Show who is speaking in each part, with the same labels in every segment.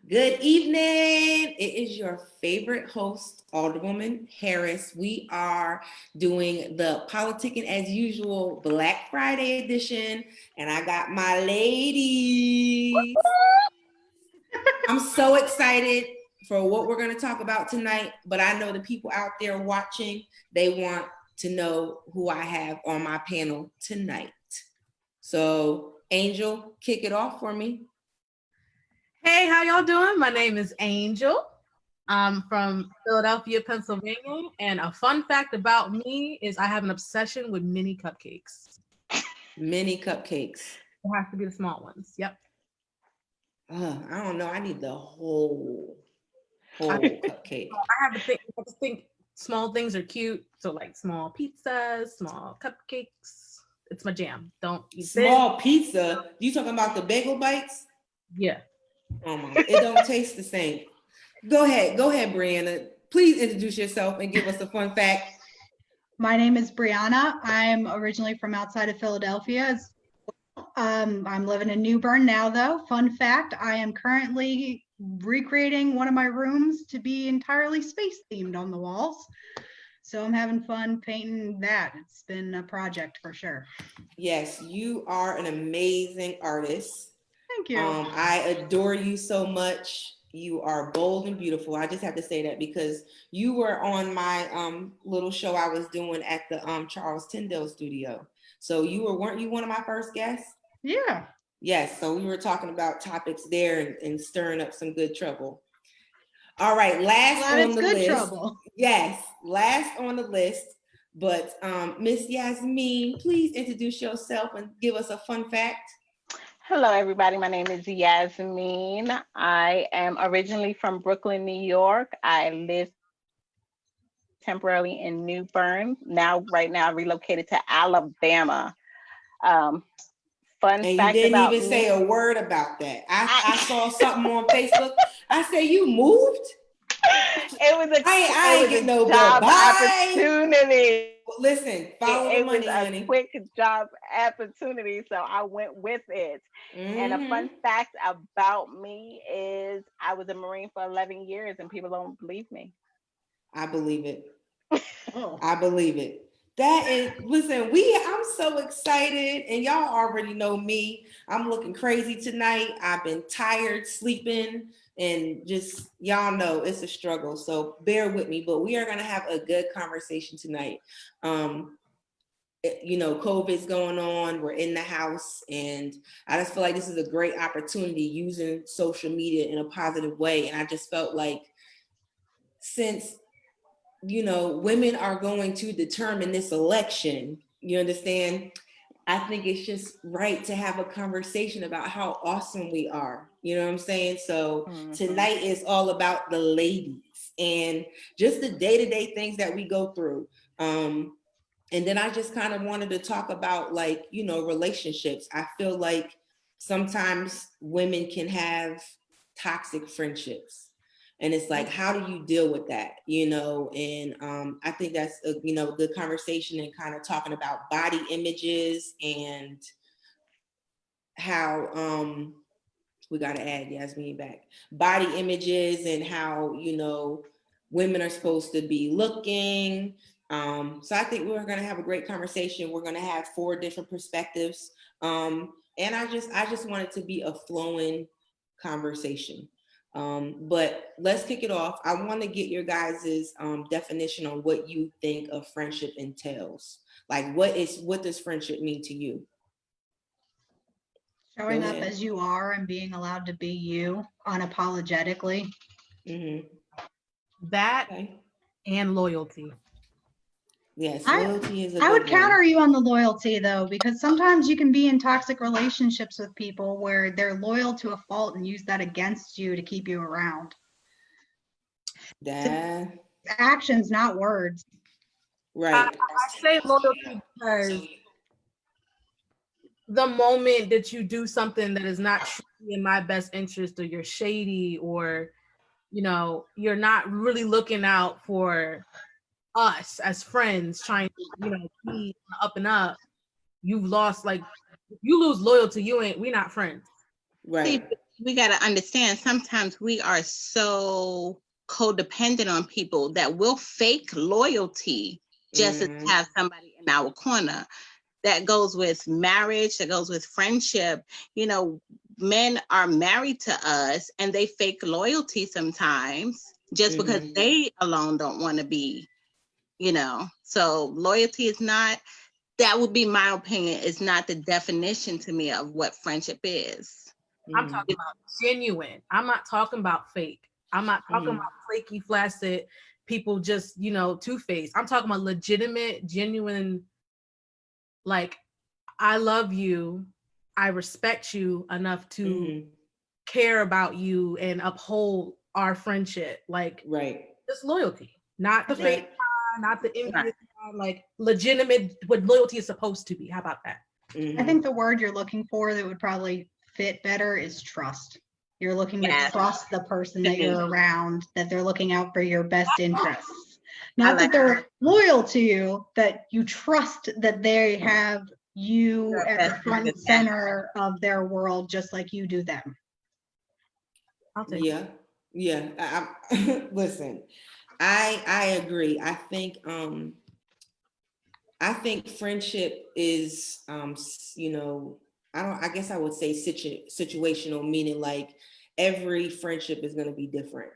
Speaker 1: Good evening. It is your favorite host, Alderwoman Harris. We are doing the Politick'N as usual Black Friday edition, and I got my ladies. I'm so excited for what we're going to talk about tonight, but I know the people out there watching, they want to know who I have on my panel tonight. So, Angel, kick it off for me.
Speaker 2: Hey, how y'all doing? My name is Angel. I'm from Philadelphia, Pennsylvania. And a fun fact about me is I have an obsession with mini cupcakes.
Speaker 1: Mini cupcakes.
Speaker 2: It has to be the small ones. Yep.
Speaker 1: I don't know. I need the whole cupcake.
Speaker 2: I just think small things are cute. So like small pizzas, small cupcakes. It's my jam. Don't eat
Speaker 1: small pizza. You talking about the bagel bites?
Speaker 2: Yeah.
Speaker 1: Oh my! It don't taste the same. Go ahead, Brianna. Please introduce yourself and give us a fun fact.
Speaker 3: My name is Brianna. I'm originally from outside of Philadelphia. I'm living in New Bern now, though. Fun fact, I am currently recreating one of my rooms to be entirely space themed on the walls. So I'm having fun painting that. It's been a project for sure.
Speaker 1: Yes, you are an amazing artist.
Speaker 3: Thank you.
Speaker 1: I adore you so much. You are bold and beautiful. I just have to say that because you were on my little show I was doing at the Charles Tyndale studio. So weren't you one of my first guests?
Speaker 3: Yeah.
Speaker 1: Yes. So we were talking about topics there and stirring up some good trouble. All right, last on the list.
Speaker 3: Trouble.
Speaker 1: Yes, last on the list. But Miss Yasmin, please introduce yourself and give us a fun fact.
Speaker 4: Hello, everybody. My name is Yasmin. I am originally from Brooklyn, New York. I live temporarily in New Bern. Right now, relocated to Alabama. Fun
Speaker 1: and you
Speaker 4: fact
Speaker 1: didn't
Speaker 4: about
Speaker 1: even
Speaker 4: me,
Speaker 1: say a word about that. I saw something on Facebook. I said, you moved?
Speaker 4: It was a
Speaker 1: no
Speaker 4: job
Speaker 1: opportunity. Listen, follow the money, honey.
Speaker 4: It was a quick job opportunity, so I went with it. Mm-hmm. And a fun fact about me is I was a Marine for 11 years, and people don't believe me.
Speaker 1: I believe it. I believe it. Listen, I'm so excited, and y'all already know me. I'm looking crazy tonight. I've been tired sleeping, and just y'all know it's a struggle. So bear with me, but we are gonna have a good conversation tonight. COVID's going on. We're in the house, and I just feel like this is a great opportunity using social media in a positive way. And I just felt like since women are going to determine this election, you understand? I think it's just right to have a conversation about how awesome we are. You know what I'm saying? So Tonight is all about the ladies and just the day-to-day things that we go through. And then I just kind of wanted to talk about relationships. I feel like sometimes women can have toxic friendships. And it's like, how do you deal with that? And I think that's a good conversation and kind of talking about body images and how we got to add Yasmin back. Body images and how women are supposed to be looking. So I think we're going to have a great conversation. We're going to have 4 different perspectives, and I just want it to be a flowing conversation. But let's kick it off. I want to get your guys' definition on what you think a friendship entails. Like, what does friendship mean to you?
Speaker 3: Showing up as you are and being allowed to be you unapologetically.
Speaker 1: Mm-hmm.
Speaker 2: That and loyalty.
Speaker 1: Yes, loyalty is
Speaker 3: I would counter you on the loyalty, though, because sometimes you can be in toxic relationships with people where they're loyal to a fault and use that against you to keep you around. Actions, not words.
Speaker 1: Right.
Speaker 2: I say loyalty because the moment that you do something that is not truly in my best interest, or you're shady, or you're not really looking out for us as friends, trying to be up and up, you've lost. Like, you lose loyalty, we're not friends.
Speaker 1: Right.
Speaker 5: we got to understand sometimes we are so codependent on people that will fake loyalty just to have somebody in our corner. That goes with marriage, that goes with friendship. You know, men are married to us and they fake loyalty sometimes just because they alone don't want to be, you know. So loyalty is not, that would be my opinion, is not the definition to me of what friendship is.
Speaker 2: I'm talking about genuine. I'm not talking about fake. I'm not talking about flaky, flaccid people just, you know, two-faced. I'm talking about legitimate, genuine, like, I love you. I respect you enough to care about you and uphold our friendship. Like, just loyalty, not the fake, not the envious, like legitimate, what loyalty is supposed to be. How about that?
Speaker 3: I think the word you're looking for that would probably fit better is trust. You're looking to trust the person that you're around, that they're looking out for your best interests. Not that they're loyal to you, that you trust that they have you at the front and center of their world, just like you do them.
Speaker 2: I'll take
Speaker 1: it. Listen, I agree. I think friendship is, you know, I guess I would say situational, meaning like every friendship is going to be different.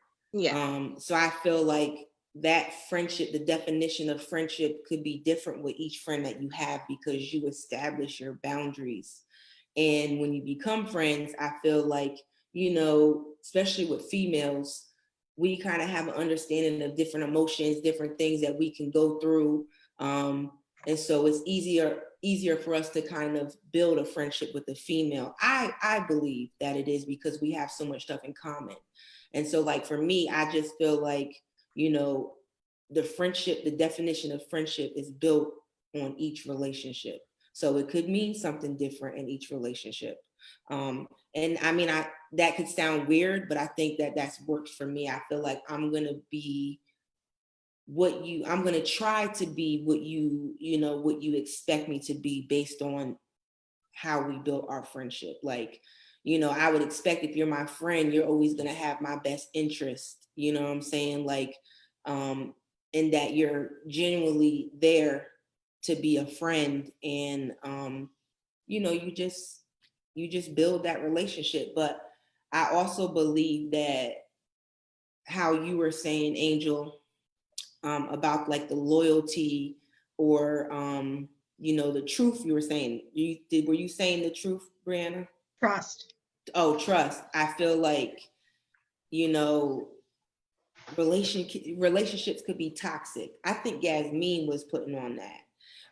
Speaker 1: So I feel like that friendship, the definition of friendship could be different with each friend that you have because you establish your boundaries. And when you become friends, I feel like, you know, especially with females, we kind of have an understanding of different emotions, different things that we can go through. And so it's easier for us to kind of build a friendship with a female. I believe that it is because we have so much stuff in common. And so like for me, I just feel like, you know, the friendship, the definition of friendship is built on each relationship. So it could mean something different in each relationship. And I mean, that could sound weird, but I think that that's worked for me. I feel like I'm going to try to be what what you expect me to be based on how we built our friendship. Like, you know, I would expect if you're my friend, you're always going to have my best interest. You know what I'm saying? Like, and that you're genuinely there to be a friend. And, you know, you just build that relationship. But I also believe that how you were saying, Angel, about like the loyalty or, you know, the truth you were saying. Were you saying the truth, Brianna?
Speaker 3: Trust.
Speaker 1: Oh, trust. I feel like, you know, relationships could be toxic. I think Yasmin was putting on that,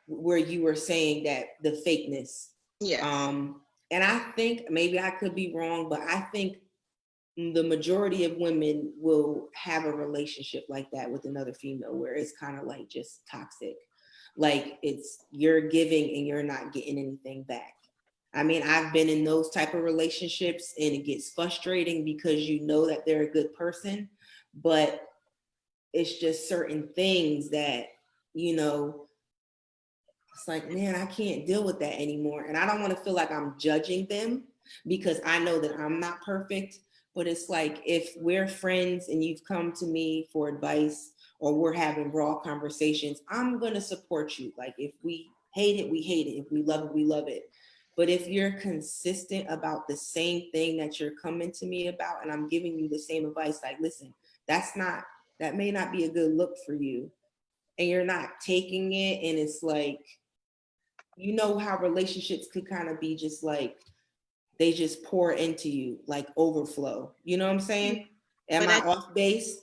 Speaker 1: where you were saying that the fakeness. And I think maybe I could be wrong, but I think the majority of women will have a relationship like that with another female where it's kind of like just toxic. Like it's you're giving and you're not getting anything back. I mean, I've been in those type of relationships and it gets frustrating because you know that they're a good person, but it's just certain things that, you know, it's like, man, I can't deal with that anymore. And I don't want to feel like I'm judging them because I know that I'm not perfect. But it's like, if we're friends and you've come to me for advice or we're having raw conversations, I'm going to support you. Like if we hate it, we hate it. If we love it, we love it. But if you're consistent about the same thing that you're coming to me about, and I'm giving you the same advice, like, listen, that may not be a good look for you. And you're not taking it. And it's like, you know how relationships could kind of be just like, they just pour into you, like overflow. You know what I'm saying? Am I off base?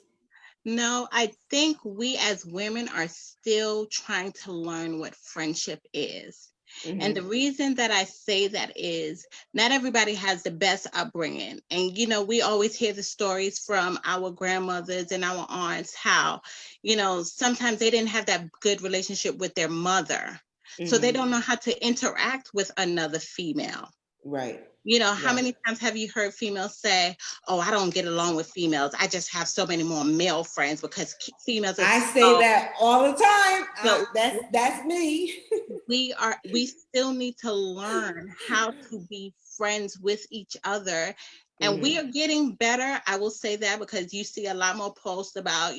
Speaker 5: No, I think we as women are still trying to learn what friendship is. And the reason that I say that is not everybody has the best upbringing. And, you know, we always hear the stories from our grandmothers and our aunts, how, you know, sometimes they didn't have that good relationship with their mother. So they don't know how to interact with another female.
Speaker 1: Right.
Speaker 5: You know, how many times have you heard females say, oh, I don't get along with females. I just have so many more male friends because females are
Speaker 1: say that all the time. So that's me.
Speaker 5: we still need to learn how to be friends with each other And we are getting better. I will say that, because you see a lot more posts about,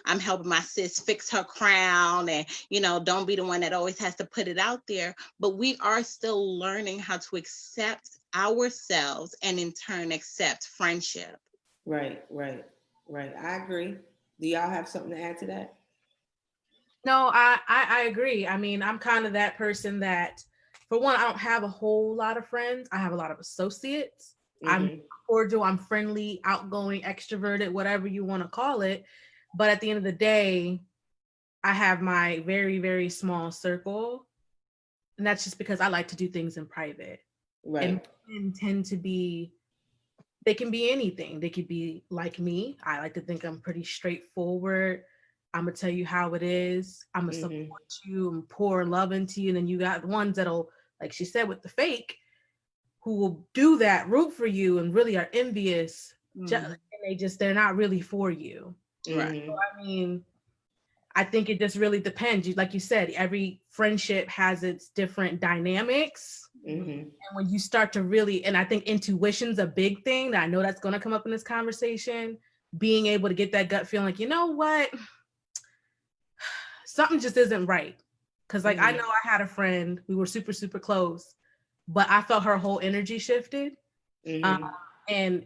Speaker 5: I'm helping my sis fix her crown, and, don't be the one that always has to put it out there. But we are still learning how to accept ourselves and in turn accept friendship.
Speaker 1: Right. I agree. Do y'all have something to add to that?
Speaker 2: No, I agree. I mean, I'm kind of that person that, for one, I don't have a whole lot of friends. I have a lot of associates. I'm cordial, I'm friendly, outgoing, extroverted, whatever you want to call it. But at the end of the day, I have my very, very small circle. And that's just because I like to do things in private.
Speaker 1: Right.
Speaker 2: And tend to be, they can be anything. They could be like me. I like to think I'm pretty straightforward. I'm gonna tell you how it is. I'm gonna support you and pour love into you. And then you got ones that'll, like she said, with the fake, who will do that, root for you, and really are envious. And they're not really for you.
Speaker 5: Right.
Speaker 2: So, I mean, I think it just really depends. Like you said, every friendship has its different dynamics. And when you start to really, and I think intuition's a big thing that I know that's going to come up in this conversation, being able to get that gut feeling like, you know what, something just isn't right. Because like, I know I had a friend, we were super, super close, but I felt her whole energy shifted. And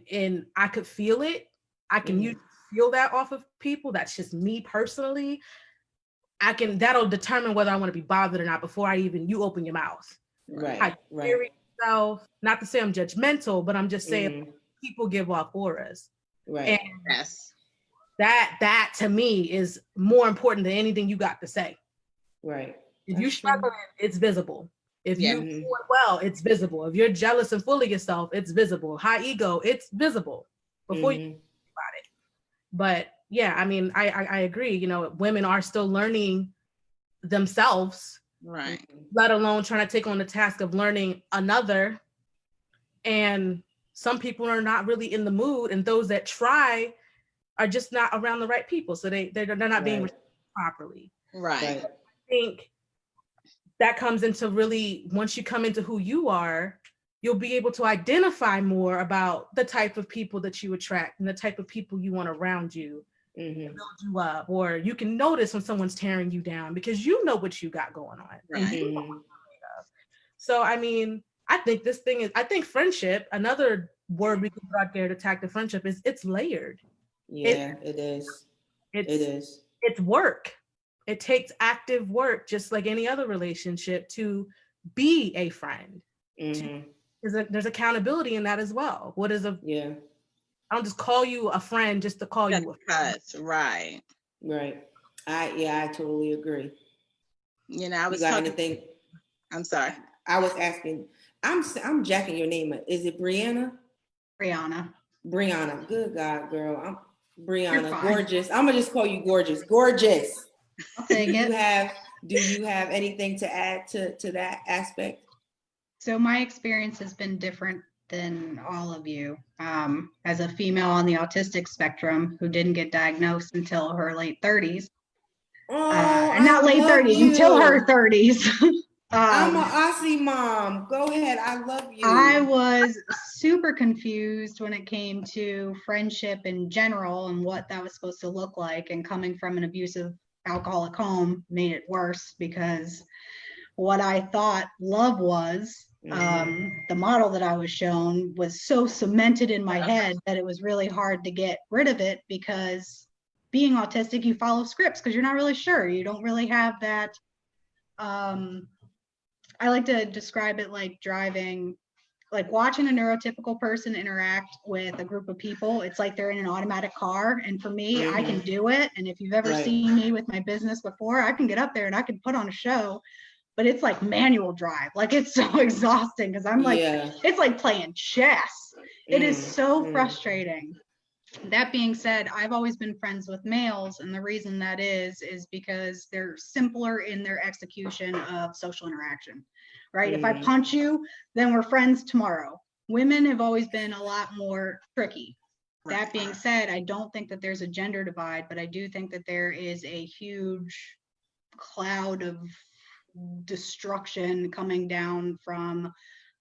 Speaker 2: I could feel it. I can usually feel that off of people. That's just me personally. That'll determine whether I want to be bothered or not before you open your mouth.
Speaker 1: Right.
Speaker 2: Yourself, not to say I'm judgmental, but I'm just saying people give off auras.
Speaker 1: Right.
Speaker 2: And
Speaker 5: yes.
Speaker 2: That to me is more important than anything you got to say.
Speaker 1: Right.
Speaker 2: If you struggle, it's visible. If you doing well, it's visible. If you're jealous and full of yourself, it's visible. High ego, it's visible before you think about it. But yeah, I mean, I agree. Women are still learning themselves,
Speaker 5: right?
Speaker 2: Let alone trying to take on the task of learning another. And some people are not really in the mood, and those that try are just not around the right people, so they're not being received properly.
Speaker 5: Right.
Speaker 2: I think that comes into really, once you come into who you are, you'll be able to identify more about the type of people that you attract and the type of people you want around you to build you up. Or you can notice when someone's tearing you down because you know what you got going on.
Speaker 5: Right.
Speaker 2: So, I mean, I think friendship, another word we can put out there to tag the friendship, is it's layered.
Speaker 1: Yeah, it is.
Speaker 2: It's work. It takes active work, just like any other relationship, to be a friend. There's accountability in that as well. I don't just call you a friend just to call you a friend.
Speaker 5: Right.
Speaker 1: Right. I totally agree.
Speaker 5: I was talking. I'm sorry.
Speaker 1: I was asking. I'm jacking your name. Is it Brianna? Brianna. Good God, girl. I'm Brianna. Gorgeous. I'm gonna just call you gorgeous. Gorgeous.
Speaker 3: I'll take it.
Speaker 1: Do you have anything to add to that aspect?
Speaker 3: So my experience has been different than all of you. As a female on the autistic spectrum who didn't get diagnosed until her late 30s. And not late 30s, until her 30s.
Speaker 1: I'm an Aussie mom. Go ahead. I love you.
Speaker 3: I was super confused when it came to friendship in general and what that was supposed to look like. And coming from an abusive alcoholic home made it worse, because what I thought love was, the model that I was shown was so cemented in my head that it was really hard to get rid of it, because being autistic, you follow scripts because you're not really sure. You don't really have that. I like to describe it like watching a neurotypical person interact with a group of people. It's like they're in an automatic car. And for me, I can do it. And if you've ever seen me with my business before, I can get up there and I can put on a show, but it's like manual drive. Like, it's so exhausting because I'm like, it's like playing chess. It is so frustrating. That being said, I've always been friends with males, and the reason that is because they're simpler in their execution of social interaction, right? If I punch you, then we're friends tomorrow. Women have always been a lot more tricky. That being said, I don't think that there's a gender divide, but I do think that there is a huge cloud of destruction coming down from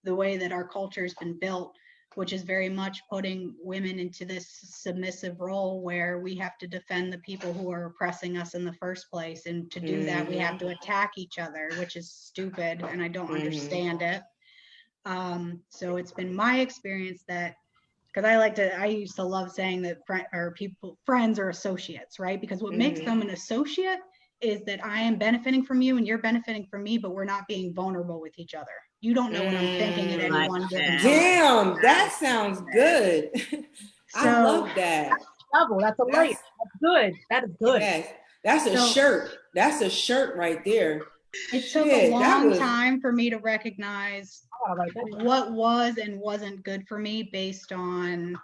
Speaker 3: the way that our culture has been built. which is very much putting women into this submissive role where we have to defend the people who are oppressing us in the first place. And to do that, we have to attack each other, which is stupid, and I don't understand it. So it's been my experience that, because I used to love saying that friends are associates, right? Because what makes them an associate is that I am benefiting from you and you're benefiting from me, but we're not being vulnerable with each other. You don't know what I'm thinking at any one given time.
Speaker 1: Damn, that sounds good. I love that.
Speaker 2: Level. That's a layer. That's good. That is good.
Speaker 1: Yes, that's a shirt. That's a shirt right there.
Speaker 3: It took a long time for me to recognize what was and wasn't good for me based on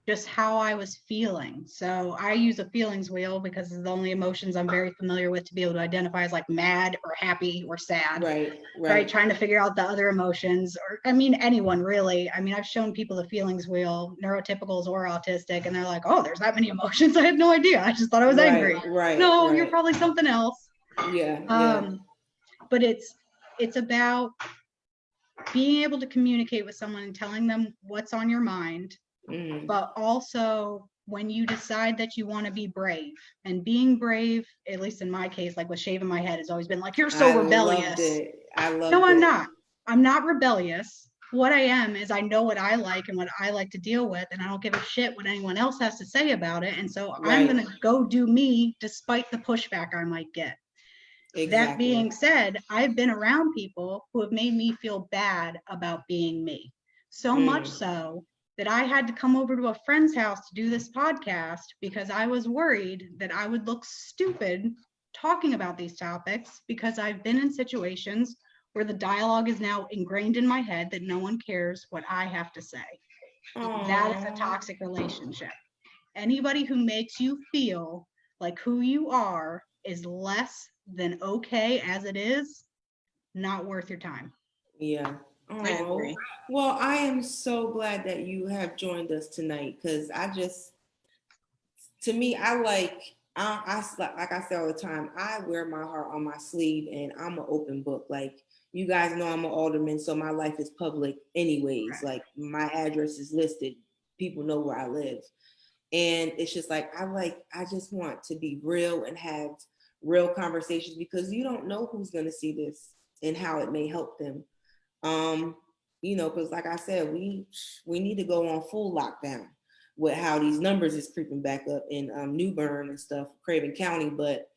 Speaker 3: just how I was feeling. So I use a feelings wheel because it's the only emotions I'm very familiar with to be able to identify as like mad or happy or sad. Right. Trying to figure out the other emotions, or I mean, anyone really. I mean, I've shown people the feelings wheel, neurotypicals or autistic, and they're like, oh, there's that many emotions. I had no idea. I just thought I was angry. No, you're probably something else. But it's about being able to communicate with someone and telling them what's on your mind, but also when you decide that you want to be brave. And being brave, at least in my case, like with shaving my head, has always been like, you're so rebellious. No, I'm not. I'm not rebellious. What I am is I know what I like and what I like to deal with, and I don't give a shit what anyone else has to say about it. And so I'm going to go do me despite the pushback I might get. That being said, I've been around people who have made me feel bad about being me. So much so that I had to come over to a friend's house to do this podcast because I was worried that I would look stupid talking about these topics, because I've been in situations where the dialogue is now ingrained in my head that no one cares what I have to say. That is a toxic relationship. Anybody who makes you feel like who you are is less than okay as it is, not worth your time.
Speaker 1: Yeah. Oh, well, I am so glad that you have joined us tonight, because to me, like I say all the time, I wear my heart on my sleeve and I'm an open book. Like, you guys know I'm an alderman, so my life is public anyways. Like, my address is listed. People know where I live. And it's just like, I just want to be real and have real conversations, because you don't know who's going to see this and how it may help them. Because like I said, we need to go on full lockdown with how these numbers is creeping back up in New Bern and stuff, Craven County. But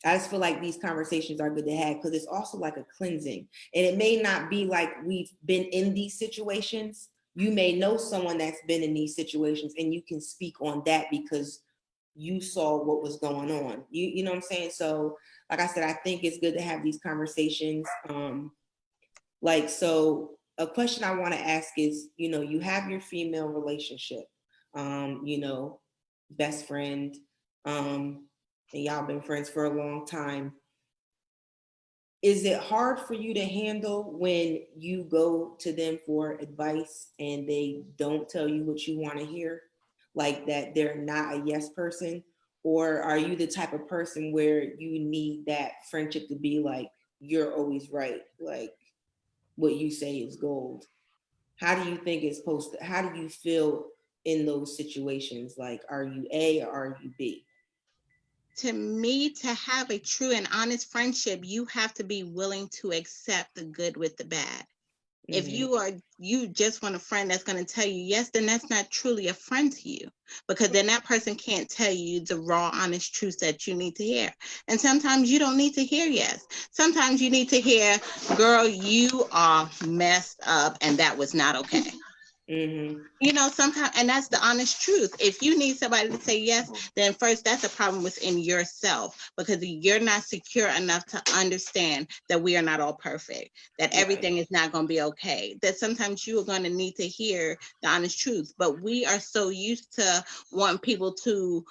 Speaker 1: I just feel like these conversations are good to have, because it's also like a cleansing. And it may not be like we've been in these situations. You may know someone that's been in these situations, and you can speak on that because you saw what was going on. You know what I'm saying? So like I said, I think it's good to have these conversations. So a question I want to ask is, you have your female relationship, best friend, and y'all been friends for a long time. Is it hard for you to handle when you go to them for advice and they don't tell you what you want to hear? Like, that they're not a yes person? Or are you the type of person where you need that friendship to be like, you're always right, like what you say is gold? How do you think it's supposed to, how do you feel in those situations? Like, are you A or are you B?
Speaker 5: To me, to have a true and honest friendship, you have to be willing to accept the good with the bad. If you just want a friend that's going to tell you yes, then that's not truly a friend to you, because then that person can't tell you the raw, honest truth that you need to hear. And sometimes you don't need to hear yes. Sometimes you need to hear, girl, you are messed up and that was not okay. Sometimes, and that's the honest truth. If you need somebody to say yes, then first, that's a problem within yourself, because you're not secure enough to understand that we are not all perfect, that everything is not going to be okay, that sometimes you are going to need to hear the honest truth. But we are so used to wanting people to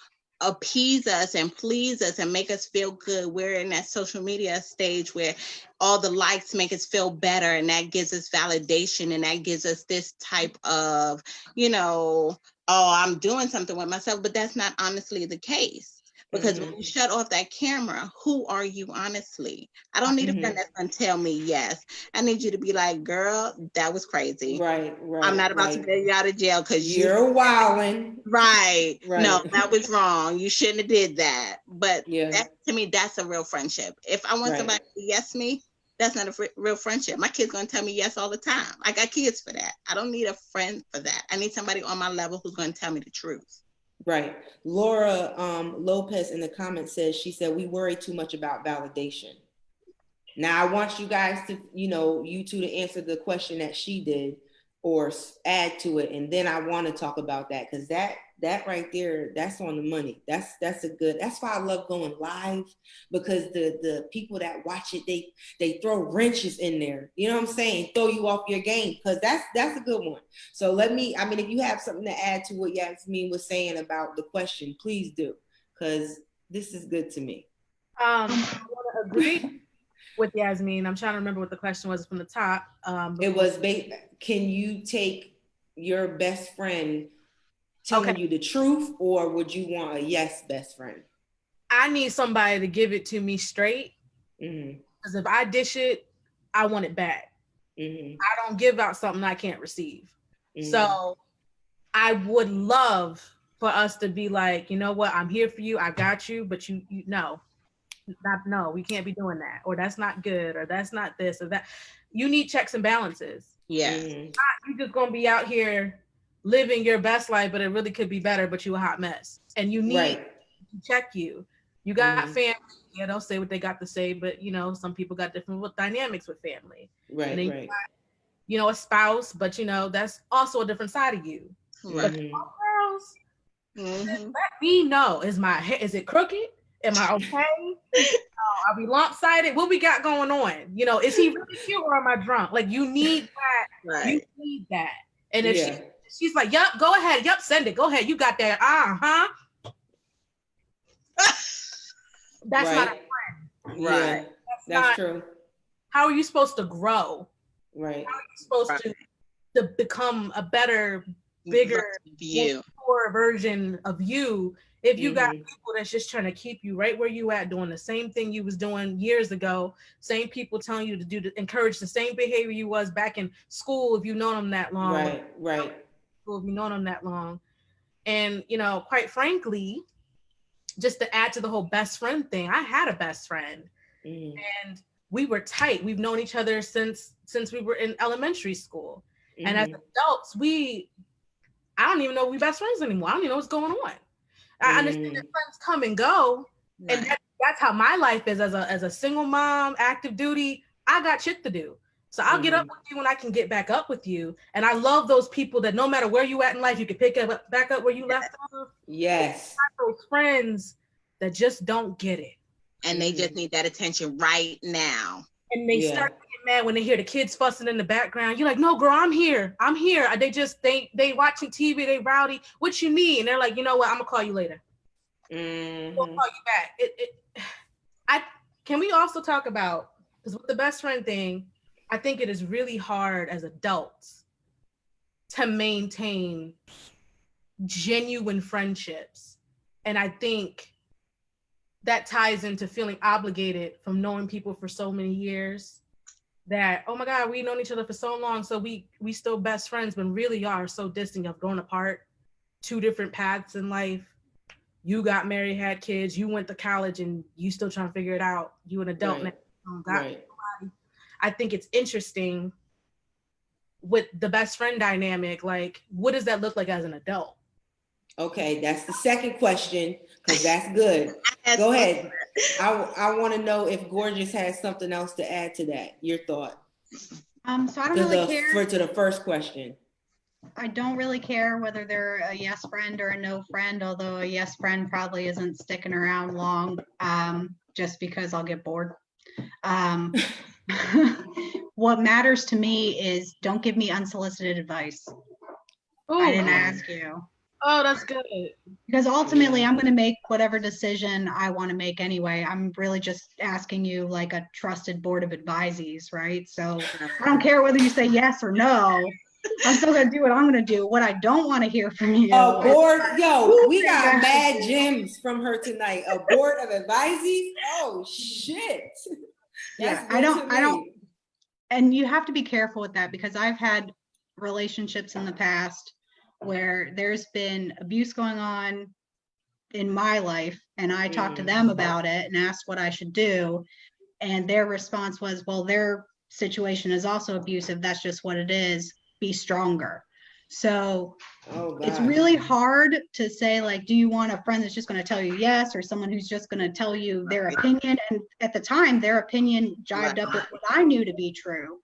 Speaker 5: appease us and please us and make us feel good. We're in that social media stage where all the likes make us feel better, and that gives us validation, and that gives us this type of, oh, I'm doing something with myself. But that's not honestly the case. Because when you shut off that camera, who are you honestly? I don't need a friend that's gonna tell me yes. I need you to be like, girl, that was crazy.
Speaker 1: Right.
Speaker 5: I'm not about to get you out of jail because
Speaker 1: you're wilding.
Speaker 5: Right. No,
Speaker 1: Right.
Speaker 5: that was wrong. You shouldn't have did that. But
Speaker 1: Yeah.
Speaker 5: that, to me, that's a real friendship. If I want somebody to yes me, that's not a real friendship. My kid's gonna tell me yes all the time. I got kids for that. I don't need a friend for that. I need somebody on my level who's gonna tell me the truth.
Speaker 1: Right. Laura Lopez in the comments she said, we worry too much about validation. Now I want you guys to, you two to answer the question that she did or add to it. And then I want to talk about that, because that right there, that's on the money. That's why I love going live, because the people that watch it, they throw wrenches in there. You know what I'm saying? Throw you off your game, because that's a good one. So if you have something to add to what Yasmin was saying about the question, please do, because this is good to me.
Speaker 2: I want to agree with Yasmin. I'm trying to remember what the question was from the top.
Speaker 1: It was, can you take your best friend telling you the truth, or would you want a yes best friend?
Speaker 2: I need somebody to give it to me straight. Because if I dish it, I want it back. I don't give out something I can't receive. So I would love for us to be like, you know what, I'm here for you, I got you, but you know, no, we can't be doing that, or that's not good, or that's not this or that. You need checks and balances.
Speaker 5: Yeah.
Speaker 2: You're just gonna be out here living your best life, but it really could be better, but you a hot mess. And you need to check you. You got family, they'll say what they got to say, but some people got different dynamics with family.
Speaker 1: Right.
Speaker 2: And then you got, a spouse, but that's also a different side of you.
Speaker 5: Right.
Speaker 2: But girls, let me know. Is it crooked? Am I okay? Are we lopsided? What we got going on? Is he really cute, or am I drunk? Like, you need that.
Speaker 5: Right.
Speaker 2: You need that. And if she's like, yup, go ahead. Yup, send it. Go ahead. You got that. That's not a friend.
Speaker 1: Right. That's true.
Speaker 2: How are you supposed to grow?
Speaker 1: Right.
Speaker 2: How are you supposed to become a better, bigger, more version of you if you got people that's just trying to keep you right where you at, doing the same thing you was doing years ago, same people telling you to encourage the same behavior you was back in school if you known them that long.
Speaker 1: Right.
Speaker 2: If you known them that long. And, quite frankly, just to add to the whole best friend thing, I had a best friend and we were tight. We've known each other since we were in elementary school. And as adults, I don't even know we best friends anymore. I don't even know what's going on. I understand that friends come and go, and that's how my life is as a single mom, active duty. I got shit to do, so I'll get up with you when I can get back up with you. And I love those people that no matter where you at in life, you can pick back up where you left off.
Speaker 1: Yes,
Speaker 2: those friends that just don't get it,
Speaker 5: and they just need that attention right now.
Speaker 2: And they start getting mad when they hear the kids fussing in the background. You're like, no, girl, I'm here. They watching TV, they rowdy. What you need? And they're like, you know what? I'm gonna call you later. We'll call you back. Can we also talk about, because with the best friend thing, I think it is really hard as adults to maintain genuine friendships. And I think that ties into feeling obligated from knowing people for so many years that, oh my God, we've known each other for so long, so we still best friends, but really are so distant. You've grown apart, two different paths in life. You got married, had kids, you went to college, and you still trying to figure it out. You an adult now. I think it's interesting with the best friend dynamic. Like, what does that look like as an adult?
Speaker 1: Okay, that's the second question, because that's good. Go ahead. I want to know if Gorgeous has something else to add to that. Your thought.
Speaker 3: So I don't really care.
Speaker 1: To the first question.
Speaker 3: I don't really care whether they're a yes friend or a no friend, although a yes friend probably isn't sticking around long, just because I'll get bored. What matters to me is don't give me unsolicited advice. I didn't ask you.
Speaker 2: Oh, that's good.
Speaker 3: Because ultimately, I'm going to make whatever decision I want to make anyway. I'm really just asking you like a trusted board of advisees, right? So I don't care whether you say yes or no. I'm still gonna do what I'm gonna do. What I don't want to hear from you.
Speaker 1: A board, yo, we
Speaker 3: Who
Speaker 1: got
Speaker 3: you
Speaker 1: mad
Speaker 3: actually
Speaker 1: gems from her tonight. A board of advisees. Oh shit.
Speaker 3: Yeah,
Speaker 1: That's good to
Speaker 3: I don't,
Speaker 1: me.
Speaker 3: and you have to be careful with that because I've had relationships in the past where there's been abuse going on in my life, and I talked to them about it and asked what I should do, and their response was, well, their situation is also abusive, that's just what it is, be stronger. So
Speaker 1: Oh
Speaker 3: it's
Speaker 1: God.
Speaker 3: really hard to say, like, do you want a friend that's just going to tell you yes, or someone who's just going to tell you their opinion? And at the time, their opinion jived up with what I knew to be true.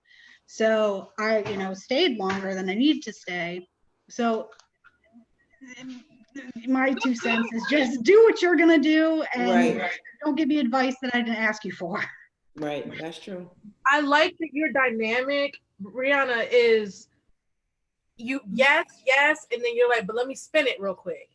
Speaker 3: So I, stayed longer than I needed to stay. So my 2 cents is just do what you're going to do, and
Speaker 1: Right.
Speaker 3: don't give me advice that I didn't ask you for.
Speaker 1: Right. That's true.
Speaker 2: I like that your dynamic, Brianna, is you yes, and then you're like, but let me spin it real quick.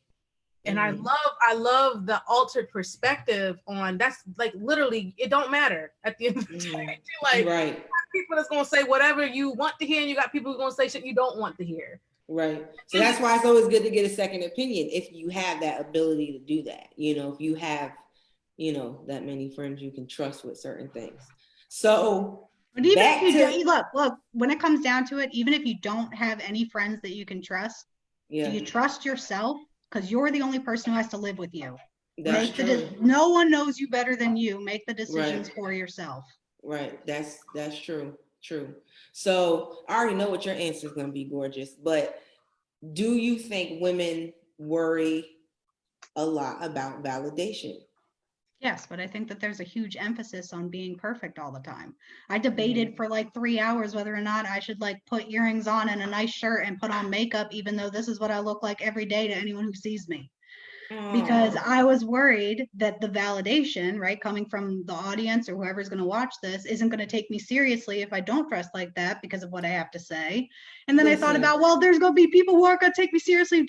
Speaker 2: And I love the altered perspective on that's like literally it don't matter at the end of the day. Like
Speaker 1: right.
Speaker 2: You got people that's gonna say whatever you want to hear, and you got people who are gonna say shit you don't want to hear.
Speaker 1: Right. So that's why it's always good to get a second opinion if you have that ability to do that. If you have, that many friends you can trust with certain things. So
Speaker 3: But even if you don't, look, when it comes down to it, even if you don't have any friends that you can trust, do you trust yourself? Because you're the only person who has to live with you.
Speaker 1: That's true.
Speaker 3: No one knows you better than you. Make the decisions for yourself.
Speaker 1: Right. That's true. True. So I already know what your answer is going to be, gorgeous. But do you think women worry a lot about validation?
Speaker 3: Yes, but I think that there's a huge emphasis on being perfect all the time. I debated for like 3 hours whether or not I should like put earrings on and a nice shirt and put on makeup, even though this is what I look like every day to anyone who sees me. Because I was worried that the validation, right, coming from the audience or whoever's going to watch this isn't going to take me seriously if I don't dress like that because of what I have to say. And then I thought about, well, there's going to be people who aren't going to take me seriously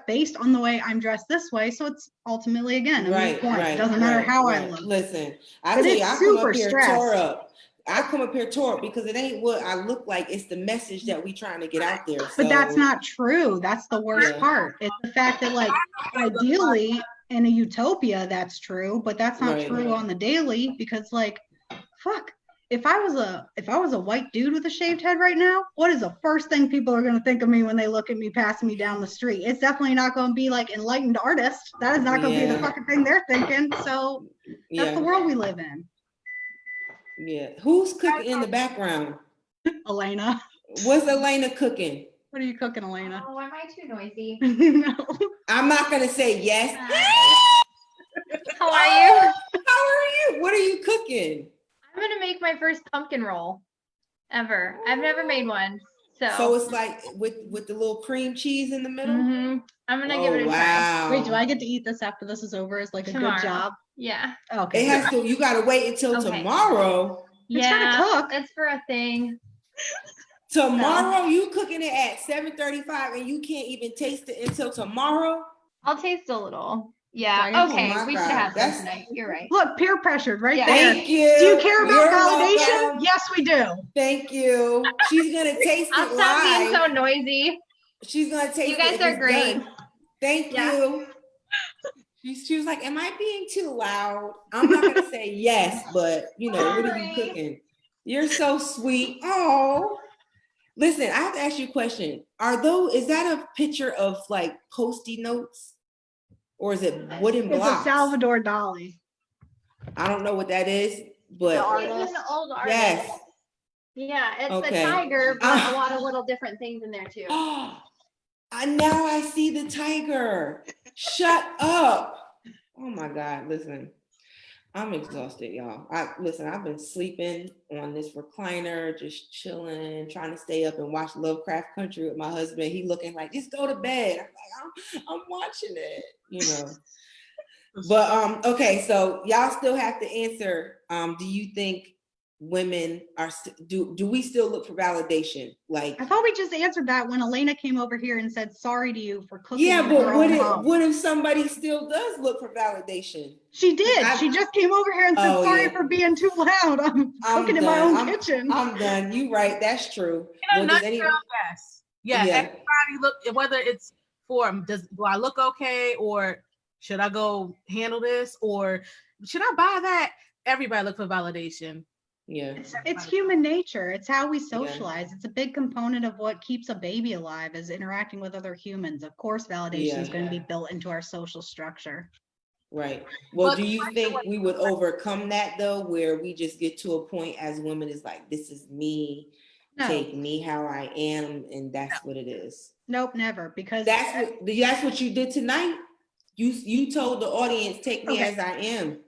Speaker 3: based on the way I'm dressed this way. So it's ultimately, again, a moot point. It doesn't matter how I look.
Speaker 1: Listen, I tell you, I come up here tore up. I come up here tore up because it ain't what I look like. It's the message that we trying to get out there.
Speaker 3: But that's not true. That's the worst part. It's the fact that, like, ideally in a utopia, that's true, but that's not true on the daily because, like, fuck. If I was a white dude with a shaved head right now, what is the first thing people are going to think of me when they look at me passing me down the street? It's definitely not going to be like enlightened artist. That is not going to be the fucking thing they're thinking. So that's the world we live in.
Speaker 1: Yeah. Who's cooking in the background?
Speaker 3: Elena.
Speaker 1: What's Elena cooking?
Speaker 3: What are you cooking, Elena?
Speaker 6: Oh, am I too noisy?
Speaker 3: No.
Speaker 1: I'm not going to say yes.
Speaker 6: How are you?
Speaker 1: How are you? What are you cooking?
Speaker 6: I'm gonna make my first pumpkin roll ever. I've never made one.
Speaker 1: So it's like with the little cream cheese in the middle?
Speaker 6: I'm gonna give it a try.
Speaker 3: Wait, do I get to eat this after this is over as like
Speaker 6: Tomorrow.
Speaker 3: a good job?
Speaker 6: Yeah.
Speaker 3: Okay.
Speaker 1: It has to, you gotta wait until tomorrow.
Speaker 6: Yeah,
Speaker 3: cook.
Speaker 6: it's for a thing.
Speaker 1: Tomorrow, you cooking it at 7:35 and you can't even taste it until tomorrow?
Speaker 6: I'll taste a little. Yeah. Okay.
Speaker 1: Oh
Speaker 6: we
Speaker 1: God,
Speaker 6: should have some tonight. You're right.
Speaker 3: Look, peer pressured right there.
Speaker 1: Thank you.
Speaker 3: Do you care about
Speaker 1: You're
Speaker 3: validation?
Speaker 1: welcome.
Speaker 3: Yes, we do.
Speaker 1: Thank you. She's gonna taste
Speaker 6: I'll
Speaker 1: it
Speaker 6: stop
Speaker 1: live.
Speaker 6: being so noisy.
Speaker 1: She's gonna taste it.
Speaker 6: You guys are great.
Speaker 1: Done. Thank
Speaker 6: Yeah.
Speaker 1: you. She was like, am I being too loud? I'm not gonna say yes, but what are you cooking? You're so sweet. Oh, listen, I have to ask you a question. Is that a picture of like Post-it notes? Or is it wooden blocks?
Speaker 3: It's a Salvador Dali.
Speaker 1: I don't know what that is, but
Speaker 6: It's an old artist.
Speaker 1: yes.
Speaker 6: Yeah, it's
Speaker 1: Okay.
Speaker 6: a tiger, but a lot of little different things in there too.
Speaker 1: Now I see the tiger. Shut up. Oh my God, listen. I'm exhausted, y'all. I've been sleeping on this recliner, just chilling, trying to stay up and watch Lovecraft Country with my husband. He looking like, just go to bed. I'm like, I'm watching it, But okay, so y'all still have to answer. Do you think women are do we still look for validation? Like,
Speaker 3: I thought we just answered that when Elena came over here and said sorry to you for cooking.
Speaker 1: yeah,
Speaker 3: in
Speaker 1: but
Speaker 3: her own home.
Speaker 1: what if somebody still does look for validation?
Speaker 3: She did. She just came over here and said sorry for being too loud. I'm cooking in my own kitchen.
Speaker 1: I'm done. You right. That's true.
Speaker 2: In a nutshell, yes. Yeah,
Speaker 1: yeah.
Speaker 2: Everybody look, whether it's for, do I look okay, or should I go handle this, or should I buy that? Everybody look for validation.
Speaker 1: Yeah.
Speaker 3: It's human nature. It's how we socialize. Yeah. It's a big component of what keeps a baby alive, is interacting with other humans. Of course, validation is going to be built into our social structure.
Speaker 1: Right. Well, do you think we would overcome that though, where we just get to a point as women is like, this is me, take me how I am, and that's what it is?
Speaker 3: Nope, never. Because
Speaker 1: that's what you did tonight. You told the audience, take me as I am.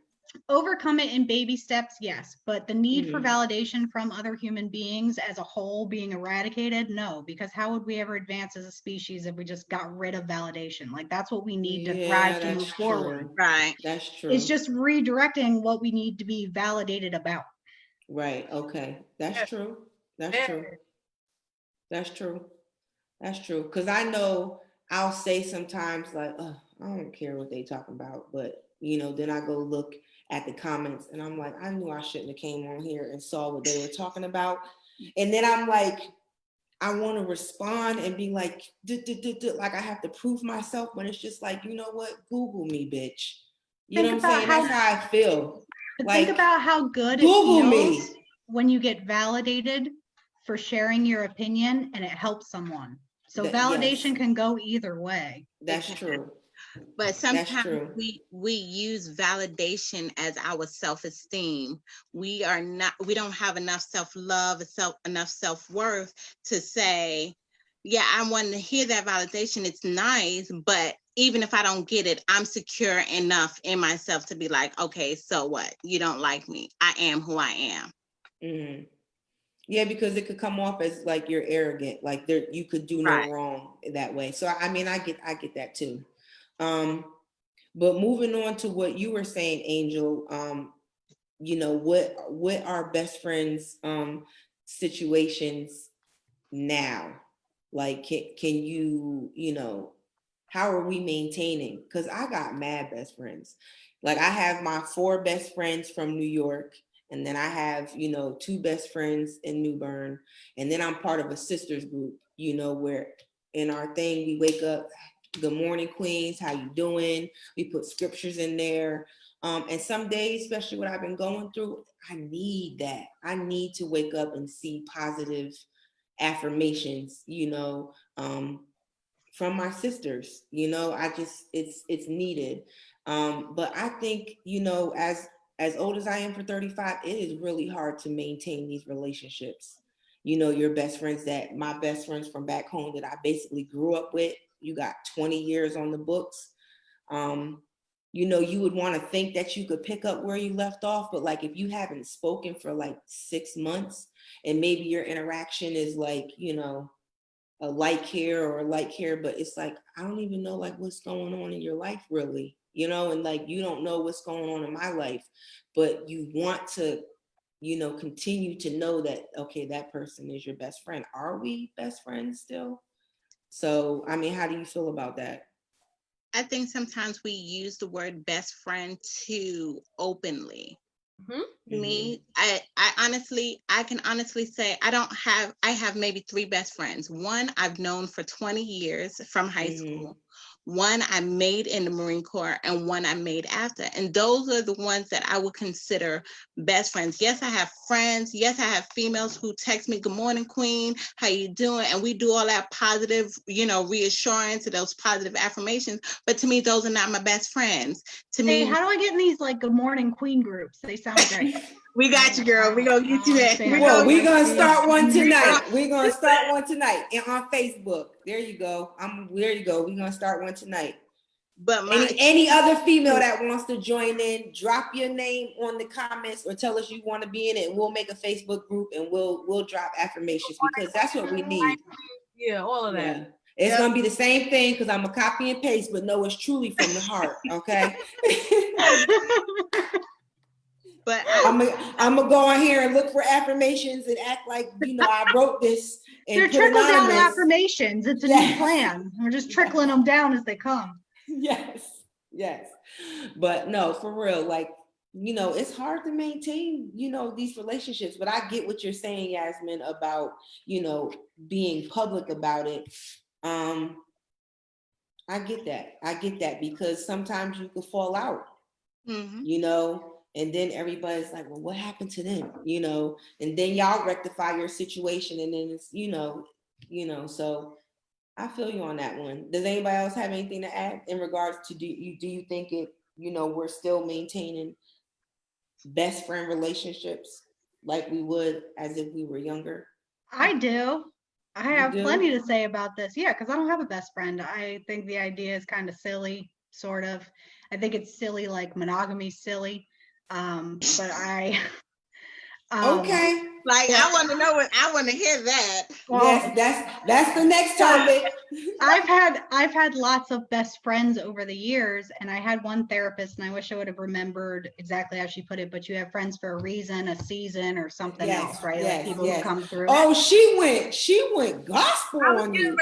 Speaker 3: Overcome it in baby steps, yes, but the need for validation from other human beings as a whole being eradicated, no, because how would we ever advance as a species if we just got rid of validation? Like, that's what we need to thrive, to move forward.
Speaker 5: Right.
Speaker 1: That's true.
Speaker 3: It's just redirecting what we need to be validated about.
Speaker 1: Right. Okay. That's true. That's true. That's true. That's true. Because I know I'll say sometimes like, I don't care what they talking about, but then I go look at the comments and I'm like, I knew I shouldn't have came on here and saw what they were talking about. And then I'm like, I want to respond and be like, like I have to prove myself, but it's just like, you know what? Google me, bitch. You know what I'm saying? That's how I feel.
Speaker 3: Like, think about how good Google it feels when you get validated for sharing your opinion and it helps someone. So validation can go either way.
Speaker 1: That's true.
Speaker 5: But sometimes we use validation as our self-esteem. We don't have enough self-love, enough self-worth to say, yeah, I want to hear that validation. It's nice, but even if I don't get it, I'm secure enough in myself to be like, okay, so what? You don't like me. I am who I am.
Speaker 1: Mm-hmm. Yeah, because it could come off as like you're arrogant, like you could do no wrong that way. So I mean, I get that too. But moving on to what you were saying, Angel, what are best friends situations now? Like, can you, how are we maintaining? Because I got mad best friends. Like, I have my 4 best friends from New York, and then I have, 2 best friends in New Bern, and then I'm part of a sisters group, where in our thing we wake up, good morning, queens, how you doing? We put scriptures in there. And some days, especially what I've been going through, I need that. I need to wake up and see positive affirmations, from my sisters, it's needed. But I think, as old as I am for 35, it is really hard to maintain these relationships. Your best friends, my best friends from back home that I basically grew up with, you got 20 years on the books. You would want to think that you could pick up where you left off, but like if you haven't spoken for like 6 months and maybe your interaction is like, a like here or a like here, but it's like, I don't even know like what's going on in your life really, and like, you don't know what's going on in my life, but you want to, continue to know that, okay, that person is your best friend. Are we best friends still? So, I mean, how do you feel about that?
Speaker 5: I think sometimes we use the word best friend too openly. Mm-hmm. Me, I can honestly say I have maybe 3 best friends. One I've known for 20 years from high school. One I made in the Marine Corps, and one I made after. And those are the ones that I would consider best friends. Yes, I have friends. Yes, I have females who text me, good morning, queen, how you doing? And we do all that positive, reassurance and those positive affirmations. But to me, those are not my best friends. To me,
Speaker 3: how do I get in these like good morning queen groups? They sound great.
Speaker 5: We got you, girl. We're going to get you in.
Speaker 1: Well, we're going to start one tonight. We're going to start one tonight and on Facebook. There you go. There you go. We're going to start one tonight. But any other female that wants to join in, drop your name on the comments or tell us you want to be in it, and we'll make a Facebook group and we'll drop affirmations because that's what we need.
Speaker 2: Yeah, all of that.
Speaker 1: Yeah. It's going to be the same thing because I'm a copy and paste, but no, it's truly from the heart. Okay.
Speaker 5: But
Speaker 1: I'm gonna go on here and look for affirmations and act like, I wrote this and
Speaker 3: They're
Speaker 1: put
Speaker 3: trickle down
Speaker 1: anonymous.
Speaker 3: affirmations. It's a
Speaker 1: Yes.
Speaker 3: new plan. We're just trickling them down as they come.
Speaker 1: Yes. But no, for real, like, it's hard to maintain, these relationships. But I get what you're saying, Yasmin, about, being public about it. I get that because sometimes you could fall out, and then everybody's like, well, what happened to them? And then y'all rectify your situation, and then it's, so I feel you on that one. Does anybody else have anything to add in regards to do you think it, we're still maintaining best friend relationships like we would as if we were younger?
Speaker 3: I do. I
Speaker 1: You
Speaker 3: have
Speaker 1: do?
Speaker 3: plenty to say about this. Yeah, because I don't have a best friend. I think the idea is kind of silly, sort of. I think it's silly, like monogamy silly. But I
Speaker 1: Okay.
Speaker 5: like,
Speaker 3: yeah.
Speaker 5: I want to hear that.
Speaker 3: Well,
Speaker 1: Yes, that's the next topic.
Speaker 3: I've had lots of best friends over the years, and I had one therapist, and I wish I would have remembered exactly how she put it, but you have friends for a reason, a season, or something else, right? Like people who come through.
Speaker 1: Oh, she went gospel on you.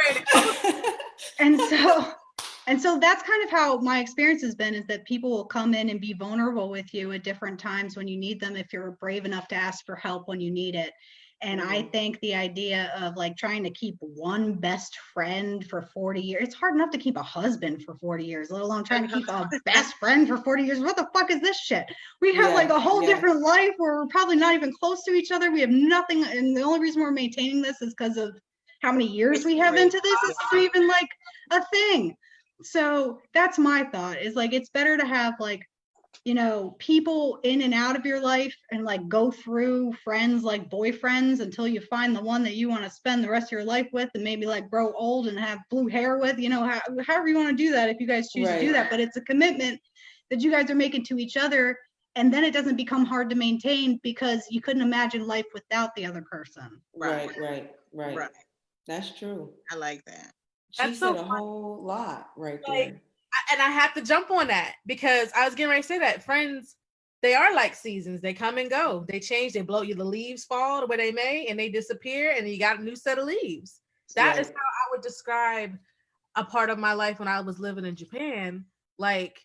Speaker 3: And so that's kind of how my experience has been, is that people will come in and be vulnerable with you at different times when you need them, if you're brave enough to ask for help when you need it. And I think the idea of like trying to keep one best friend for 40 years, it's hard enough to keep a husband for 40 years, let alone trying to keep a best friend for 40 years. What the fuck is this shit? We have like a whole different life where we're probably not even close to each other. We have nothing. And the only reason we're maintaining this is because of how many years we have into this. This is even like a thing. So that's my thought, is like, it's better to have like, people in and out of your life and like go through friends like boyfriends until you find the one that you want to spend the rest of your life with, and maybe like grow old and have blue hair with, however you want to do that, if you guys choose to do that. But it's a commitment that you guys are making to each other. And then it doesn't become hard to maintain because you couldn't imagine life without the other person.
Speaker 1: Right. That's true.
Speaker 5: I like that.
Speaker 1: She said a whole lot right there.
Speaker 2: And I have to jump on that because I was getting ready to say that friends, they are like seasons. They come and go. They change. They blow you. The leaves fall the way they may, and they disappear, and you got a new set of leaves. That is how I would describe a part of my life when I was living in Japan. Like,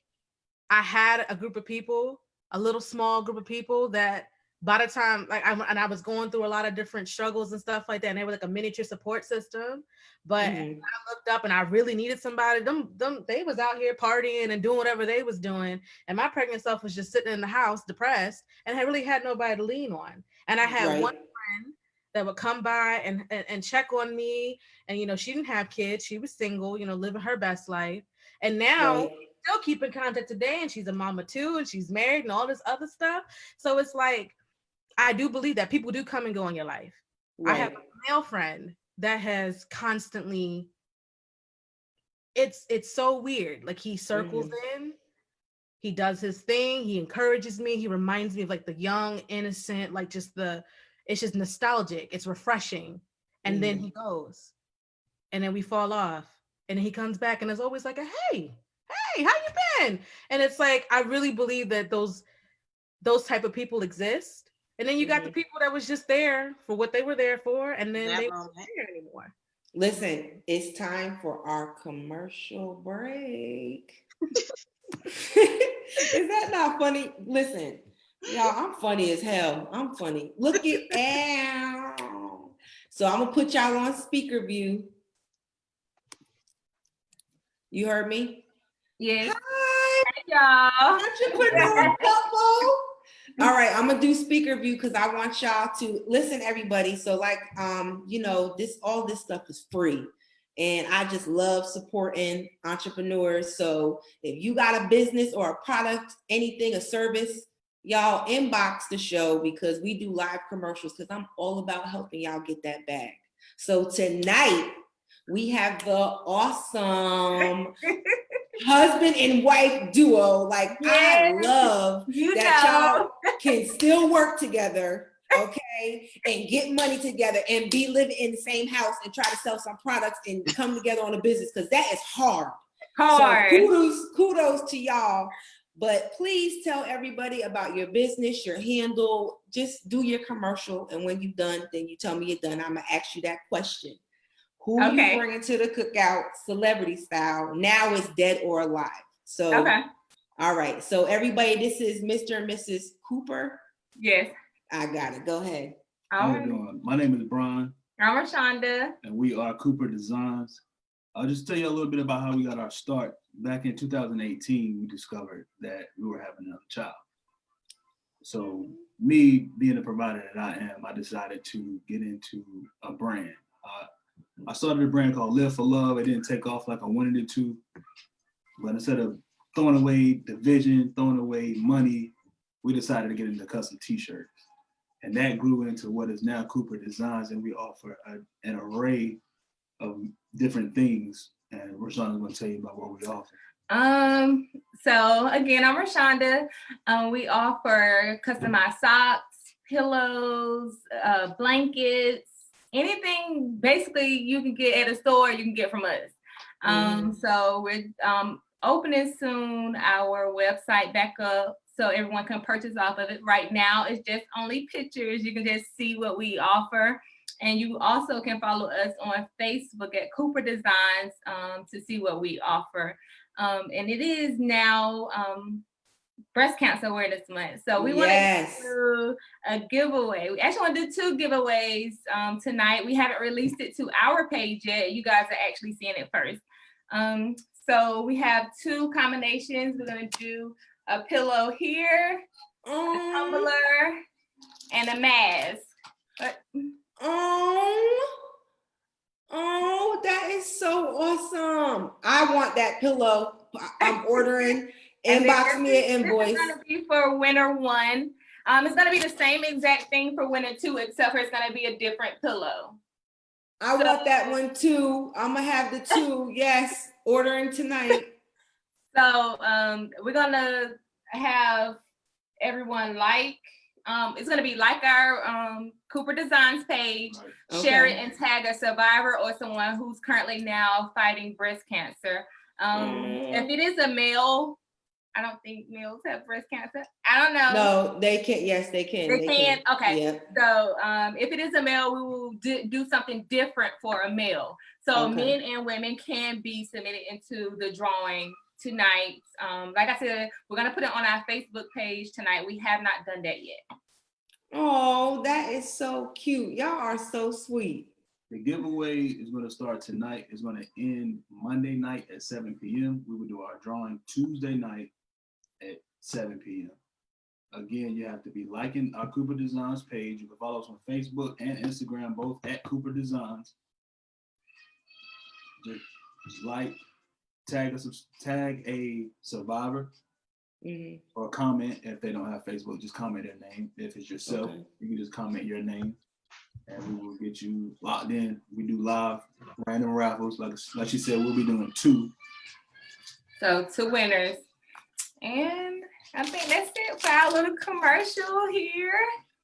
Speaker 2: I had a group of people, a little small group of people that by the time, like, I was going through a lot of different struggles and stuff like that, and they were like a miniature support system. But I looked up and I really needed somebody. Them they was out here partying and doing whatever they was doing, and my pregnant self was just sitting in the house depressed, and I really had nobody to lean on. And I had one friend that would come by and check on me, and she didn't have kids, she was single, living her best life, and now still keep in contact today, and she's a mama too, and she's married and all this other stuff. So it's like, I do believe that people do come and go in your life. I have a male friend that has constantly, it's so weird. Like, he circles in, he does his thing, he encourages me, he reminds me of like the young, innocent, like it's just nostalgic, it's refreshing. And then he goes, and then we fall off, and then he comes back, and it's always like hey, how you been? And it's like, I really believe that those type of people exist. And then you got the people that was just there for what they were there for, and then they weren't there anymore.
Speaker 1: Listen, it's time for our commercial break. Is that not funny? Listen, y'all, I'm funny as hell. I'm funny. Look it out. So I'm gonna put y'all on speaker view. You heard me?
Speaker 6: Yes.
Speaker 1: Hi,
Speaker 6: y'all.
Speaker 1: entrepreneur couple. All right, I'm gonna do speaker view because I want y'all to listen, everybody. So like, all this stuff is free, and I just love supporting entrepreneurs. So if you got a business or a product, anything, a service, y'all inbox the show because we do live commercials because I'm all about helping y'all get that bag. So tonight we have the awesome husband and wife duo. Like, I love y'all can still work together, okay, and get money together and be living in the same house and try to sell some products and come together on a business, because that is hard. So kudos to y'all. But please tell everybody about your business, your handle. Just do your commercial. And when you're done, then you tell me you're done. I'm going to ask you that question. Who
Speaker 6: Okay.
Speaker 1: you bringing to the cookout, celebrity style? Now it's dead or alive. So,
Speaker 6: Okay.
Speaker 1: all right. So everybody, this is Mr. and Mrs. Cooper.
Speaker 6: Yes.
Speaker 1: I got it. Go ahead.
Speaker 7: How you doing? My name is Brian.
Speaker 6: I'm Rashonda.
Speaker 7: And we are Cooper Designs. I'll just tell you a little bit about how we got our start. Back in 2018, we discovered that we were having another child. So me being the provider that I am, I decided to get into a brand. I started a brand called Live for Love. It didn't take off like I wanted it to. But instead of throwing away the vision, throwing away money, we decided to get into custom t-shirts. And that grew into what is now Cooper Designs, and we offer an array of different things. And Rashonda's going to tell you about what we offer.
Speaker 6: So again, I'm Rashonda. We offer customized socks, pillows, blankets, anything basically you can get at a store, you can get from us. So we're opening soon our website back up so everyone can purchase off of it. Right now, it's just only pictures. You can just see what we offer. And you also can follow us on Facebook at Cooper Designs to see what we offer. And it is now Breast Cancer Awareness Month. So we want to do a giveaway. We actually want to do 2 giveaways tonight. We haven't released it to our page yet. You guys are actually seeing it first. So we have 2 combinations. We're going to do a pillow here, a tumbler, and a mask.
Speaker 1: Oh, that is so awesome. I want that pillow. I'm ordering. Inbox me an invoice.
Speaker 6: It's going to be for winner 1. It's going to be the same exact thing for winner 2, except for it's going to be a different pillow.
Speaker 1: I want that one too. I'm going to have the 2. Yes, ordering tonight. So
Speaker 6: we're going to have everyone it's going to be like our Cooper Designs page, share it and tag a survivor or someone who's currently now fighting breast cancer. If it is a male, I don't think males have breast cancer. I don't know.
Speaker 1: No, they can. Yes, they can.
Speaker 6: They can. Okay.
Speaker 1: Yeah.
Speaker 6: So if it is a male, we will do something different for a male. So men and women can be submitted into the drawing tonight. Like I said, we're going to put it on our Facebook page tonight. We have not done that yet.
Speaker 1: Oh, that is so cute. Y'all are so sweet.
Speaker 7: The giveaway is going to start tonight. It's going to end Monday night at 7 p.m. We will do our drawing Tuesday night at 7 p.m. Again, you have to be liking our Cooper Designs page. You can follow us on Facebook and Instagram, both at Cooper Designs. Just like, tag a survivor or comment. If they don't have Facebook, just comment their name. If it's yourself, you can just comment your name and we will get you locked in. We do live random raffles. Like she said, we'll be doing 2.
Speaker 6: So 2 winners. And I think that's it for our little commercial here.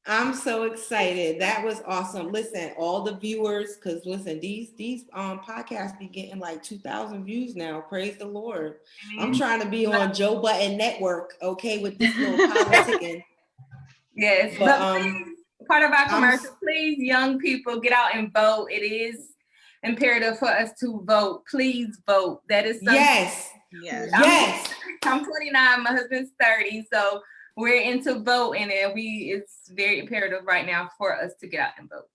Speaker 1: I'm so excited. That was awesome. Listen, all the viewers, because listen, these podcasts be getting like 2,000 views now. Praise the Lord. I'm trying to be on Joe Button Network, okay, with this little Politick'N.
Speaker 6: Yes, but please, part of our commercial, please, young people, get out and vote. It is imperative for us to vote. Please vote. That is something.
Speaker 1: Yes.
Speaker 6: I'm 29, my husband's 30, so we're into voting, and it's very imperative right now for us to get out and vote.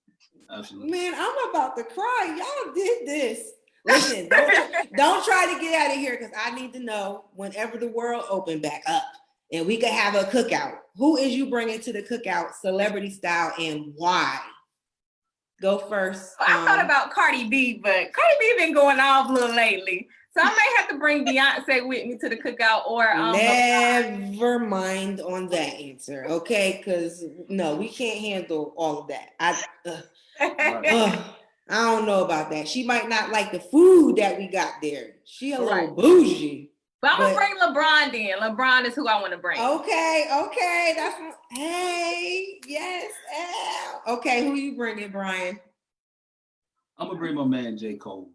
Speaker 7: Absolutely.
Speaker 1: Man, I'm about to cry. Y'all did this. Listen, don't try to get out of here because I need to know whenever the world open back up and we can have a cookout. Who is you bringing to the cookout, celebrity style, and why? Go first.
Speaker 6: I thought about Cardi B, but Cardi B been going off a little lately. So I may have to bring Beyonce with me to the cookout or
Speaker 1: never mind on that answer, okay? Because no, we can't handle all of that. I don't know about that. She might not like the food that we got there. She a little bougie.
Speaker 6: But I'm gonna bring LeBron then. LeBron is who I want to bring.
Speaker 1: Okay. Hey, yes. Okay, who you bringing, Brian?
Speaker 7: I'm gonna bring my man J. Cole.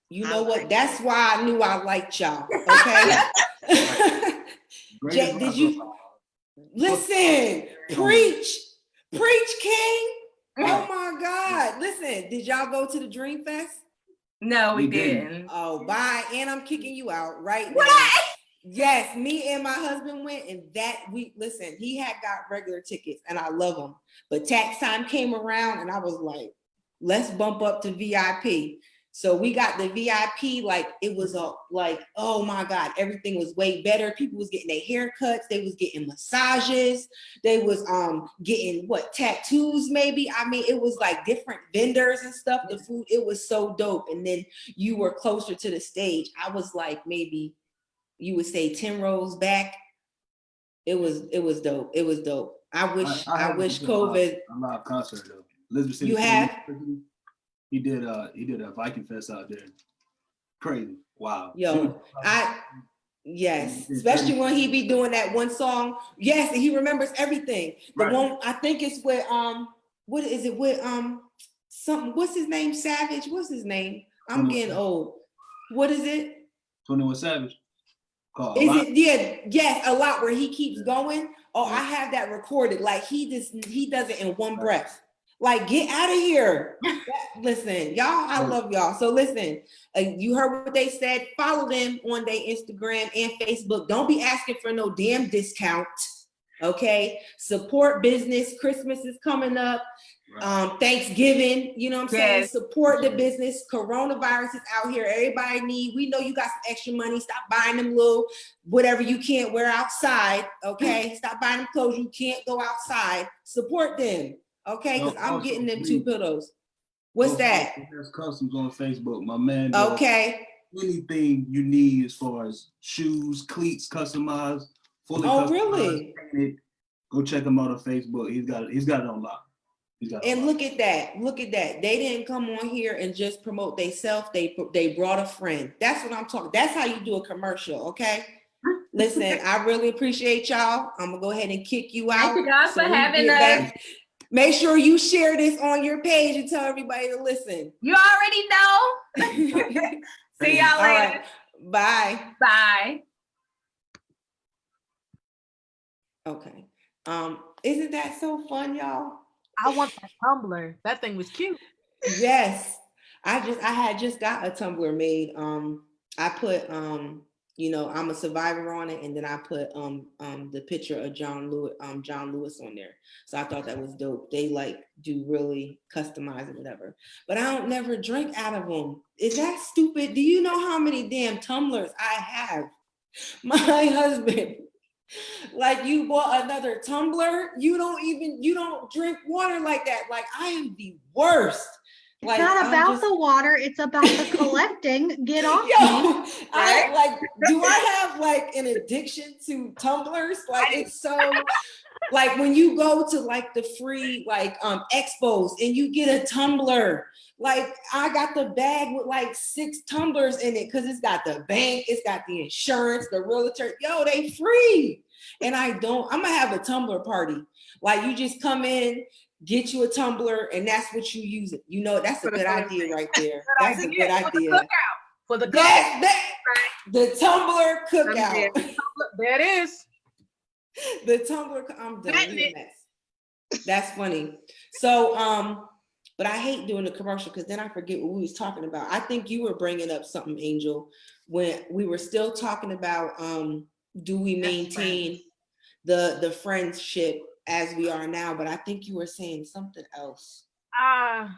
Speaker 1: You know what? That's why I knew I liked y'all. Okay. Did you listen? Preach, King. Oh my God! Listen, did y'all go to the Dream Fest?
Speaker 6: No, we didn't.
Speaker 1: Oh, bye. And I'm kicking you out right
Speaker 6: What?
Speaker 1: now. Yes, me and my husband went, and that week, listen, he had got regular tickets, and I love them. But tax time came around, and I was like, let's bump up to VIP. So we got the VIP, like it was like, oh my God, everything was way better. People was getting their haircuts, they was getting massages, they was getting tattoos maybe. I mean, it was like different vendors and stuff. The food, it was so dope. And then you were closer to the stage. I was like maybe you would say 10 rows back. It was dope. It was dope. I wish COVID.
Speaker 7: A live concert though. Elizabeth City
Speaker 1: You have?
Speaker 7: He did a Viking Fest out there. Crazy. Wow.
Speaker 1: Yo, yes, especially when he be doing that one song. Yes, and he remembers everything. The one, I think it's with what is it with something, what's his name? Savage? What's his name? I'm getting old. What is it?
Speaker 7: 21 Savage.
Speaker 1: Is it? Yeah, yes, a lot where he keeps going. Oh, I have that recorded. Like he does it in one breath. Like, get out of here. Listen, y'all, I love y'all. So listen, you heard what they said. Follow them on their Instagram and Facebook. Don't be asking for no damn discount. Okay? Support business. Christmas is coming up. Thanksgiving, you know what I'm saying? Support the business. Coronavirus is out here. Everybody we know you got some extra money. Stop buying them little whatever you can't wear outside. Okay? Stop buying them clothes you can't go outside. Support them. Okay, because I'm getting them 2 pillows. What's that?
Speaker 7: There's customs on Facebook, my man.
Speaker 1: Okay.
Speaker 7: Anything you need as far as shoes, cleats, customized, fully customized.
Speaker 1: Really?
Speaker 7: Painted. Go check him out on Facebook. He's got it on lock.
Speaker 1: And look at that. Look at that. They didn't come on here and just promote themselves. They brought a friend. That's what I'm talking. That's how you do a commercial, okay? Listen, I really appreciate y'all. I'm gonna go ahead and kick you out.
Speaker 6: Thank you guys for having us.
Speaker 1: Make sure you share this on your page and tell everybody to listen.
Speaker 6: You already know. See y'all later.
Speaker 1: Right. Bye.
Speaker 6: Bye.
Speaker 1: Okay. Isn't that so fun, y'all?
Speaker 2: I want that tumbler. That thing was cute.
Speaker 1: Yes. I had just got a tumbler made. I put I'm a survivor on it, and then I put the picture of John Lewis on there. So I thought that was dope. They like do really customize it, whatever. But I don't never drink out of them. Is that stupid? Do you know how many damn tumblers I have? My husband, like, you bought another tumbler. You don't drink water like that. Like, I am the worst.
Speaker 3: It's not about the water, it's about the collecting. Get off me.
Speaker 1: Do I have like an addiction to tumblers? Like, it's so like when you go to like the free like expos and you get a tumbler. Like, I got the bag with like 6 tumblers in it because it's got the bank, it's got the insurance, the realtor. Yo, they free. And I'm gonna have a tumbler party. Like, you just come in, get you a tumbler, and that's what you use it. You know, that's a good idea right there. That's a good idea.
Speaker 2: For the
Speaker 1: the tumbler cookout.
Speaker 2: There it is.
Speaker 1: The tumbler. I'm done. That's funny. So, but I hate doing the commercial because then I forget what we was talking about. I think you were bringing up something, Angel, when we were still talking about do we maintain the friendship as we are now, but I think you were saying something else.
Speaker 2: I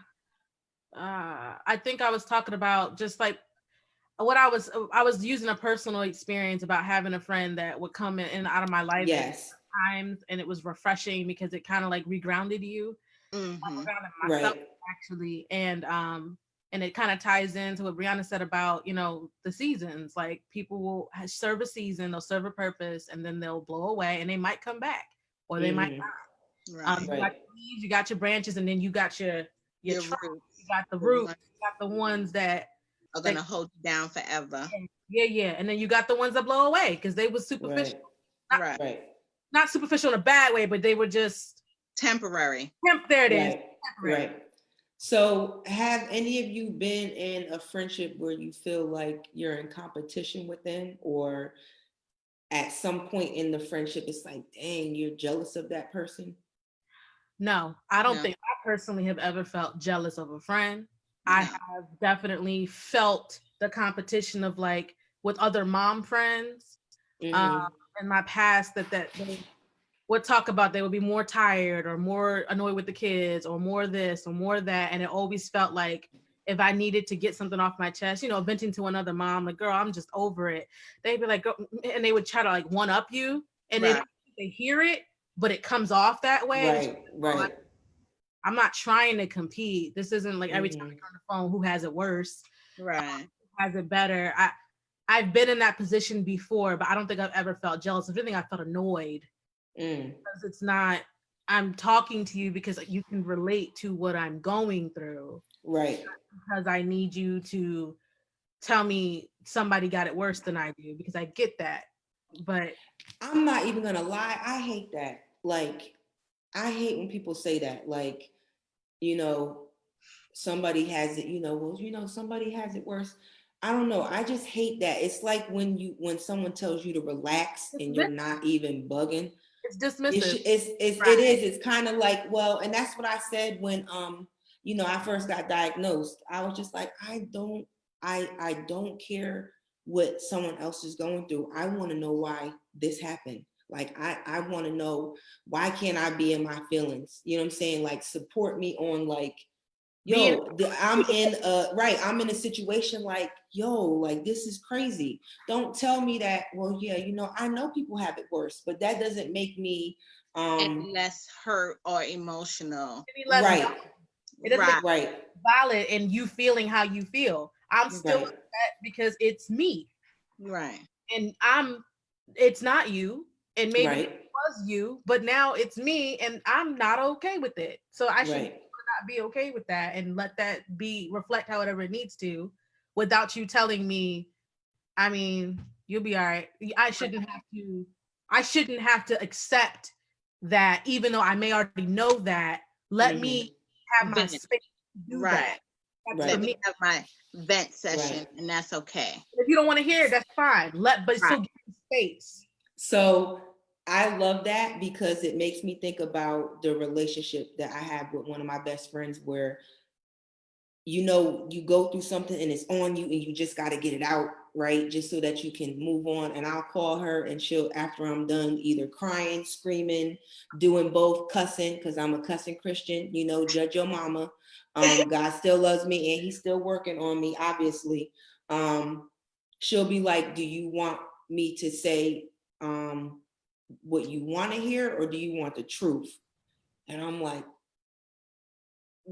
Speaker 2: think I was talking about just like what I was using a personal experience about having a friend that would come in and out of my life at times, and it was refreshing because it kind of like regrounded you.
Speaker 5: Mm-hmm.
Speaker 2: I regrounded myself actually, and it kind of ties into what Brianna said about, the seasons. Like, people will serve a season, they'll serve a purpose, and then they'll blow away, and they might come back. Or they might not. You got your leaves, you got your branches, and then you got your trunk, you got the roots, you got the ones that
Speaker 5: are gonna hold you down forever.
Speaker 2: Yeah. And then you got the ones that blow away because they were superficial. Not superficial in a bad way, but they were just
Speaker 5: temporary.
Speaker 2: There it is.
Speaker 1: Right. So, have any of you been in a friendship where you feel like you're in competition with them, or at some point in the friendship, it's like, dang, you're jealous of that person?
Speaker 2: No, I don't
Speaker 5: No.
Speaker 2: think I personally have ever felt jealous of a friend.
Speaker 5: No.
Speaker 2: I have definitely felt the competition of like with other mom friends
Speaker 1: Mhm.
Speaker 2: in my past that they would talk about they would be more tired or more annoyed with the kids or more this or more that. And it always felt like if I needed to get something off my chest, you know, venting to another mom, like, girl, I'm just over it. They'd be like, girl, and they would try to like one up you and
Speaker 5: Right.
Speaker 2: they hear it, but it comes off that way. And
Speaker 1: Right, right.
Speaker 2: I'm not trying to compete. This isn't like every time I
Speaker 1: Mhm.
Speaker 2: get on the phone, who has it worse,
Speaker 5: Right.
Speaker 2: who has it better. I've been in that position before, but I don't think I've ever felt jealous. If anything, I felt annoyed because it's not, I'm talking to you because you can relate to what I'm going through.
Speaker 1: Right.
Speaker 2: Because I need you to tell me somebody got it worse than I do, because I get that. But
Speaker 1: I'm not even gonna lie, I hate that. Like, I hate when people say that. Like, you know, somebody has it, well, somebody has it worse. I don't know. I just hate that. It's like when someone tells you to relax and you're not even bugging.
Speaker 2: it's dismissive.
Speaker 1: It is. It's kind of like, well, and that's what I said when I first got diagnosed. I was just like, I don't care what someone else is going through. I want to know why this happened. Like I want to know, why can't I be in my feelings? You know what I'm saying? Like, support me on, like, I'm in a situation like, like, this is crazy. Don't tell me that, well, yeah, I know people have it worse, but that doesn't make me
Speaker 5: Any less hurt or emotional.
Speaker 1: right.
Speaker 2: It doesn't make
Speaker 1: Right.
Speaker 2: it valid in you feeling how you feel. I'm still
Speaker 1: Right.
Speaker 2: upset because it's me.
Speaker 5: Right.
Speaker 2: And it's not you. And maybe
Speaker 1: Right.
Speaker 2: it was you, but now it's me and I'm not okay with it. So I should
Speaker 1: Right.
Speaker 2: not be okay with that and let that reflect however it needs to, without you telling me, I mean, you'll be all right. I shouldn't have to accept that, even though I may already know that. Let me have my
Speaker 5: Vent.
Speaker 2: space to do
Speaker 5: Right.
Speaker 2: that. That's
Speaker 1: Right.
Speaker 5: Let
Speaker 2: for
Speaker 5: me
Speaker 2: me.
Speaker 5: have my vent session,
Speaker 1: Right.
Speaker 5: and that's okay.
Speaker 2: If you don't want to hear it, that's fine. But still give me space.
Speaker 1: So I love that, because it makes me think about the relationship that I have with one of my best friends, where you go through something and it's on you and you just got to get it out, right? Just so that you can move on. And I'll call her and she'll, after I'm done, either crying, screaming, doing both, cussing, because I'm a cussing Christian, judge your mama. God still loves me and he's still working on me, obviously. She'll be like, do you want me to say what you want to hear, or do you want the truth? And I'm like,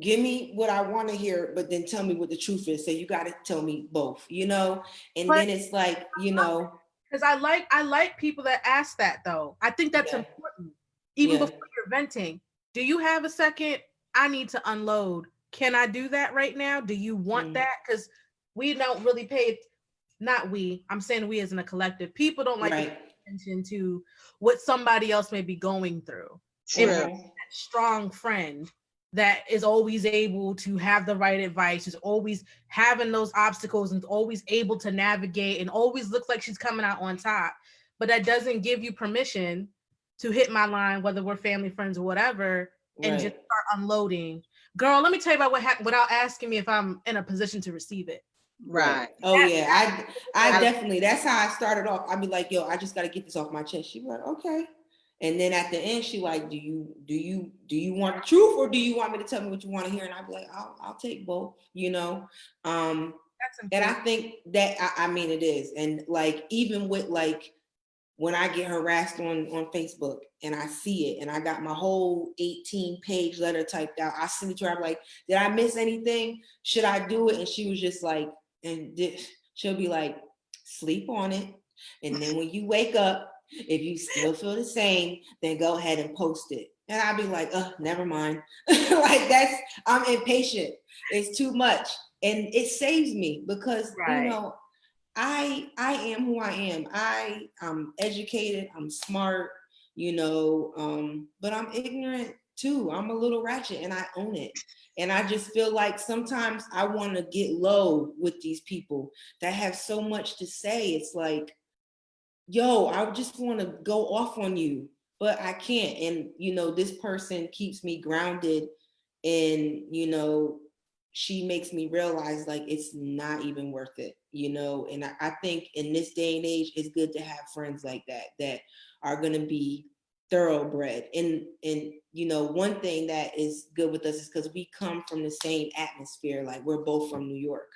Speaker 1: give me what I want to hear, but then tell me what the truth is. So you got to tell me both, and
Speaker 2: But
Speaker 1: then it's like,
Speaker 2: because I like people that ask that, though. I think that's
Speaker 1: Yeah.
Speaker 2: important. Even
Speaker 1: Yeah.
Speaker 2: before you're venting, do you have a second? I need to unload. Can I do that right now? Do you want that? Because we don't really pay. Not we. I'm saying we as in a collective. People don't like to
Speaker 1: Right.
Speaker 2: pay attention to what somebody else may be going through.
Speaker 5: True.
Speaker 2: That strong friend that is always able to have the right advice, is always having those obstacles and always able to navigate and always looks like she's coming out on top. But that doesn't give you permission to hit my line, whether we're family, friends, or whatever, and
Speaker 1: Right.
Speaker 2: just start unloading. Girl, let me tell you about what happened without asking me if I'm in a position to receive it.
Speaker 5: Right.
Speaker 1: Oh yeah, I definitely, that's how I started off. I'd be like, yo, I just got to get this off my chest. She'd be like, okay. And then at the end, she like, do you want the truth, or do you want me to tell me what you want to hear? And I'd be like, I'll take both,
Speaker 2: That's important.
Speaker 1: And I think that, I mean, it is. And like, even with like, when I get harassed on Facebook and I see it and I got my whole 18-page letter typed out, I send it to her. I'm like, did I miss anything? Should I do it? And she was just like, she'll be like, sleep on it. And then when you wake up, if you still feel the same, then go ahead and post it. And I'll be like, never mind. Like, I'm impatient. It's too much. And it saves me because, I am who I am. I'm educated, I'm smart, but I'm ignorant too. I'm a little ratchet and I own it. And I just feel like sometimes I want to get low with these people that have so much to say. It's like, yo, I just want to go off on you, but I can't. And, you know, this person keeps me grounded, and, you know, she makes me realize like it's not even worth it, you know. And I think in this day and age, it's good to have friends like that are going to be thoroughbred. And, you know, one thing that is good with us is because we come from the same atmosphere. Like, we're both from New York.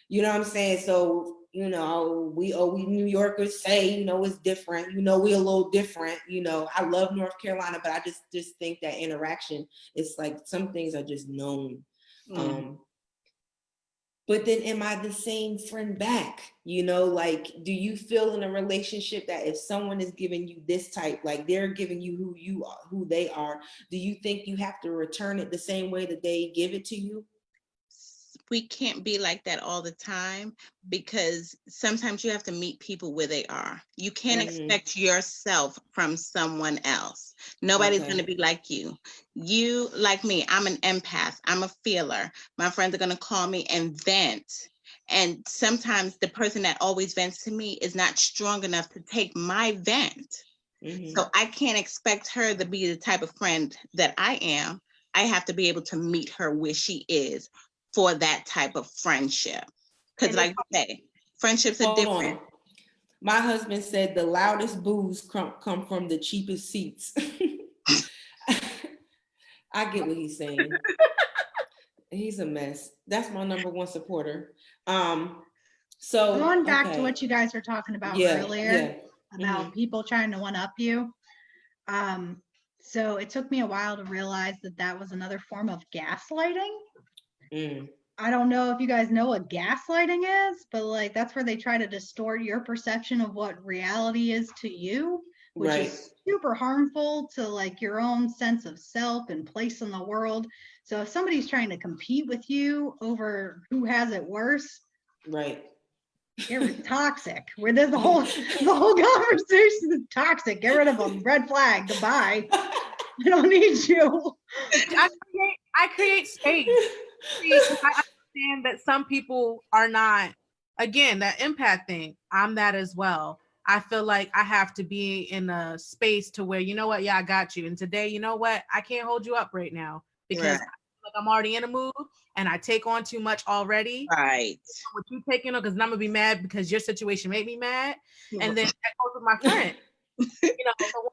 Speaker 1: You know what I'm saying? So, you know, we New Yorkers say, you know, it's different. You know, we're a little different. You know, I love North Carolina, but I just think that interaction, it's like some things are just known. But then am I the same friend back? You know, like, do you feel in a relationship that if someone is giving you this type, like they're giving you who you are, who they are, do you think you have to return it the same way that they give it to you?
Speaker 5: We can't be like that all the time, because sometimes you have to meet people where they are. You can't expect yourself from someone else. Nobody's going to be like you. You, like me, I'm an empath. I'm a feeler. My friends are going to call me and vent. And sometimes the person that always vents to me is not strong enough to take my vent. So I can't expect her to be the type of friend that I am. I have to be able to meet her where she is for that type of friendship. Because like you say, friendships are different.
Speaker 1: My husband said the loudest boos come from the cheapest seats. I get what he's saying. He's a mess. That's my number one supporter. So
Speaker 3: going back to what you guys were talking about earlier, about people trying to one up you. So it took me a while to realize that that was another form of gaslighting. I don't know if you guys know what gaslighting is, but like that's where they try to distort your perception of what reality is to you, which is super harmful to like your own sense of self and place in the world. So if somebody's trying to compete with you over who has it worse, it's toxic. Where there's the whole conversation is toxic. Get rid of them. Red flag. Goodbye. I don't need you.
Speaker 2: I create space. I understand that some people are not, again, that empath thing. I'm that as well. I feel like I have to be in a space to where, you know what, yeah, I got you. And today, you know what, I can't hold you up right now because I feel like I'm already in a mood and I take on too much already.
Speaker 5: Right.
Speaker 2: What you taking on, because I'm gonna be mad because your situation made me mad. And then that goes with my friend. You know, the one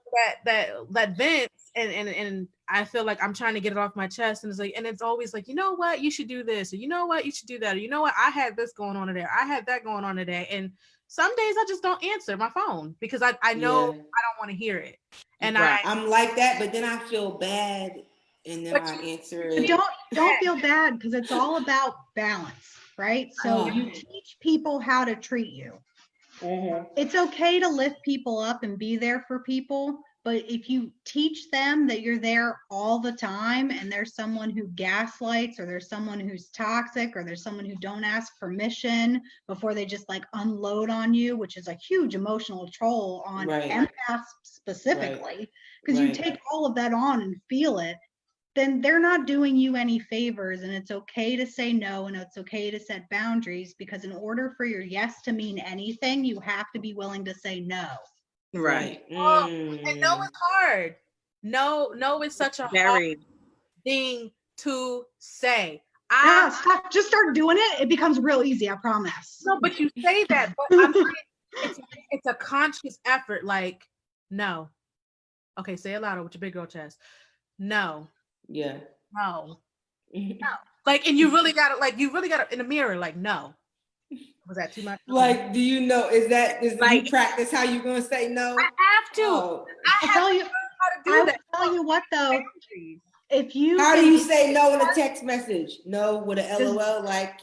Speaker 2: that vents and I feel like I'm trying to get it off my chest, and it's like, and it's always like, you know what, you should do this, or you know what, you should do that, or you know what, I had this going on today, I had that going on today, and some days I just don't answer my phone because I know I don't want to hear it, and
Speaker 1: I'm like that, but then I feel bad, and then I answer it.
Speaker 3: Don't feel bad, because it's all about balance, right? So you teach people how to treat you. It's okay to lift people up and be there for people, but if you teach them that you're there all the time and there's someone who gaslights, or there's someone who's toxic, or there's someone who don't ask permission before they just like unload on you, which is a huge emotional toll on empaths specifically, because you take all of that on and feel it, then they're not doing you any favors. And it's okay to say no, and it's okay to set boundaries, because in order for your yes to mean anything, you have to be willing to say no.
Speaker 5: Right.
Speaker 2: And no is hard. No is such a hard thing to say.
Speaker 3: Just start doing it. It becomes real easy, I promise.
Speaker 2: No, but you say that, but I'm saying it's a conscious effort. Like, no. Okay, say it louder with your big girl chest. No. No. Like, and you really gotta in the mirror, like, no. Was that too much?
Speaker 1: Like, do you know, is you practice how you're gonna say no?
Speaker 2: I have to.
Speaker 3: I'll tell you how to do that. I'll tell you what though. How
Speaker 1: do you say no in a text message? No with a LOL, like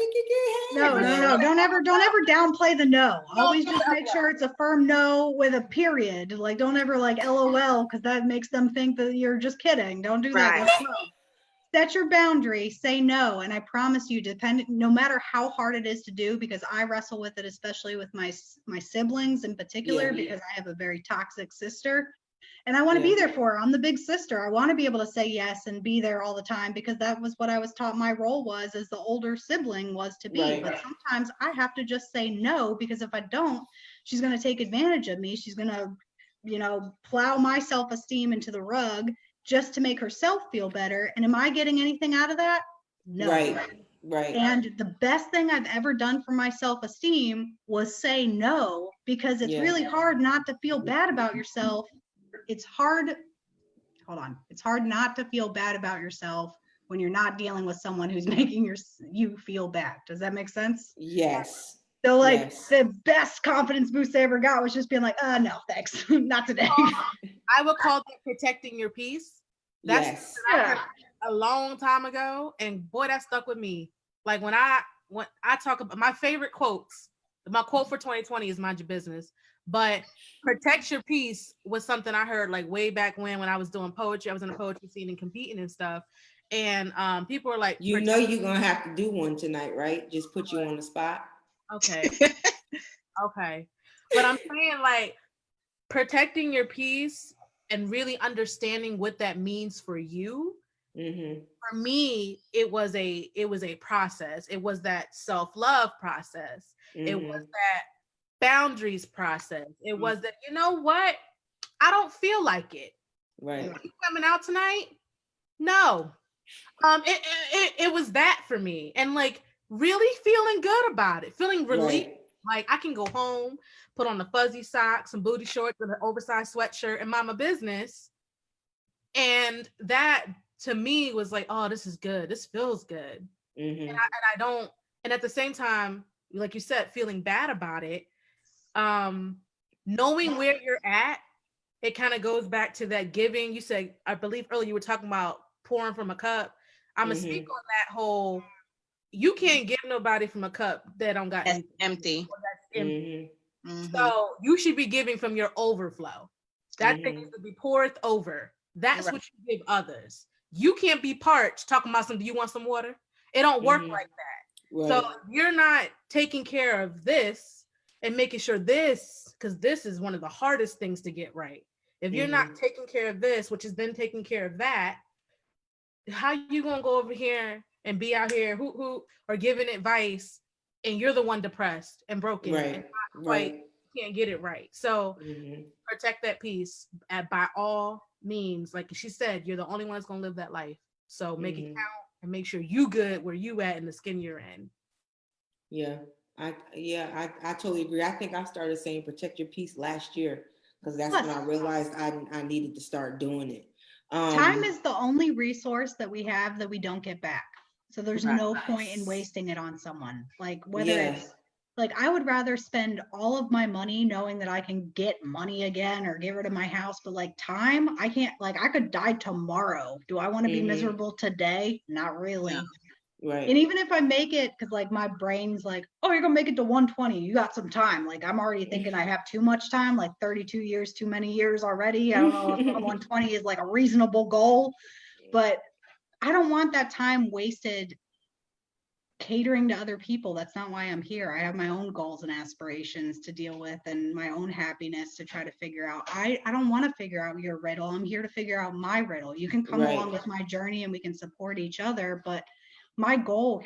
Speaker 3: no. Don't ever downplay the no. Always just make sure it's a firm no with a period. Like, don't ever like LOL, because that makes them think that you're just kidding. Don't do that. Set your boundary, say no, and I promise you, no matter how hard it is to do, because I wrestle with it, especially with my siblings in particular, because I have a very toxic sister. And I want to
Speaker 1: Yeah.
Speaker 3: be there for her. I'm the big sister. I want to be able to say yes and be there all the time, because that was what I was taught my role was as the older sibling was to be.
Speaker 1: Right.
Speaker 3: But sometimes I have to just say no, because if I don't, she's going to take advantage of me. She's going to, plow my self-esteem into the rug just to make herself feel better. And am I getting anything out of that? No.
Speaker 1: Right. Right.
Speaker 3: And the best thing I've ever done for my self-esteem was say no, because it's
Speaker 1: Yeah.
Speaker 3: really hard not to feel bad about yourself. It's hard not to feel bad about yourself when you're not dealing with someone who's making you feel bad. Does that make sense?
Speaker 1: Yes.
Speaker 3: So like
Speaker 1: Yes.
Speaker 3: the best confidence boost I ever got was just being like, no, thanks. Not today.
Speaker 2: I would call that protecting your peace. That's
Speaker 1: Yes.
Speaker 2: something I heard a long time ago, and boy, that stuck with me. Like when I talk about my favorite quotes, my quote for 2020 is mind your business. But protect your peace was something I heard like way back when I was doing poetry. I was in the poetry scene and competing and stuff. And people were like,
Speaker 1: You know you're gonna have to do one tonight, right? Just put you on the spot.
Speaker 2: okay. Okay. But I'm saying like protecting your peace and really understanding what that means for you.
Speaker 1: Mm-hmm.
Speaker 2: For me, it was a process. It was that self-love process.
Speaker 1: Mm-hmm.
Speaker 2: It was that boundaries process. It was that, you know what? I don't feel like it.
Speaker 1: Right.
Speaker 2: Are you coming out tonight? No. It was that for me. And like really feeling good about it, feeling relief.
Speaker 1: Right.
Speaker 2: Like I can go home, put on the fuzzy socks, some booty shorts, and an oversized sweatshirt and mind my business. And that to me was like, oh, this is good. This feels good.
Speaker 1: Mm-hmm.
Speaker 2: And I don't, and at the same time, like you said, feeling bad about it, knowing where you're at, it kind of goes back to that giving. You said, I believe earlier you were talking about pouring from a cup. I'm gonna speak on that whole, you can't give nobody from a cup that don't got
Speaker 5: That's
Speaker 2: anything.
Speaker 5: empty.
Speaker 2: That's empty.
Speaker 5: Mhm.
Speaker 2: So you should be giving from your overflow. That thing
Speaker 1: Mhm.
Speaker 2: needs to be poureth over. That's
Speaker 5: Right.
Speaker 2: what you give others. You can't be parched talking about some, do you want some water? It don't work
Speaker 1: Mhm.
Speaker 2: like that.
Speaker 1: Right.
Speaker 2: So if you're not taking care of this and making sure this, because this is one of the hardest things to get right. If you're not taking care of this, which is then taking care of that, how you gonna go over here and be out here who are giving advice and you're the one depressed and broken and
Speaker 1: Right.
Speaker 2: not quite can't get it right. So
Speaker 1: Mhm.
Speaker 2: protect that peace by all means. Like she said, you're the only one that's gonna live that life. So make it count and make sure you good where you at in the skin you're in.
Speaker 1: Yeah. I totally agree. I think I started saying protect your peace last year because that's when I realized I needed to start doing it.
Speaker 3: Time is the only resource that we have that we don't get back. So there's no point in wasting it on someone. Like whether it's like I would rather spend all of my money knowing that I can get money again or get rid of my house, but like time, I can't, like I could die tomorrow. Do I want to be miserable today? Not really.
Speaker 5: No.
Speaker 1: Right.
Speaker 3: And even if I make it, because like my brain's like, oh, you're gonna make it to 120, you got some time. Like I'm already thinking I have too much time, like 32 years, too many years already. I don't know if 120 is like a reasonable goal, but I don't want that time wasted catering to other people. That's not why I'm here. I have my own goals and aspirations to deal with and my own happiness to try to figure out. I don't want to figure out your riddle. I'm here to figure out my riddle. You can come along with my journey and we can support each other, but my goal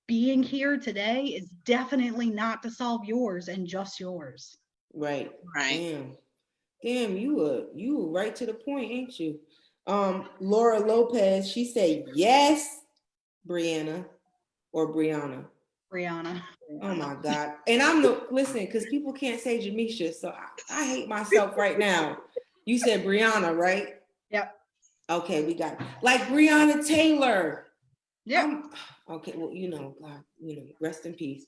Speaker 3: being here today is definitely not to solve yours and just yours.
Speaker 1: Right.
Speaker 5: Right.
Speaker 1: Damn, you were right to the point, ain't you? Laura Lopez, she said yes, Brianna or Brianna.
Speaker 3: Brianna.
Speaker 1: Oh my God. And I'm listen, because people can't say Jamisha, so I hate myself right now. You said Brianna, right?
Speaker 3: Yep.
Speaker 1: Okay, we got it. Like Breonna Taylor.
Speaker 3: Yeah.
Speaker 1: Okay, well, God, rest in peace.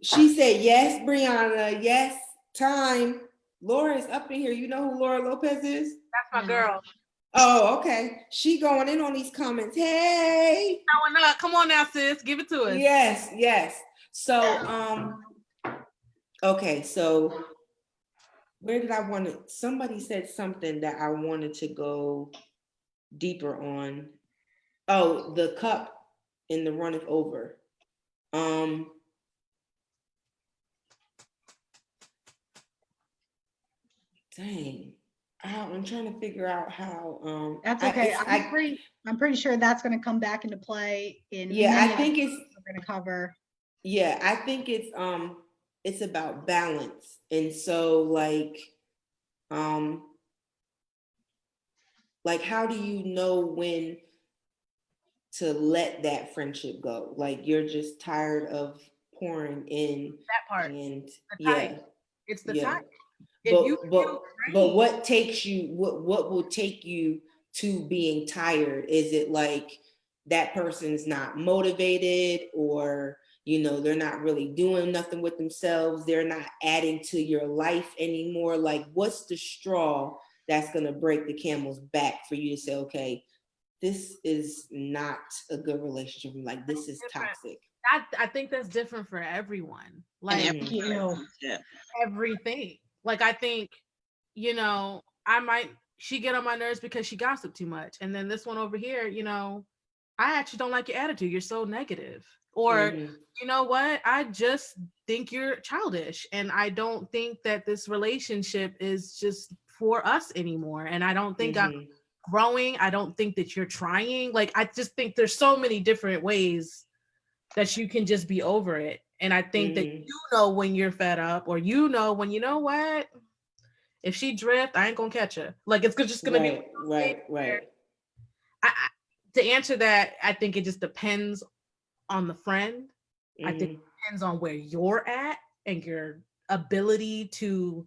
Speaker 1: She said, yes, Brianna, yes, time. Laura is up in here. You know who Laura Lopez is?
Speaker 2: That's my girl.
Speaker 1: Oh, okay. She going in on these comments. Hey.
Speaker 2: Come on now, sis. Give it to us.
Speaker 1: Yes. So, okay, so where did I want to? Somebody said something that I wanted to go deeper on. Oh, the cup and the runneth over. Dang. I'm trying to figure out how.
Speaker 3: That's okay. I'm pretty sure that's going to come back into play in many of the things we're going to cover.
Speaker 1: Yeah, I think it's about balance, and so like how do you know when to let that friendship go? Like you're just tired of pouring in
Speaker 2: That part.
Speaker 1: and
Speaker 2: The time. It's the time.
Speaker 1: But what takes you what will take you to being tired? Is it like that person's not motivated, or they're not really doing nothing with themselves, they're not adding to your life anymore? Like what's the straw that's going to break the camel's back for you to say, okay, this is not a good relationship, like this is toxic?
Speaker 2: I think that's different for everyone.
Speaker 5: And
Speaker 2: Like everything. Like I think, she get on my nerves because she gossiped too much. And then this one over here, I actually don't like your attitude. You're so negative. Or, you know what? I just think you're childish. And I don't think that this relationship is just for us anymore. And I don't think I'm growing. I don't think that you're trying. Like, I just think there's so many different ways that you can just be over it. And I think that when you're fed up, or when what? If she drift, I ain't gonna catch her. Like it's just gonna be
Speaker 1: right.
Speaker 2: To answer that, I think it just depends on the friend. I think it depends on where you're at and your ability to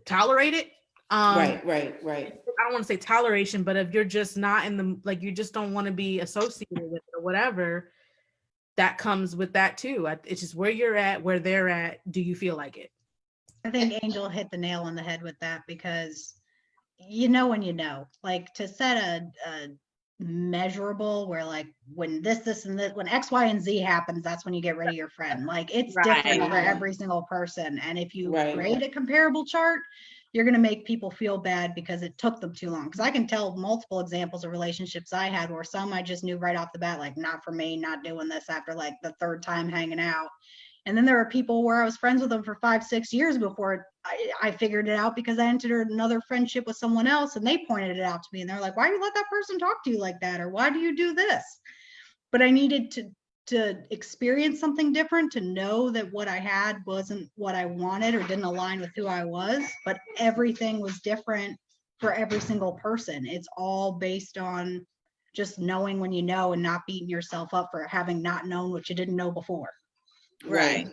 Speaker 2: tolerate it.
Speaker 1: Right.
Speaker 2: I don't want to say toleration, but if you're just not in the, like, you just don't want to be associated with it or whatever, that comes with that too. It's just where you're at, where they're at. Do you feel like it?
Speaker 3: I think Angel hit the nail on the head with that, because when like to set a measurable where like when this and this, when X, Y, and Z happens, that's when you get rid of your friend. Like it's different for every single person. And if you create a comparable chart, you're going to make people feel bad because it took them too long. Because I can tell multiple examples of relationships I had where some I just knew right off the bat, like not for me, not doing this after like the third time hanging out. And then there are people where I was friends with them for 5-6 years before I figured it out, because I entered another friendship with someone else and they pointed it out to me and they're like, why do you let that person talk to you like that? Or why do you do this? But I needed to experience something different to know that what I had wasn't what I wanted or didn't align with who I was. But everything was different for every single person. It's all based on just knowing when and not beating yourself up for having not known what you didn't know before.
Speaker 1: Right.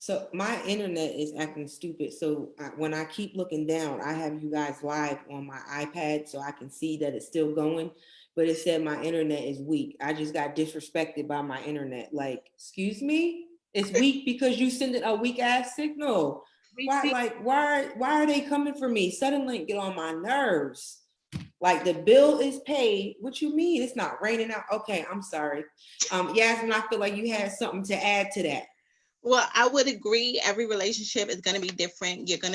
Speaker 1: So my internet is acting stupid. So when I keep looking down, I have you guys live on my iPad so I can see that it's still going. But it said my internet is weak. I just got disrespected by my internet. Like, excuse me? It's weak because you send it a weak ass signal. Why are they coming for me? Suddenlink get on my nerves. Like the bill is paid. What you mean? It's not raining out. Okay, I'm sorry. Yasmin, I feel like you had something to add to that.
Speaker 5: Well, I would agree. Every relationship is going to be different. You're going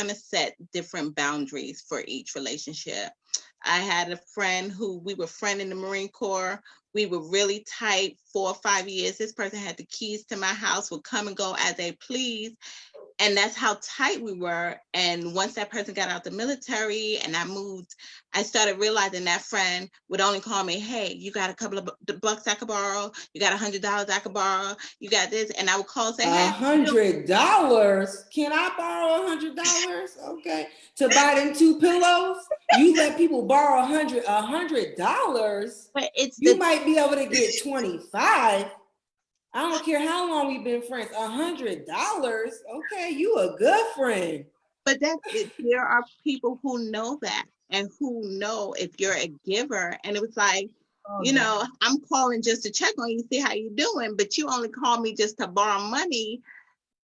Speaker 5: to set different boundaries for each relationship. I had a friend who we were friends in the Marine Corps. We were really tight 4 or 5 years. This person had the keys to my house, would come and go as they please. And that's how tight we were. And once that person got out the military and I moved, I started realizing that friend would only call me, hey, you got a couple of bucks I could borrow? You got $100 I could borrow? You got this? And I would call and say, hey.
Speaker 1: $100? Can I borrow $100? Okay. To buy them 2 pillows? You let people borrow $100?
Speaker 5: But
Speaker 1: you might be able to get 25. I don't care how long we've been friends. $100? Okay, you a good friend.
Speaker 5: But that's it. There are people who know that and who know if you're a giver. And it was like, I'm calling just to check on you, see how you're doing, but you only call me just to borrow money.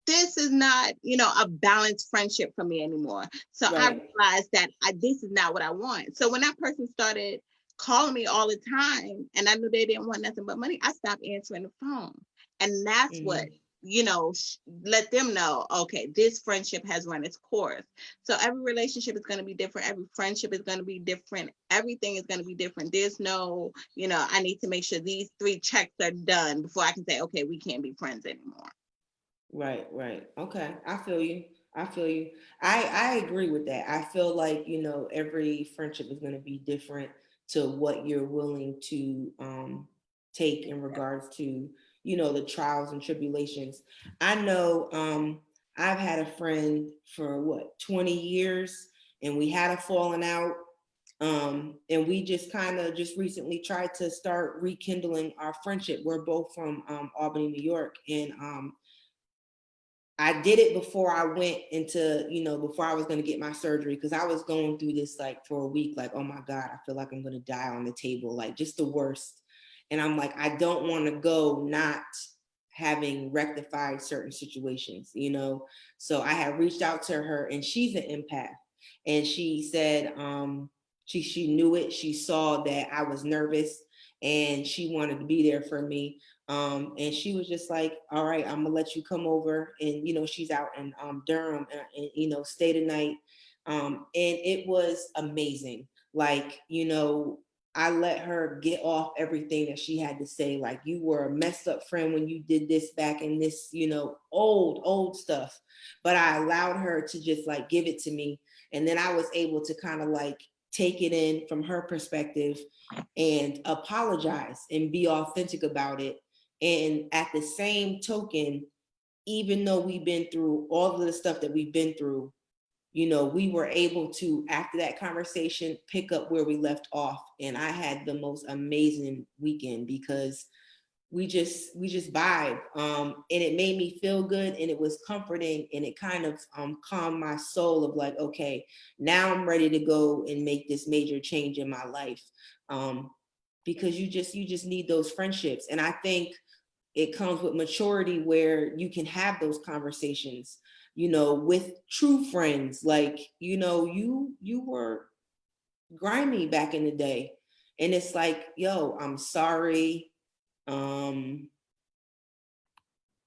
Speaker 5: This is not, a balanced friendship for me anymore. So I realized that this is not what I want. So when that person started calling me all the time and I knew they didn't want nothing but money, I stopped answering the phone. And that's what, let them know, okay, this friendship has run its course. So every relationship is going to be different. Every friendship is going to be different. Everything is going to be different. There's no, I need to make sure these 3 checks are done before I can say, okay, we can't be friends anymore.
Speaker 1: Right. Okay. I feel you. I feel you. I agree with that. I feel like, you know, every friendship is going to be different to what you're willing to take in regards to, you know, the trials and tribulations. I know I've had a friend for what, 20 years, and we had a falling out. And we just kind of just recently tried to start rekindling our friendship. We're both from Albany, New York, and I did it before I went into, you know, before I was going to get my surgery, because I was going through this like for a week, like, oh my God, I feel like I'm going to die on the table, like just the worst. And I'm like, I don't want to go not having rectified certain situations, you know? So I had reached out to her, and she's an empath. And she said, she knew it. She saw that I was nervous, and she wanted to be there for me. And she was just like, all right, I'm gonna let you come over. And, you know, she's out in Durham, and, you know, stay the night. And it was amazing. Like, you know, I let her get off everything that she had to say. Like, you were a messed up friend when you did this back in this, you know, old stuff. But I allowed her to just like give it to me. And then I was able to kind of like take it in from her perspective and apologize and be authentic about it. And at the same token, even though we've been through all of the stuff that we've been through, you know, we were able to, after that conversation, pick up where we left off. And I had the most amazing weekend because we just vibe. And it made me feel good, and it was comforting, and it kind of calmed my soul of like, okay, now I'm ready to go and make this major change in my life. Because you just need those friendships. And I think it comes with maturity where you can have those conversations, you know, with true friends. Like, you know, you were grimy back in the day, and it's like, yo, I'm sorry,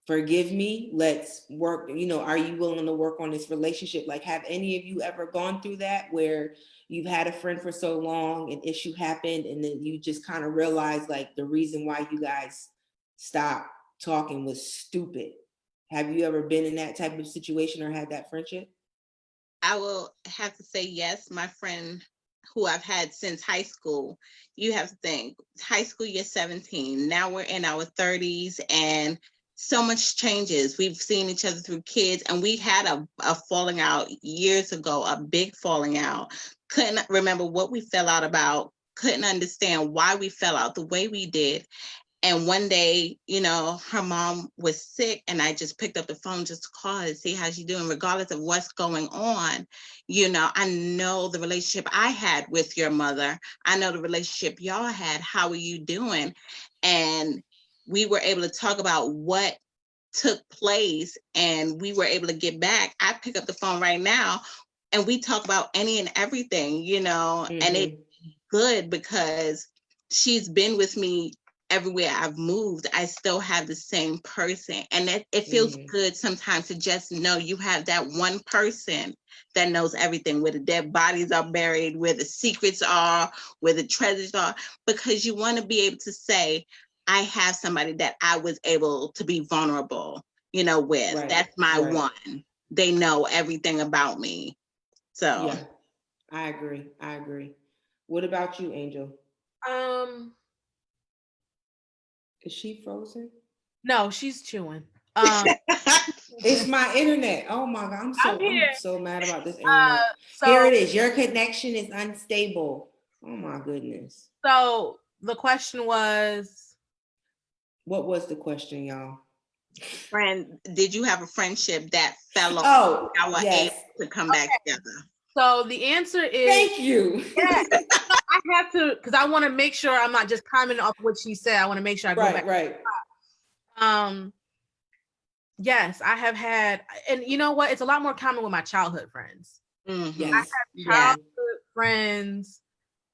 Speaker 1: forgive me, let's work, you know, are you willing to work on this relationship? Like, have any of you ever gone through that where you've had a friend for so long, an issue happened, and then you just kind of realize like the reason why you guys stopped talking was stupid? Have you ever been in that type of situation or had that friendship?
Speaker 5: I will have to say yes. My friend who I've had since high school, you have to think, high school, you're 17. Now we're in our 30s, and so much changes. We've seen each other through kids, and we had a falling out years ago, a big falling out. Couldn't remember what we fell out about, couldn't understand why we fell out the way we did. And one day, you know, her mom was sick, and I just picked up the phone just to call her to see how she's doing, regardless of what's going on. You know, I know the relationship I had with your mother. I know the relationship y'all had. How are you doing? And we were able to talk about what took place, and we were able to get back. I pick up the phone right now, and we talk about any and everything, you know, and it's good because she's been with me everywhere I've moved. I still have the same person, and it feels good sometimes to just know you have that one person that knows everything, where the dead bodies are buried, where the secrets are, where the treasures are, because you want to be able to say, I have somebody that I was able to be vulnerable, you know, with.
Speaker 1: Right,
Speaker 5: That's my
Speaker 1: right.
Speaker 5: one. They know everything about me. So
Speaker 1: Yeah, I agree. What about you, Angel? Is she frozen?
Speaker 2: No, she's chewing.
Speaker 1: It's my internet. Oh my God,
Speaker 2: I'm here.
Speaker 1: I'm so mad about this internet. Here it is. Your connection is unstable. Oh my goodness.
Speaker 2: So the question was,
Speaker 1: what was the question, y'all?
Speaker 5: Friend, did you have a friendship that fell off?
Speaker 1: Oh,
Speaker 5: I was
Speaker 1: yes.
Speaker 5: able to come back together.
Speaker 2: So the answer is,
Speaker 1: thank you.
Speaker 2: Yeah, I have to, because I want to make sure I'm not just commenting off what she said. I want to make sure I go back.
Speaker 1: Right.
Speaker 2: Yes, I have had, and you know what? It's a lot more common with my childhood friends.
Speaker 1: Yes.
Speaker 2: I have childhood friends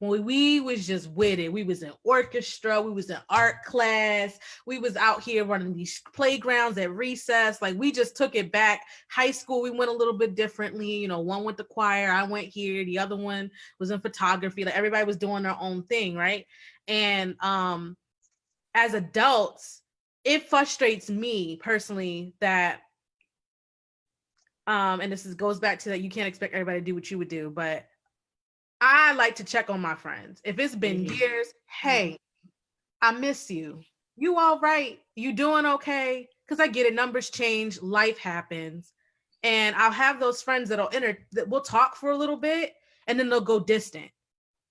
Speaker 2: when we was just with it. We was in orchestra, we was in art class, we was out here running these playgrounds at recess. Like, we just took it back. High school, we went a little bit differently. You know, one went to choir, I went here, the other one was in photography. Like, everybody was doing their own thing, right? And as adults, it frustrates me personally that And goes back to that you can't expect everybody to do what you would do, but I like to check on my friends. If it's been years, hey, I miss you. You all right? You doing okay? Because I get it, numbers change, life happens. And I'll have those friends that we'll talk for a little bit and then they'll go distant.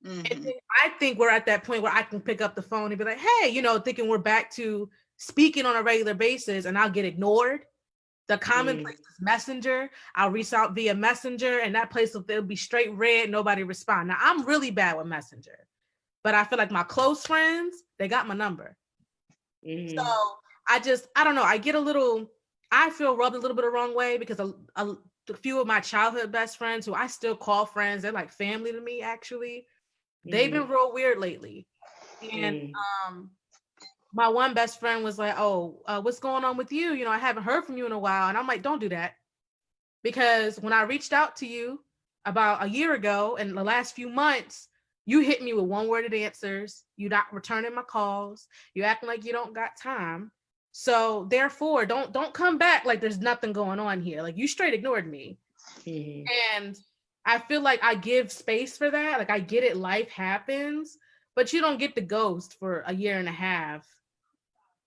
Speaker 2: And then I think we're at that point where I can pick up the phone and be like, hey, thinking we're back to speaking on a regular basis, and I'll get ignored. The commonplace is Messenger. I'll reach out via Messenger, and that place will be straight red. Nobody respond. Now, I'm really bad with Messenger, but I feel like my close friends, they got my number. So I don't know. I feel rubbed a little bit the wrong way because a few of my childhood best friends who I still call friends, they're like family to me, actually. They've been real weird lately. And my one best friend was like, oh, what's going on with you? I haven't heard from you in a while. And I'm like, don't do that. Because when I reached out to you about a year ago and the last few months, you hit me with one-worded answers. You're not returning my calls. You acting like you don't got time. So therefore, don't come back like there's nothing going on here. Like, you straight ignored me. And I feel like I give space for that. Like, I get it, life happens, but you don't get the ghost for a year and a half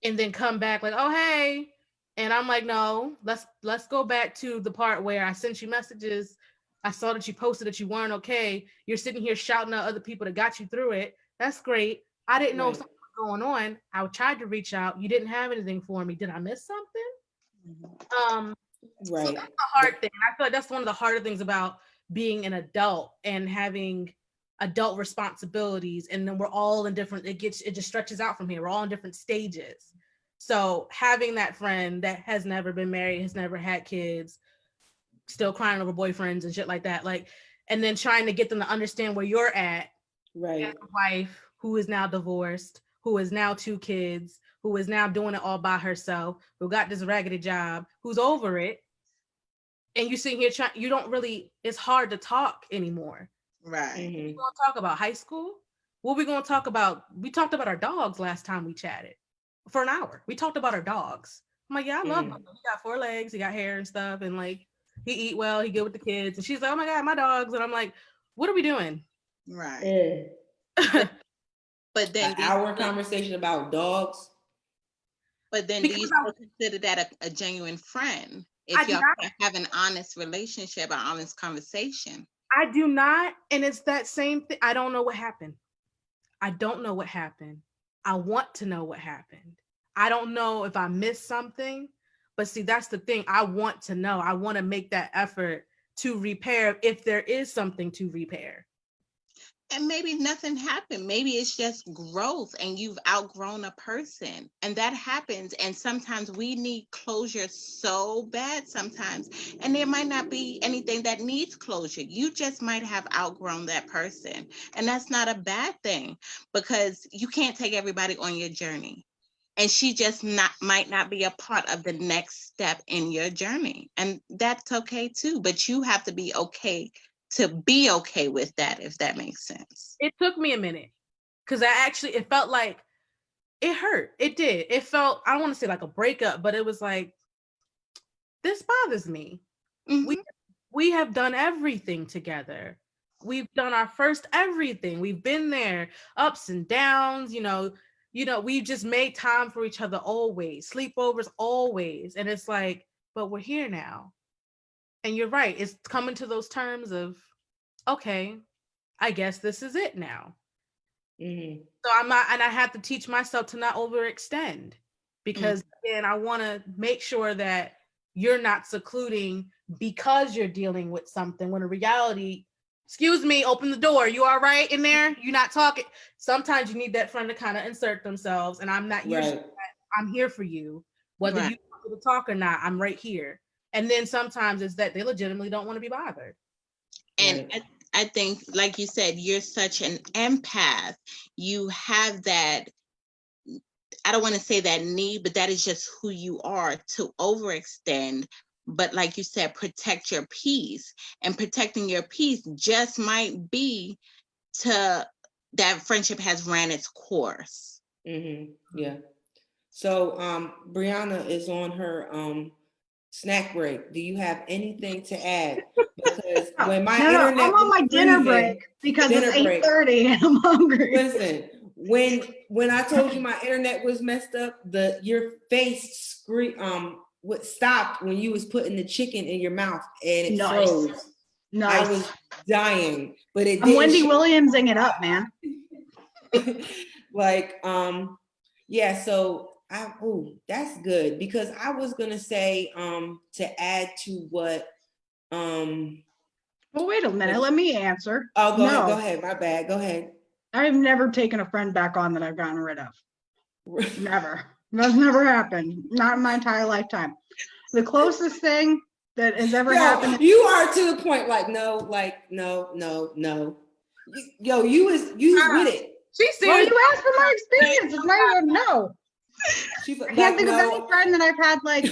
Speaker 2: and then come back like, oh, hey. And I'm like, no, let's go back to the part where I sent you messages. I saw that you posted that you weren't okay. You're sitting here shouting at other people that got you through it. That's great. I didn't know something was going on. I tried to reach out. You didn't have anything for me. Did I miss something? So that's the hard thing. I feel like that's one of the harder things about being an adult and having adult responsibilities. And then we're all in different, it just stretches out from here. We're all in different stages. So having that friend that has never been married, has never had kids, still crying over boyfriends and shit like that, like, and then trying to get them to understand where you're at. Right. As a wife who is now divorced, who is now 2 kids, who is now doing it all by herself, who got this raggedy job, who's over it. And you sitting here you don't really, it's hard to talk anymore. Right. We're going to talk about high school. What are we going to talk about? We talked about our dogs last time we chatted for an hour. We talked about our dogs. I'm like, yeah, I love him. He got 4 legs, he got hair and stuff, and like, he eat well, he good with the kids. And she's like, oh my God, my dogs. And I'm like, what are we doing? Right.
Speaker 5: But then
Speaker 1: an hour conversation about dogs.
Speaker 5: But then do you still consider that a genuine friend? If y'all have an honest relationship, an honest conversation.
Speaker 2: I do not. And it's that same thing. I don't know what happened. I don't know what happened. I want to know what happened. I don't know if I missed something, but see, that's the thing. I want to know. I want to make that effort to repair if there is something to repair.
Speaker 5: And maybe nothing happened. Maybe it's just growth and you've outgrown a person, and that happens. And sometimes we need closure so bad sometimes, and there might not be anything that needs closure. You just might have outgrown that person, and that's not a bad thing, because you can't take everybody on your journey. And she just might not be a part of the next step in your journey. And that's okay too, but you have to be okay with that, if that makes sense.
Speaker 2: It took me a minute because it felt like it hurt. It did. It felt, I don't want to say like a breakup, but it was like, this bothers me. We have done everything together. We've done our first everything. We've been there, ups and downs, we've just made time for each other always, sleepovers always. And it's like, but we're here now. And you're right. It's coming to those terms of, okay, I guess this is it now. So I'm not, and I have to teach myself to not overextend, because again, I want to make sure that you're not secluding because you're dealing with something, when in reality, excuse me, open the door. You all right in there? You're not talking. Sometimes you need that friend to kind of insert themselves, and I'm not usually I'm here for you. Whether you want me to talk or not, I'm right here. And then sometimes it's that they legitimately don't want to be bothered.
Speaker 5: And I think, like you said, you're such an empath. You have that, I don't want to say that need, but that is just who you are, to overextend. But like you said, protect your peace. And protecting your peace just might be to that friendship has ran its course.
Speaker 1: Yeah. So Brianna is on her snack break. Do you have anything to add? Because when my
Speaker 3: No,
Speaker 1: internet
Speaker 3: I'm on
Speaker 1: was
Speaker 3: my dinner
Speaker 1: freezing-
Speaker 3: break because
Speaker 1: dinner
Speaker 3: it's
Speaker 1: break.
Speaker 3: 8:30 and I'm hungry.
Speaker 1: Listen, when I told you my internet was messed up, your face what stopped when you was putting the chicken in your mouth and it
Speaker 3: Nice.
Speaker 1: froze.
Speaker 3: Nice.
Speaker 1: I was dying, but it
Speaker 3: I'm
Speaker 1: didn't.
Speaker 3: Wendy Williamsing it up, man.
Speaker 1: Like, yeah, so that's good, because I was gonna say, to add to what,
Speaker 3: Well, wait a minute. Let me answer.
Speaker 1: oh,
Speaker 3: No,
Speaker 1: go ahead, my bad, go ahead.
Speaker 3: I've never taken a friend back on that I've gotten rid of. Never. That's never happened. Not in my entire lifetime. The closest thing that has ever happened.
Speaker 1: You are to the point, like, no. Yo, you was with it.
Speaker 2: She's
Speaker 3: Well,
Speaker 2: serious.
Speaker 3: you asked for my experience. It's not even no.
Speaker 1: She's
Speaker 3: I
Speaker 1: like,
Speaker 3: can't think of
Speaker 1: no.
Speaker 3: any friend that I've had like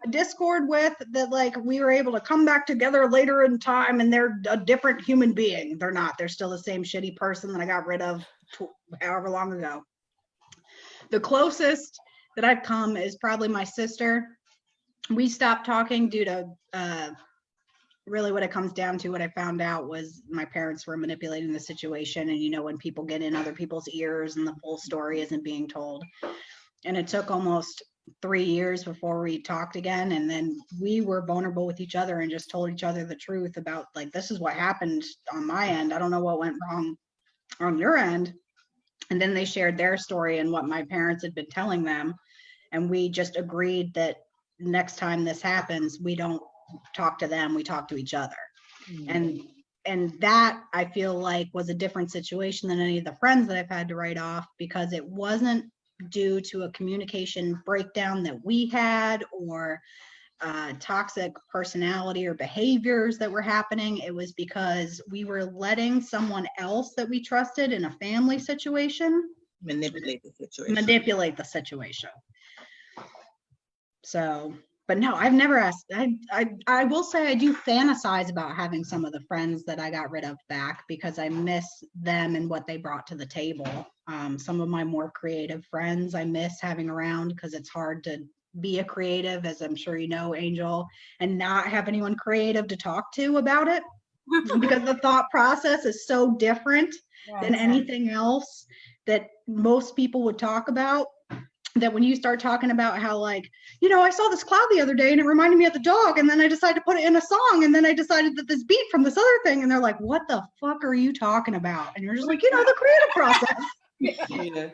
Speaker 3: a Discord with that like we were able to come back together later in time and they're a different human being. They're not. They're still the same shitty person that I got rid of however long ago. The closest that I've come is probably my sister. We stopped talking due to really what it comes down to. What I found out was my parents were manipulating the situation, and you know when people get in other people's ears and the full story isn't being told. And it took almost 3 years before we talked again, and then we were vulnerable with each other and just told each other the truth about like, this is what happened on my end. I don't know what went wrong on your end. And then they shared their story and what my parents had been telling them, and we just agreed that next time this happens, we don't talk to them, we talk to each other. And that I feel like was a different situation than any of the friends that I've had to write off, because it wasn't due to a communication breakdown that we had or toxic personality or behaviors that were happening. It was because we were letting someone else that we trusted in a family situation
Speaker 5: Manipulate the situation.
Speaker 3: So, but no, I've never asked. I will say I do fantasize about having some of the friends that I got rid of back, because I miss them and what they brought to the table. Some of my more creative friends I miss having around, because it's hard to be a creative, as I'm sure you know, Angel, and not have anyone creative to talk to about it, because the thought process is so different than anything else that most people would talk about. That when you start talking about how, like, you know, I saw this cloud the other day and it reminded me of the dog, and then I decided to put it in a song, and then I decided that this beat from this other thing, and they're like, what the fuck are you talking about? And you're just like, you know, the creative process. Yeah.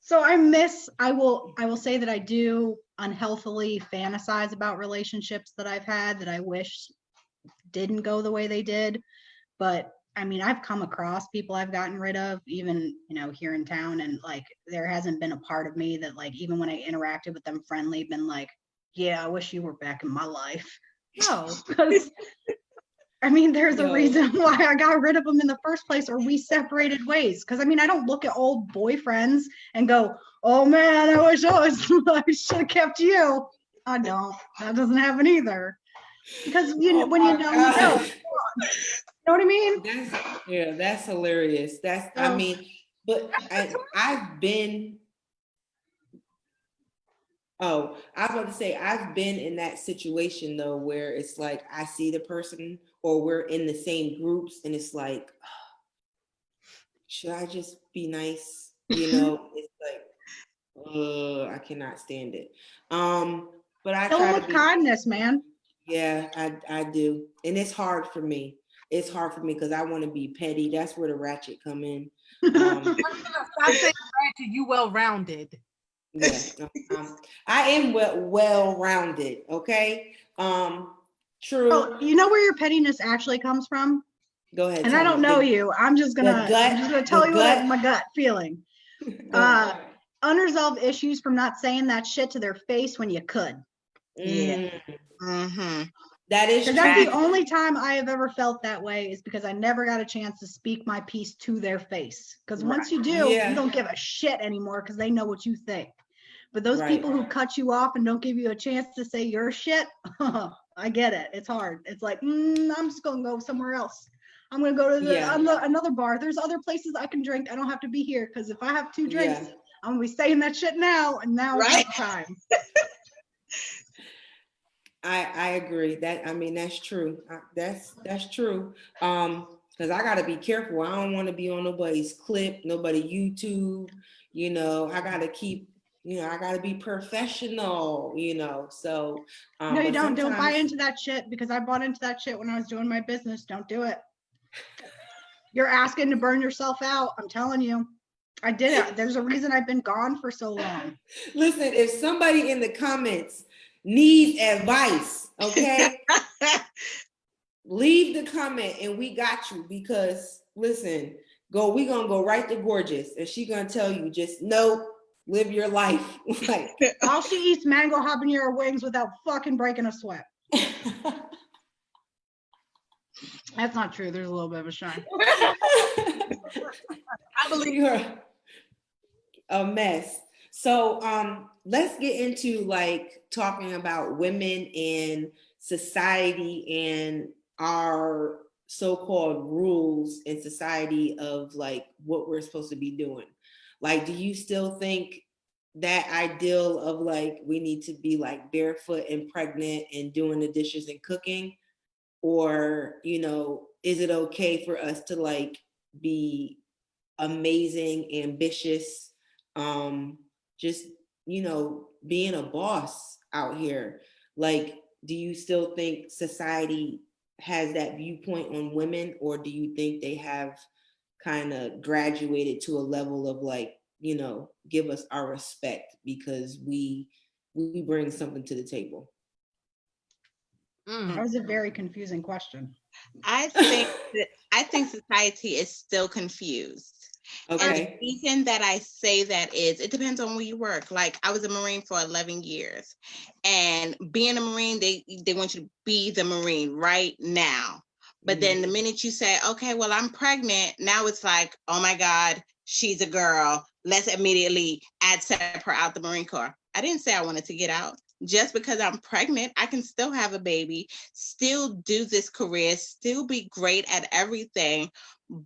Speaker 3: So I will say that I do unhealthily fantasize about relationships that I've had that I wish didn't go the way they did. But I mean, I've come across people I've gotten rid of, even, you know, here in town, and like, there hasn't been a part of me that, like, even when I interacted with them friendly, been like, yeah, I wish you were back in my life. No, because I mean, there's a reason why I got rid of them in the first place, or we separated ways. Because I mean, I don't look at old boyfriends and go, oh man, I wish I should have kept you. I don't. That doesn't happen either. Because when you know, you know. You know what I mean?
Speaker 1: That's hilarious. I mean, but I've been. Oh, I was about to say, I've been in that situation though, where it's like I see the person, or we're in the same groups, and it's like, should I just be nice? You know, it's like, I cannot stand it. But I try to be
Speaker 3: kindness, man.
Speaker 1: Yeah, I do, and it's hard for me. It's hard for me because I want to be petty. That's where the ratchet come in.
Speaker 2: Stop saying ratchet. You well-rounded.
Speaker 1: Yeah, I am well-rounded. Okay, true.
Speaker 3: Oh, you know where your pettiness actually comes from?
Speaker 1: Go ahead.
Speaker 3: And I don't know you. I'm just gonna tell you what my gut feeling. Unresolved issues from not saying that shit to their face when you could.
Speaker 5: Yeah. Mm-hmm.
Speaker 1: That is true.
Speaker 3: That's the only time I have ever felt that way, is because I never got a chance to speak my piece to their face. Because once you do, you don't give a shit anymore, because they know what you think. But those people who cut you off and don't give you a chance to say your shit, I get it. It's hard. It's like, I'm just gonna go somewhere else. I'm gonna go to another bar. There's other places I can drink. I don't have to be here, because if I have 2 drinks, I'm gonna be saying that shit now, and now is the time.
Speaker 1: I agree that, I mean, that's true. That's true. Because I gotta be careful. I don't want to be on nobody's clip, nobody YouTube, I gotta keep, I gotta be professional, so
Speaker 3: No, you
Speaker 1: but
Speaker 3: don't. Don't buy
Speaker 1: sometimes
Speaker 3: into that shit, because I bought into that shit when I was doing my business. Don't do it. You're asking to burn yourself out. I'm telling you. I did it. There's a reason I've been gone for so long.
Speaker 1: listen, if somebody in the comments needs advice, okay, leave the comment and we got you, because listen, we gonna go right to Gorgeous and she gonna tell you, just nope, live your life. Like,
Speaker 3: All she eats mango habanero wings without fucking breaking a sweat. That's not true. There's a little bit of a shine.
Speaker 1: I believe you're a mess. So let's get into like talking about women in society and our so-called rules in society of like what we're supposed to be doing. Like, do you still think that ideal of like we need to be like barefoot and pregnant and doing the dishes and cooking? Or, is it okay for us to like be amazing, ambitious, just, being a boss out here? Like, do you still think society has that viewpoint on women, or do you think they have kind of graduated to a level of like, give us our respect because we bring something to the table?
Speaker 3: That was a very confusing question.
Speaker 5: I think society is still confused. And the
Speaker 1: Okay.
Speaker 5: reason that I say that is it depends on where you work. Like, I was a Marine for 11 years, and being a Marine, they want you to be the Marine right now. But then the minute you say, okay, well, I'm pregnant, now it's like, oh my God, she's a girl. Let's immediately accept her out the Marine Corps. I didn't say I wanted to get out. Just because I'm pregnant, I can still have a baby, still do this career, still be great at everything.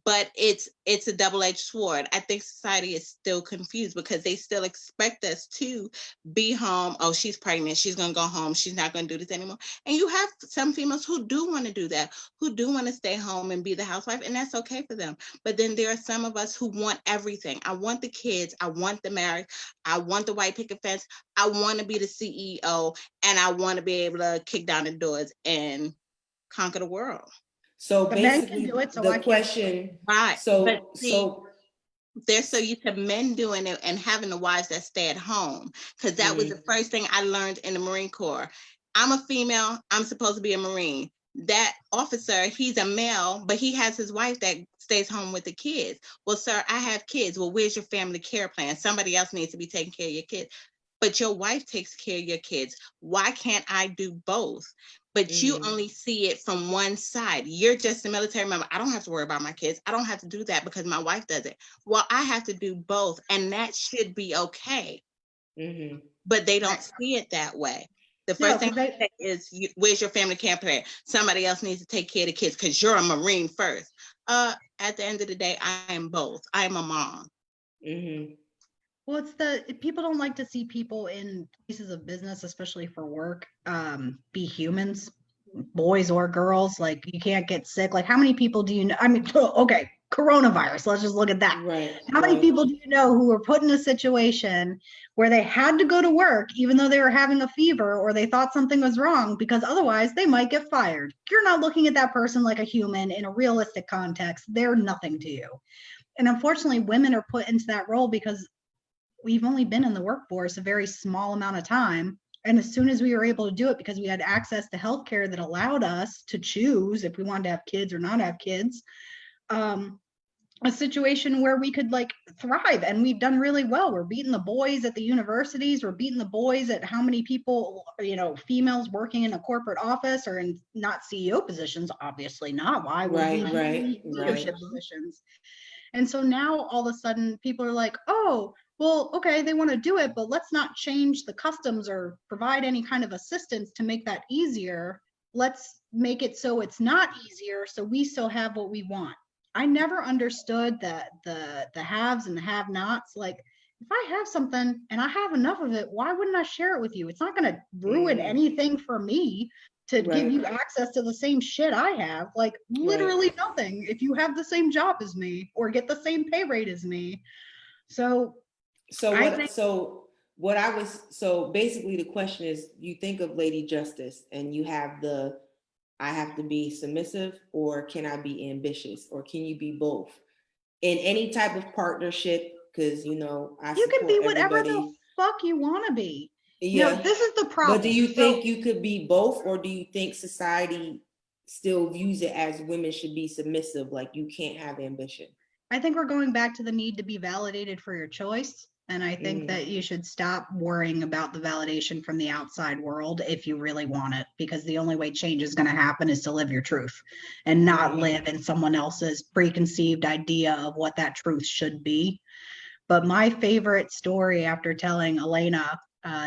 Speaker 5: But it's a double-edged sword. I think society is still confused because they still expect us to be home. Oh, she's pregnant. She's going to go home. She's not going to do this anymore. And you have some females who do want to do that, who do want to stay home and be the housewife, and that's okay for them. But then there are some of us who want everything. I want the kids. I want the marriage. I want the white picket fence. I want to be the CEO, and I want to be able to kick down the doors and conquer the world.
Speaker 1: So
Speaker 3: The men can
Speaker 1: basically
Speaker 3: do it, so
Speaker 1: the
Speaker 3: I can't.
Speaker 1: question,
Speaker 5: Right.
Speaker 1: so
Speaker 5: But see,
Speaker 1: so
Speaker 5: they're so used to men doing it and having the wives that stay at home, because that was the first thing I learned in the Marine Corps. I'm a female. I'm supposed to be a Marine. That officer, he's a male, but he has his wife that stays home with the kids. Well, sir, I have kids. Well, where's your family care plan? Somebody else needs to be taking care of your kids. But your wife takes care of your kids. Why can't I do both? But you only see it from one side. You're just a military member. I don't have to worry about my kids. I don't have to do that because my wife does it. Well, I have to do both, and that should be okay. But they don't see it that way. The first thing I say is, where's your family care plan? Somebody else needs to take care of the kids because you're a Marine first. At the end of the day, I am both. I am a mom.
Speaker 3: Well, people don't like to see people in pieces of business, especially for work, be humans, boys or girls. Like, you can't get sick. Like, how many people do you know? I mean, okay, coronavirus, let's just look at that.
Speaker 1: Right.
Speaker 3: How many people do you know who were put in a situation where they had to go to work even though they were having a fever or they thought something was wrong, because otherwise they might get fired? You're not looking at that person like a human in a realistic context. They're nothing to you. And unfortunately, women are put into that role because we've only been in the workforce a very small amount of time. And as soon as we were able to do it, because we had access to healthcare that allowed us to choose if we wanted to have kids or not have kids, a situation where we could like thrive, and we've done really well. We're beating the boys at the universities. We're beating the boys at how many people, females working in a corporate office or in not CEO positions. Obviously not. Why would we be in leadership positions? And so now all of a sudden people are like, oh, well, okay, they want to do it, but let's not change the customs or provide any kind of assistance to make that easier. Let's make it so it's not easier, so we still have what we want. I never understood that the haves and the have-nots. Like, if I have something and I have enough of it, why wouldn't I share it with you? It's not going to ruin anything for me to give you access to the same shit I have. Like literally nothing if you have the same job as me or get the same pay rate as me. So
Speaker 1: basically the question is, you think of Lady Justice and you have I have to be submissive, or can I be ambitious, or can you be both in any type of partnership? Because you
Speaker 3: can be whatever the fuck you want to be.
Speaker 1: Yeah,
Speaker 3: this is the problem.
Speaker 1: But do you think you could be both, or do you think society still views it as women should be submissive, like you can't have ambition?
Speaker 3: I think we're going back to the need to be validated for your choice. And I think that you should stop worrying about the validation from the outside world if you really want it, because the only way change is going to happen is to live your truth and not live in someone else's preconceived idea of what that truth should be. But my favorite story after telling Elena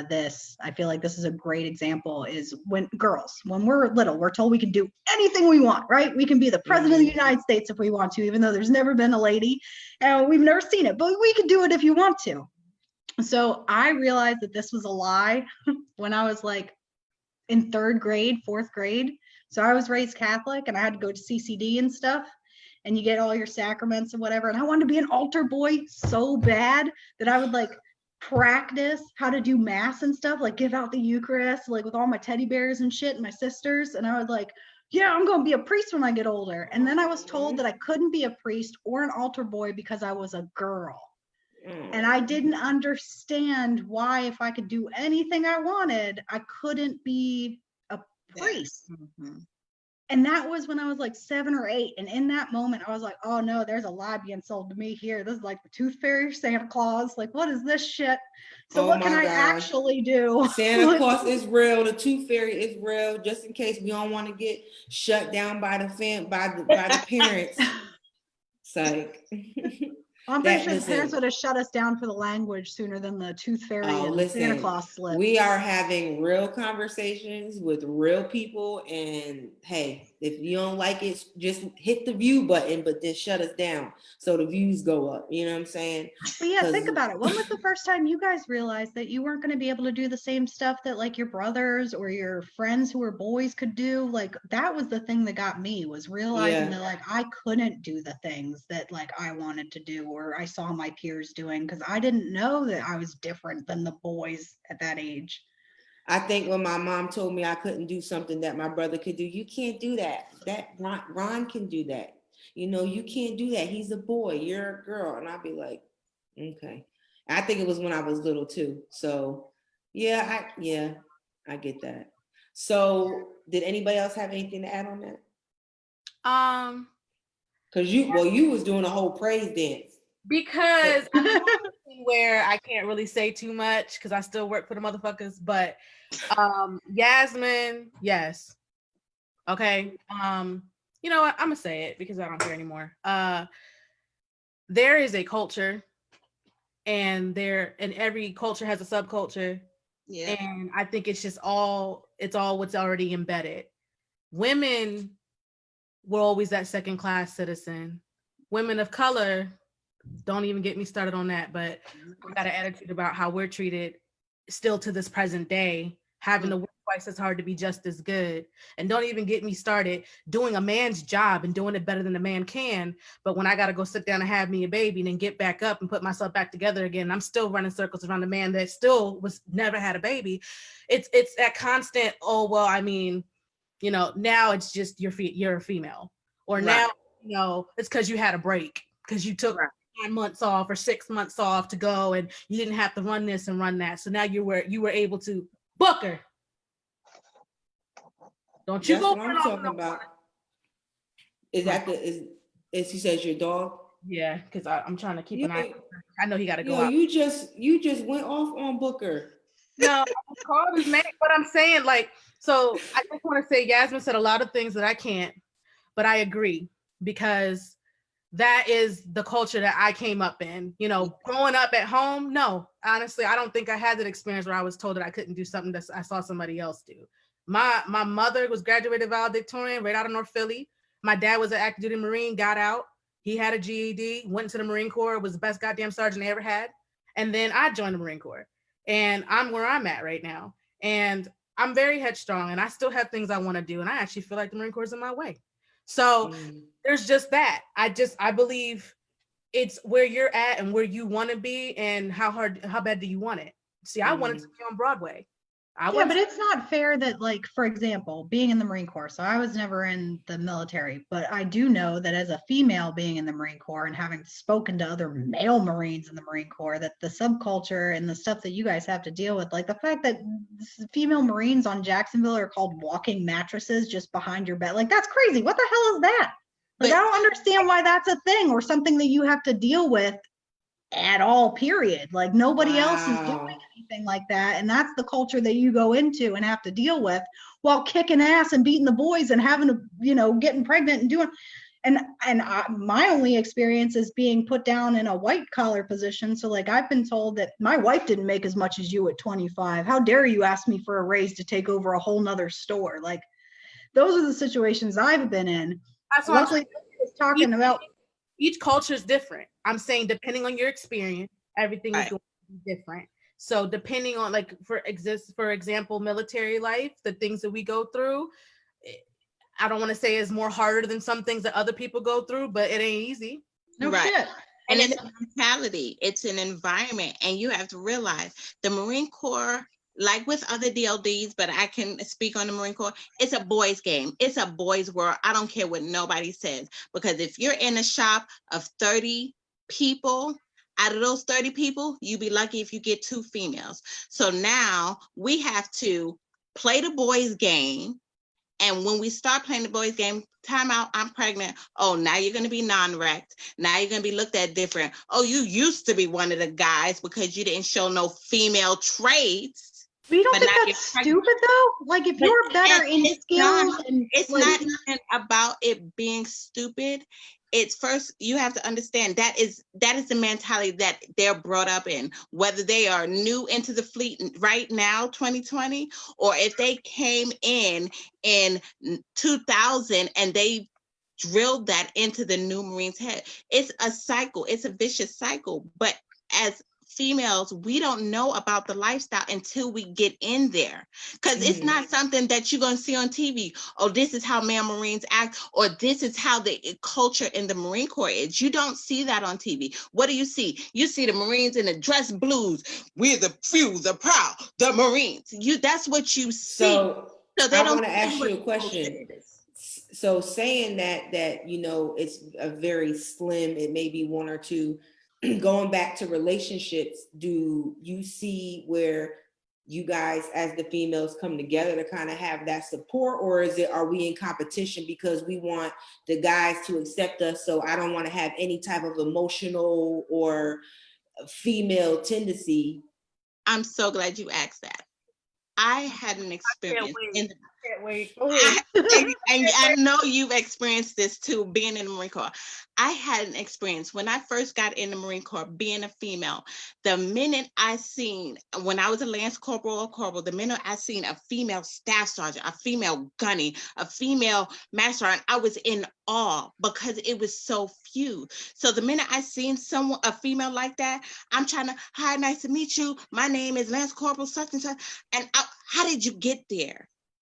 Speaker 3: this, I feel like this is a great example, is when we're little, we're told we can do anything we want, right? We can be the president of the United States if we want to, even though there's never been a lady and we've never seen it, but we can do it if you want to. So I realized that this was a lie when I was like in fourth grade. So I was raised Catholic and I had to go to CCD and stuff. And you get all your sacraments and whatever. And I wanted to be an altar boy so bad that I would like practice how to do mass and stuff, like give out the Eucharist, like with all my teddy bears and shit and my sisters. And I would like, yeah, I'm going to be a priest when I get older. And then I was told that I couldn't be a priest or an altar boy because I was a girl. And I didn't understand why, if I could do anything I wanted, I couldn't be a priest. And that was when I was like 7 or 8. And in that moment, I was like, oh no, there's a lie being sold to me here. This is like the Tooth Fairy, Santa Claus. Like, what is this shit? So what can I actually do?
Speaker 1: Santa Claus is real. The Tooth Fairy is real. Just in case we don't want to get shut down by the parents. It's like
Speaker 3: I'm pretty sure the parents would have shut us down for the language sooner than the Tooth Fairy and Santa Claus slip.
Speaker 1: We are having real conversations with real people, and hey, if you don't like it, just hit the view button, but then shut us down so the views go up. You know what I'm saying?
Speaker 3: But yeah, think about it. When was the first time you guys realized that you weren't going to be able to do the same stuff that like your brothers or your friends who were boys could do? Like that was the thing that got me, was realizing that like I couldn't do the things that like I wanted to do or I saw my peers doing, because I didn't know that I was different than the boys at that age.
Speaker 1: I think when my mom told me I couldn't do something that my brother could do, you can't do that. That Ron can do that. You can't do that. He's a boy. You're a girl. And I'd be like, okay. I think it was when I was little too. So I get that. So did anybody else have anything to add on that? Because you was doing a whole praise dance.
Speaker 2: Because where I can't really say too much because I still work for the motherfuckers, but Yasmin, yes. Okay. You know what? I'm gonna say it because I don't care anymore. There is a culture, and every culture has a subculture. Yeah. And I think it's all what's already embedded. Women were always that second class citizen. Women of color, don't even get me started on that, but we got an attitude about how we're treated still to this present day, having to work twice as hard to be just as good. And don't even get me started doing a man's job and doing it better than a man can. But when I got to go sit down and have me a baby and then get back up and put myself back together again, I'm still running circles around a man that still never had a baby. It's that constant, oh, well, I mean, now it's just you're a female, or now, it's because you had a break, because you took 9 months off or 6 months off to go and you didn't have to run this and run that. So now you were able to book her. Don't you
Speaker 1: That's
Speaker 2: go
Speaker 1: what I'm talking about. Is that is he says your dog?
Speaker 2: Yeah, because I'm trying to keep an eye. I know he got to go out.
Speaker 1: You just went off on Booker.
Speaker 2: No, I called his name, but I'm saying so I just want to say Yasmin said a lot of things that I can't, but I agree, because that is the culture that I came up in. Growing up at home, no, honestly, I don't think I had that experience where I was told that I couldn't do something that I saw somebody else do. My mother was graduated valedictorian right out of North Philly. My dad was an active duty Marine, got out. He had a GED, went to the Marine Corps, was the best goddamn sergeant they ever had. And then I joined the Marine Corps, and I'm where I'm at right now. And I'm very headstrong, and I still have things I want to do. And I actually feel like the Marine Corps is in my way. So there's just that. I believe it's where you're at and where you want to be, and how bad do you want it? See, I wanted to be on Broadway.
Speaker 3: But it's not fair that, like, for example, being in the Marine Corps, so I was never in the military, but I do know that as a female being in the Marine Corps and having spoken to other male Marines in the Marine Corps, that the subculture and the stuff that you guys have to deal with, like the fact that female Marines on Jacksonville are called walking mattresses just behind your bed, like, that's crazy. What the hell is that? Like, I don't understand why that's a thing or something that you have to deal with at all, period. Like, nobody else is doing anything like that, and that's the culture that you go into and have to deal with while kicking ass and beating the boys and having to, you know, getting pregnant and doing. My only experience is being put down in a white collar position. So, like, I've been told that my wife didn't make as much as you at 25. How dare you ask me for a raise to take over a whole nother store? Like, those are the situations I've been in.
Speaker 2: That's what
Speaker 3: Luckily, I was talking about.
Speaker 2: Each culture is different. I'm saying depending on your experience, everything is going to be different. So depending on, like, for example, military life, the things that we go through, I don't want to say is more harder than some things that other people go through, but it ain't easy.
Speaker 3: No shit.
Speaker 5: And it's a mentality, it's an environment, and you have to realize the Marine Corps, like with other DLDs, but I can speak on the Marine Corps, it's a boys' game. It's a boys' world. I don't care what nobody says, because if you're in a shop of 30 people, out of those 30 people, you'd be lucky if you get 2 females. So now we have to play the boys' game. And when we start playing the boys' game, time out, I'm pregnant. Oh, now you're going to be non-rect. Now you're going to be looked at different. Oh, you used to be one of the guys because you didn't show no female traits.
Speaker 3: We don't think that's stupid, though? Like, if you're better in skills,
Speaker 5: it's not even about it being stupid. It's first, you have to understand that is the mentality that they're brought up in, whether they are new into the fleet right now, 2020, or if they came in 2000 and they drilled that into the new Marines' head. It's a cycle. It's a vicious cycle. But as females, we don't know about the lifestyle until we get in there, because it's not something that you're going to see on TV. Oh, this is how male Marines act, or this is how the culture in the Marine Corps is. You don't see that on TV. What do you see? You see the Marines in the dress blues. We're the few, the proud, the Marines. That's what you see.
Speaker 1: So they don't want to ask you a question. So saying that you know, it's a very slim, it may be 1 or 2. Going back to relationships, do you see where you guys as the females come together to kind of have that support, or are we in competition because we want the guys to accept us, so I don't want to have any type of emotional or female tendency?
Speaker 5: I'm so glad you asked that. I had an experience in the
Speaker 2: Can't wait.
Speaker 5: and I know you've experienced this too, being in the Marine Corps. I had an experience when I first got in the Marine Corps, being a female. The minute I seen, when I was a Lance Corporal or Corporal, the minute I seen a female staff sergeant, a female gunny, a female master sergeant, I was in awe because it was so few. So the minute I seen a female like that, I'm trying to, hi, nice to meet you. My name is Lance Corporal such and such. And how did you get there?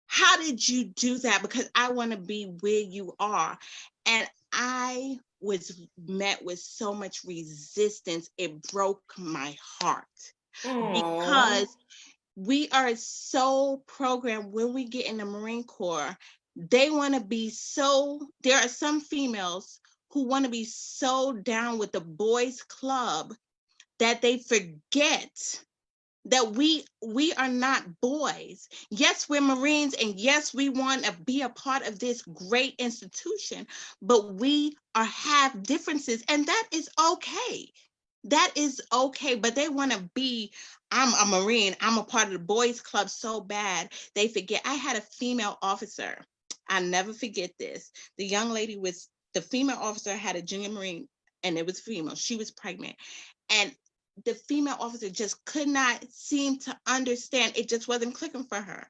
Speaker 5: How did you do that? Because I want to be where you are. And I was met with so much resistance. It broke my heart. Because we are so programmed when we get in the Marine Corps. They want to be there are some females who want to be so down with the boys' club that they forget that we are not boys. Yes, we're Marines, and yes, we want to be a part of this great institution, but we have differences, and that is okay. That is okay, but they want to be, I'm a Marine, I'm a part of the boys' club so bad, they forget. I had a female officer. I'll never forget this. The young lady the female officer had a junior Marine, and it was female. She was pregnant. And the female officer just could not seem to understand. It just wasn't clicking for her.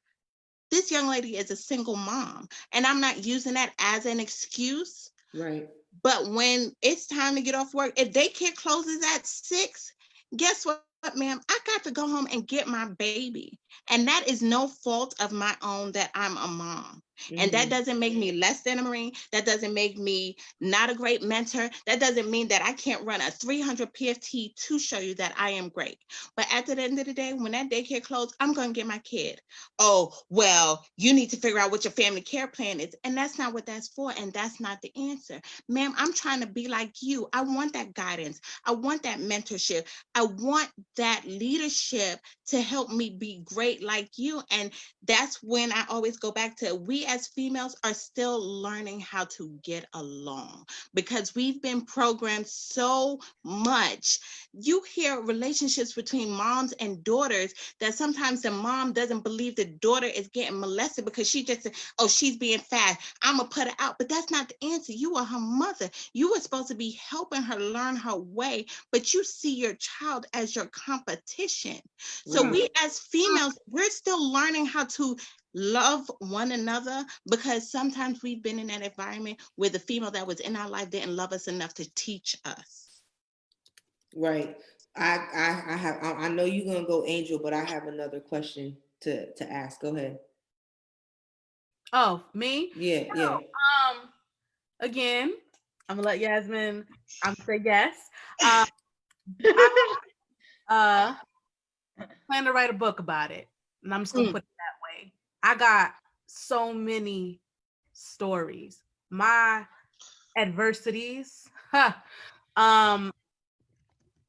Speaker 5: This young lady is a single mom, and I'm not using that as an excuse.
Speaker 1: Right.
Speaker 5: But when it's time to get off work, if daycare closes at 6, guess what, ma'am? I got to go home and get my baby. And that is no fault of my own that I'm a mom. And that doesn't make me less than a Marine. That doesn't make me not a great mentor. That doesn't mean that I can't run a 300 PFT to show you that I am great. But at the end of the day, when that daycare closed, I'm going to get my kid. Oh, well, you need to figure out what your family care plan is. And that's not what that's for. And that's not the answer. Ma'am, I'm trying to be like you. I want that guidance. I want that mentorship. I want that leadership to help me be great like you. And that's when I always go back to, we as females are still learning how to get along because we've been programmed so much. You hear relationships between moms and daughters that sometimes the mom doesn't believe the daughter is getting molested because she just said, oh, she's being fast, I'm gonna put her out. But that's not the answer. You are her mother. You were supposed to be helping her learn her way, but you see your child as your competition. So we as females, we're still learning how to love one another because sometimes we've been in that environment where the female that was in our life didn't love us enough to teach us.
Speaker 1: Right. I know you're gonna go, Angel, but I have another question to ask. Go ahead.
Speaker 2: Oh, me?
Speaker 1: Yeah.
Speaker 2: Again, I'm gonna let Yasmin. I'm gonna say yes. I plan to write a book about it, and I'm just gonna put it that way. I got so many stories. My adversities.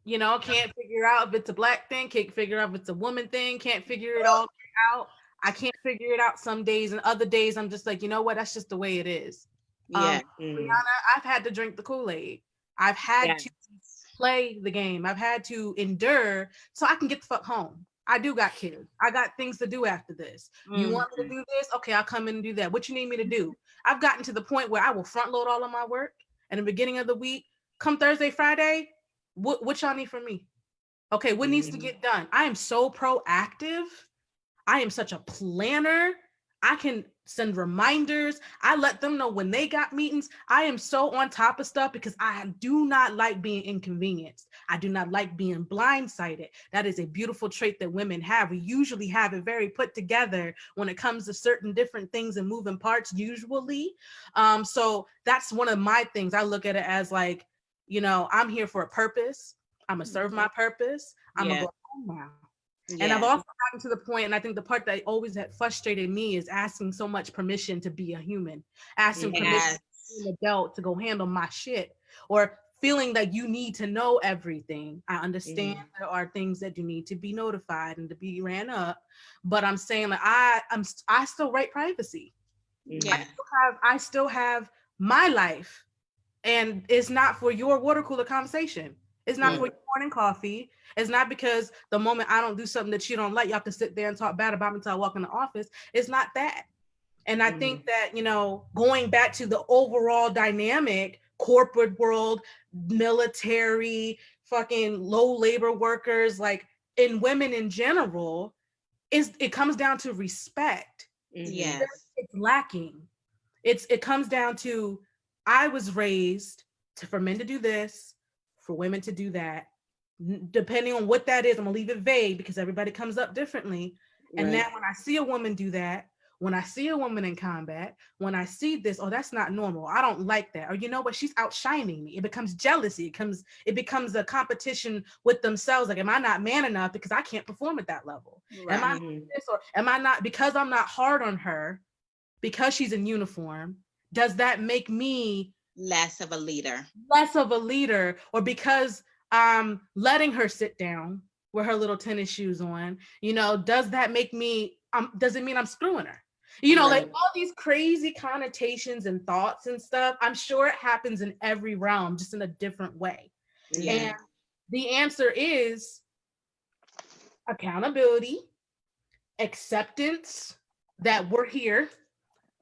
Speaker 2: You know, can't figure out if it's a Black thing, can't figure out if it's a woman thing, can't figure it all out. I can't figure it out some days, and other days I'm just like, you know what, that's just the way it is.
Speaker 5: Yeah.
Speaker 2: Brianna, I've had to drink the Kool-Aid. I've had to play the game. I've had to endure so I can get the fuck home. I do got kids. I got things to do after this. You want me to do this? Okay, I'll come in and do that. What you need me to do? I've gotten to the point where I will front load all of my work. And in the beginning of the week, come Thursday, Friday, what y'all need from me? Okay, what needs to get done? I am so proactive. I am such a planner. I can send reminders. I let them know when they got meetings. I am so on top of stuff because I do not like being inconvenienced. I do not like being blindsided. That is a beautiful trait that women have. We usually have it very put together when it comes to certain different things and moving parts, usually. So that's one of my things. I look at it as like, you know, I'm here for a purpose. I'm gonna serve my purpose. I'm gonna go home now. And I've also gotten to the point, and I think the part that always had frustrated me is asking so much permission to be a human, asking permission to be an adult to go handle my shit, or feeling that you need to know everything. I understand there are things that do need to be notified and to be ran up, but I'm saying that I still write privacy. I still have my life, and it's not for your water cooler conversation. It's not for your morning coffee. It's not because the moment I don't do something that you don't like, y'all can sit there and talk bad about me until I walk in the office. It's not that. And I think that, you know, going back to the overall dynamic, corporate world, military, fucking low labor workers, like in women in general, it comes down to respect.
Speaker 5: Yes.
Speaker 2: It's lacking. It comes down to, I was raised for men to do this, for women to do that. Depending on what that is, I'm gonna leave it vague because everybody comes up differently. And now when I see a woman do that, when I see a woman in combat, when I see this, oh, that's not normal. I don't like that. Or you know what? She's outshining me. It becomes jealousy. It becomes a competition with themselves. Like, am I not man enough because I can't perform at that level? Am I this, or am I not, because I'm not hard on her, because she's in uniform, does that make me
Speaker 5: less of a leader?
Speaker 2: Or because I'm letting her sit down with her little tennis shoes on, you know, does that make me, does it mean I'm screwing her? You know, like all these crazy connotations and thoughts and stuff. I'm sure it happens in every realm, just in a different way. And the answer is accountability, acceptance that we're here.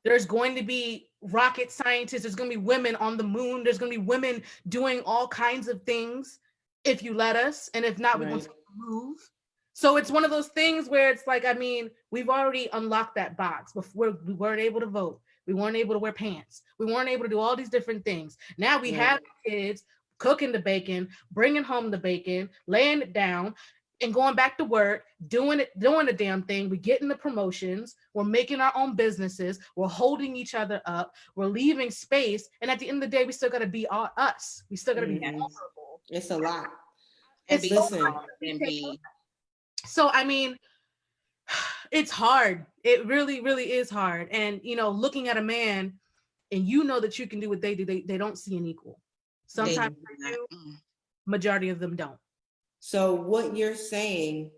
Speaker 2: There's going to be rocket scientists. There's going to be women on the moon. There's going to be women doing all kinds of things if you let us. And if not, we're going to move. So it's one of those things where it's like, I mean, we've already unlocked that box before. We weren't able to vote. We weren't able to wear pants. We weren't able to do all these different things. Now we have kids. cooking the bacon, bringing home the bacon, laying it down, and going back to work, doing the damn thing. We're getting the promotions. We're making our own businesses. We're holding each other up. We're leaving space. And at the end of the day, we still got to be all us. We still got to be vulnerable.
Speaker 1: It's a lot.
Speaker 5: And be
Speaker 1: Listen.
Speaker 5: and be
Speaker 2: So, I mean, it's hard. It really, really is hard. And, you know, looking at a man and you know that you can do what they do, they don't see an equal. Sometimes they do, majority of them don't.
Speaker 1: So what you're saying,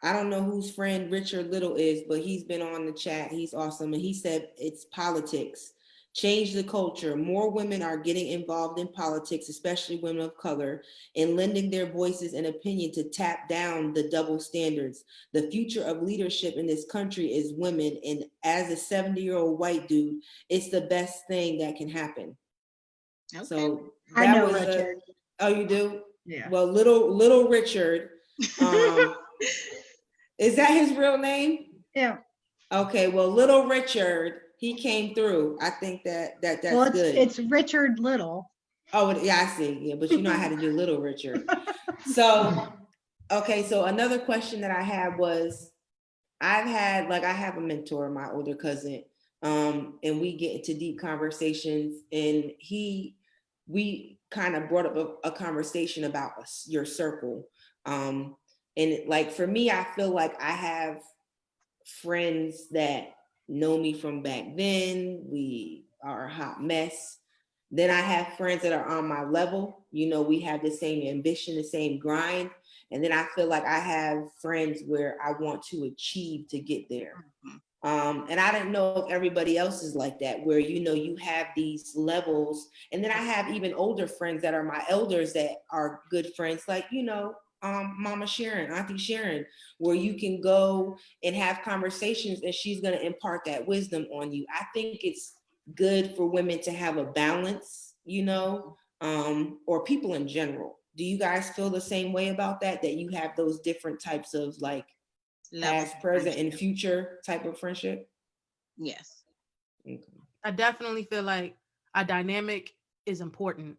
Speaker 1: I don't know whose friend Richard Little is, but he's been on the chat. He's awesome. And he said it's politics. Change the culture. More women are getting involved in politics, especially women of color, and lending their voices and opinion to tap down the double standards. The future of leadership in this country is women. And as a 70-year-old white dude, it's the best thing that can happen.
Speaker 5: Okay.
Speaker 1: So
Speaker 3: I
Speaker 1: that
Speaker 3: know
Speaker 1: was
Speaker 3: Richard.
Speaker 1: Oh, you do?
Speaker 3: Yeah.
Speaker 1: Well, little Richard, is that his real name?
Speaker 3: Yeah.
Speaker 1: Okay, well, little Richard, he came through. I think that's
Speaker 3: Well,
Speaker 1: good.
Speaker 3: it's Richard Little.
Speaker 1: Oh, yeah, I see. Yeah, but you know I had to do little Richard. So, okay, so another question that I had was, I have a mentor, my older cousin, and we get into deep conversations, and we kind of brought up a conversation about your circle. And like, for me, I feel like I have friends that know me from back then. We are a hot mess. Then I have friends that are on my level. You know, we have the same ambition, the same grind. And then I feel like I have friends where I want to achieve to get there. And I didn't know if everybody else is like that, where, you know, you have these levels. And then I have even older friends that are my elders that are good friends, like, you know, Mama Sharon, Auntie Sharon, where you can go and have conversations and she's going to impart that wisdom on you. I think it's good for women to have a balance, you know, or people in general. Do you guys feel the same way about that you have those different types of like past, present, and future type of friendship?
Speaker 5: Yes.
Speaker 1: Okay.
Speaker 2: I definitely feel like a dynamic is important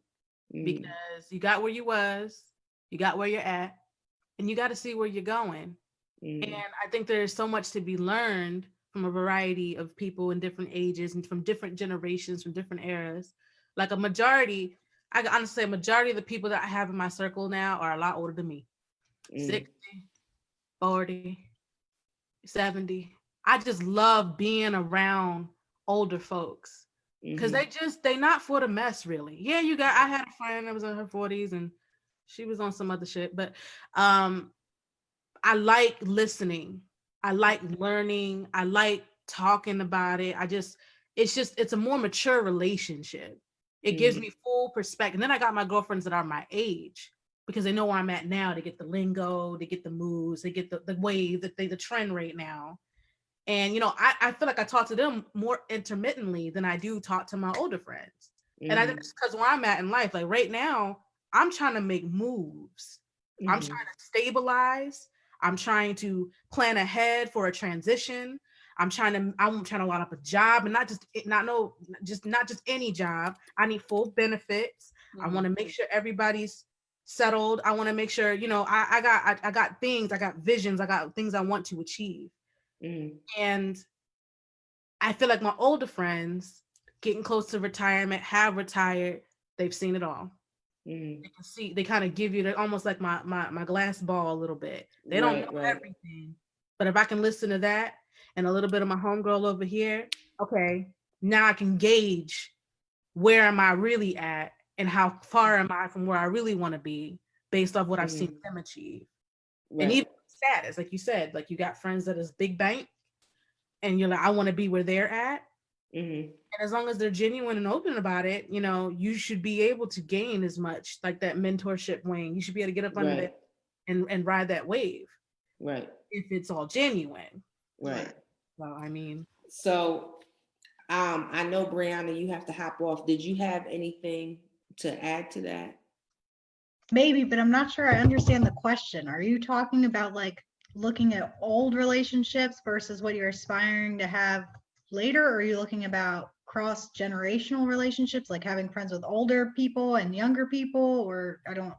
Speaker 2: because you got where you was, you got where you're at, and you got to see where you're going. And I think there's so much to be learned from a variety of people in different ages and from different generations, from different eras. Like I can honestly say a majority of the people that I have in my circle now are a lot older than me. 60, 40, 70. I just love being around older folks because they not for the mess, really. Yeah, I had a friend that was in her 40s and she was on some other shit, but I like listening. I like learning. I like talking about it. It's a more mature relationship. It gives me full perspective. And then I got my girlfriends that are my age because they know where I'm at now. They get the lingo, they get the moves, they get the wave, the trend right now. And, you know, I feel like I talk to them more intermittently than I do talk to my older friends. And I think it's because where I'm at in life, like right now, I'm trying to make moves. I'm trying to stabilize. I'm trying to plan ahead for a transition. I'm trying to line up a job, and not just any job. I need full benefits. I want to make sure everybody's settled. I want to make sure, you know, I got things, I got visions, I got things I want to achieve. And I feel like my older friends getting close to retirement, have retired, they've seen it all. They can see, they kind of give you almost like my glass ball a little bit. They don't know everything, but if I can listen to that and a little bit of my homegirl over here, okay, now I can gauge where am I really at and how far am I from where I really want to be based off what I've seen them achieve. And even status, like you said, like you got friends that is big bank and you're like, I want to be where they're at. And as long as they're genuine and open about it, you know, you should be able to gain as much, like that mentorship wing. You should be able to get up under that and ride that wave. Right. If it's all genuine.
Speaker 1: Right.
Speaker 2: Well, I mean.
Speaker 1: So I know, Brianna, you have to hop off. Did you have anything to add to that?
Speaker 3: Maybe, but I'm not sure I understand the question. Are you talking about like looking at old relationships versus what you're aspiring to have later, or are you looking about cross generational relationships, like having friends with older people and younger people, or I don't.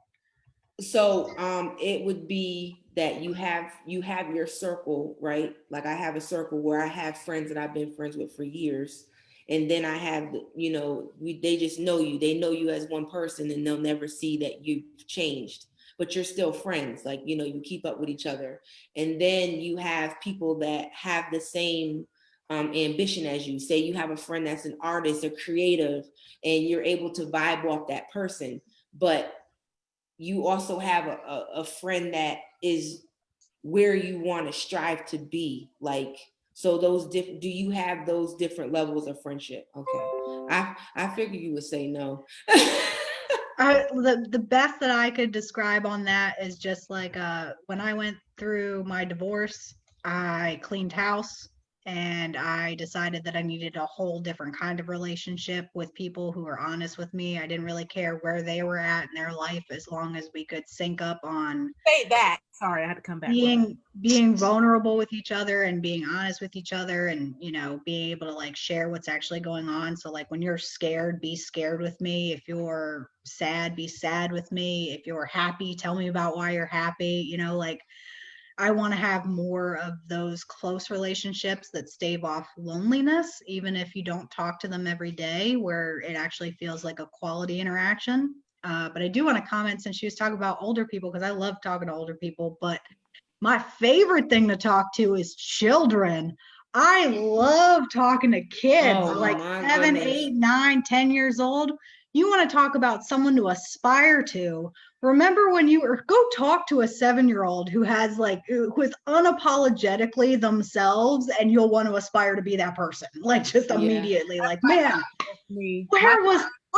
Speaker 1: So it would be that you have your circle, right? Like I have a circle where I have friends that I've been friends with for years. And then I have, they just know you. They know you as one person and they'll never see that you've changed, but you're still friends. Like, you keep up with each other. And then you have people that have the same ambition as you. Say you have a friend that's an artist or creative and you're able to vibe off that person. But you also have a friend that is where you want to strive to be. Like, so do you have those different levels of friendship? Okay. I figured you would say no.
Speaker 3: The best that I could describe on that is just like when I went through my divorce, I cleaned house and I decided that I needed a whole different kind of relationship with people who were honest with me. I didn't really care where they were at in their life as long as we could sync up on
Speaker 2: Say that. Sorry, I had to come back.
Speaker 3: being vulnerable with each other and being honest with each other, and being able to like share what's actually going on. So like when you're scared, be scared with me. If you're sad, be sad with me. If you're happy, tell me about why you're happy. Like I want to have more of those close relationships that stave off loneliness, even if you don't talk to them every day, where it actually feels like a quality interaction. But I do want to comment, since she was talking about older people, because I love talking to older people, but my favorite thing to talk to is children. I love talking to kids, like 7,
Speaker 1: goodness.
Speaker 3: 8, 9, 10 years old. You want to talk about someone to aspire to. Remember when go talk to a 7-year-old who is unapologetically themselves, and you'll want to aspire to be that person. Like just immediately, like, man,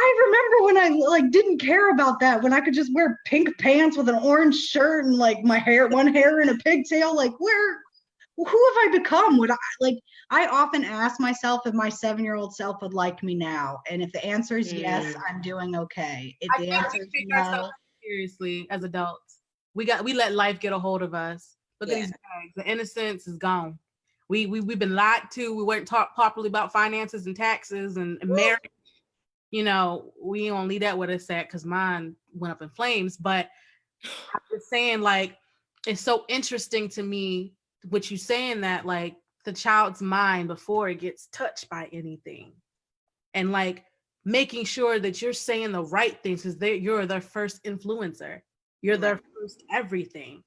Speaker 3: I remember when I didn't care about that, when I could just wear pink pants with an orange shirt and like one hair in a pigtail. Like who have I become? I often ask myself if my 7-year-old self would like me now. And if the answer is yes, I'm doing okay. If the answer is no,
Speaker 2: seriously, as adults, we let life get a hold of us. Look at these bags. The innocence is gone. We've been lied to. We weren't taught properly about finances and taxes and marriage. We ain't gonna leave that where it's at, because mine went up in flames. But I'm just saying, like, it's so interesting to me what you saying, that like the child's mind before it gets touched by anything, and like making sure that you're saying the right things, because you're their first influencer, you're their first everything.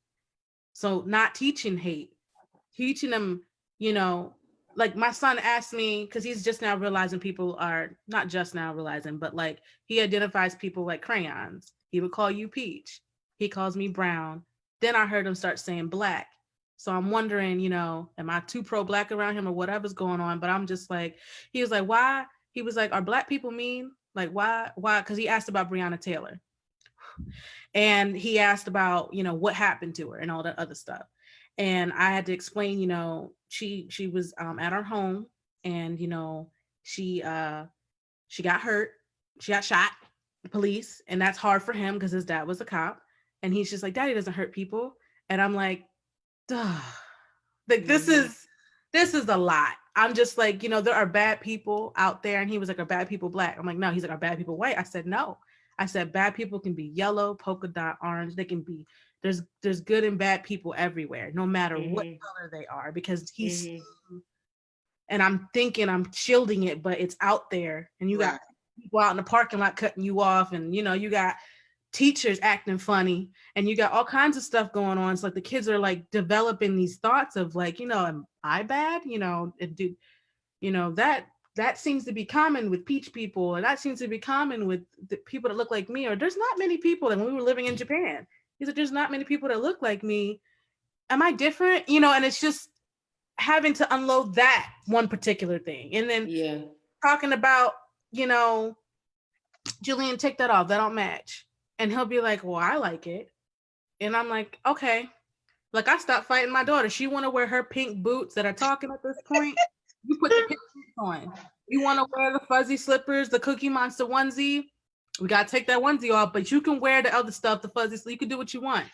Speaker 2: So not teaching hate, teaching them, like my son asked me, because he's just now realizing people are not just now realizing, but like he identifies people like crayons. He would call you peach. He calls me brown. Then I heard him start saying black. So I'm wondering, am I too pro-black around him or whatever's going on? But I'm just like, he was like, why? He was like, are black people mean? Like, why? Because he asked about Breonna Taylor. And he asked about, what happened to her and all that other stuff. And I had to explain, she was at our home, and she got hurt. She got shot, police, and that's hard for him because his dad was a cop. And he's just like, Daddy doesn't hurt people. And I'm like, duh. Like this is a lot. I'm just like, there are bad people out there. And he was like, are bad people black? I'm like, no. He's like, are bad people white? I said, no. I said, bad people can be yellow, polka dot, orange. They can be, there's good and bad people everywhere, no matter what color they are, because he's, and I'm thinking I'm shielding it, but it's out there. And you got people out in the parking lot cutting you off. And, you got teachers acting funny, and you got all kinds of stuff going on. It's like the kids are like developing these thoughts of like, am I bad? That seems to be common with peach people, and that seems to be common with the people that look like me. Or there's not many people. And when we were living in Japan, he said, there's not many people that look like me. Am I different? And it's just having to unload that one particular thing. And then talking about, Julian, take that off. That don't match. And he'll be like, well, I like it. And I'm like, okay. Like I stopped fighting my daughter. She want to wear her pink boots that are talking at this point. You put the pink boots on. You want to wear the fuzzy slippers, the Cookie Monster onesie. We got to take that onesie off, but you can wear the other stuff, the fuzzy, so you can do what you want.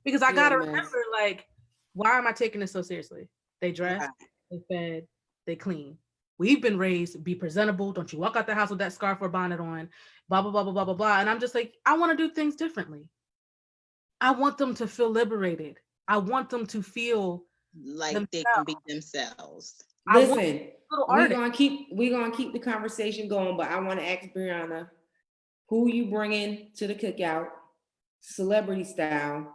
Speaker 2: Because I got to remember, like, why am I taking this so seriously? They dress, they fed, they clean. we've been raised, be presentable. Don't you walk out the house with that scarf or bonnet on, blah, blah, blah, blah, blah, blah, blah. And I'm just like, I want to do things differently. I want them to feel liberated. I want them to feel
Speaker 5: like
Speaker 2: themselves.
Speaker 5: they can be themselves.
Speaker 1: Listen, we're
Speaker 2: artist.
Speaker 1: gonna keep the conversation going, but I want to ask Brianna, who you bringing to the cookout, celebrity style,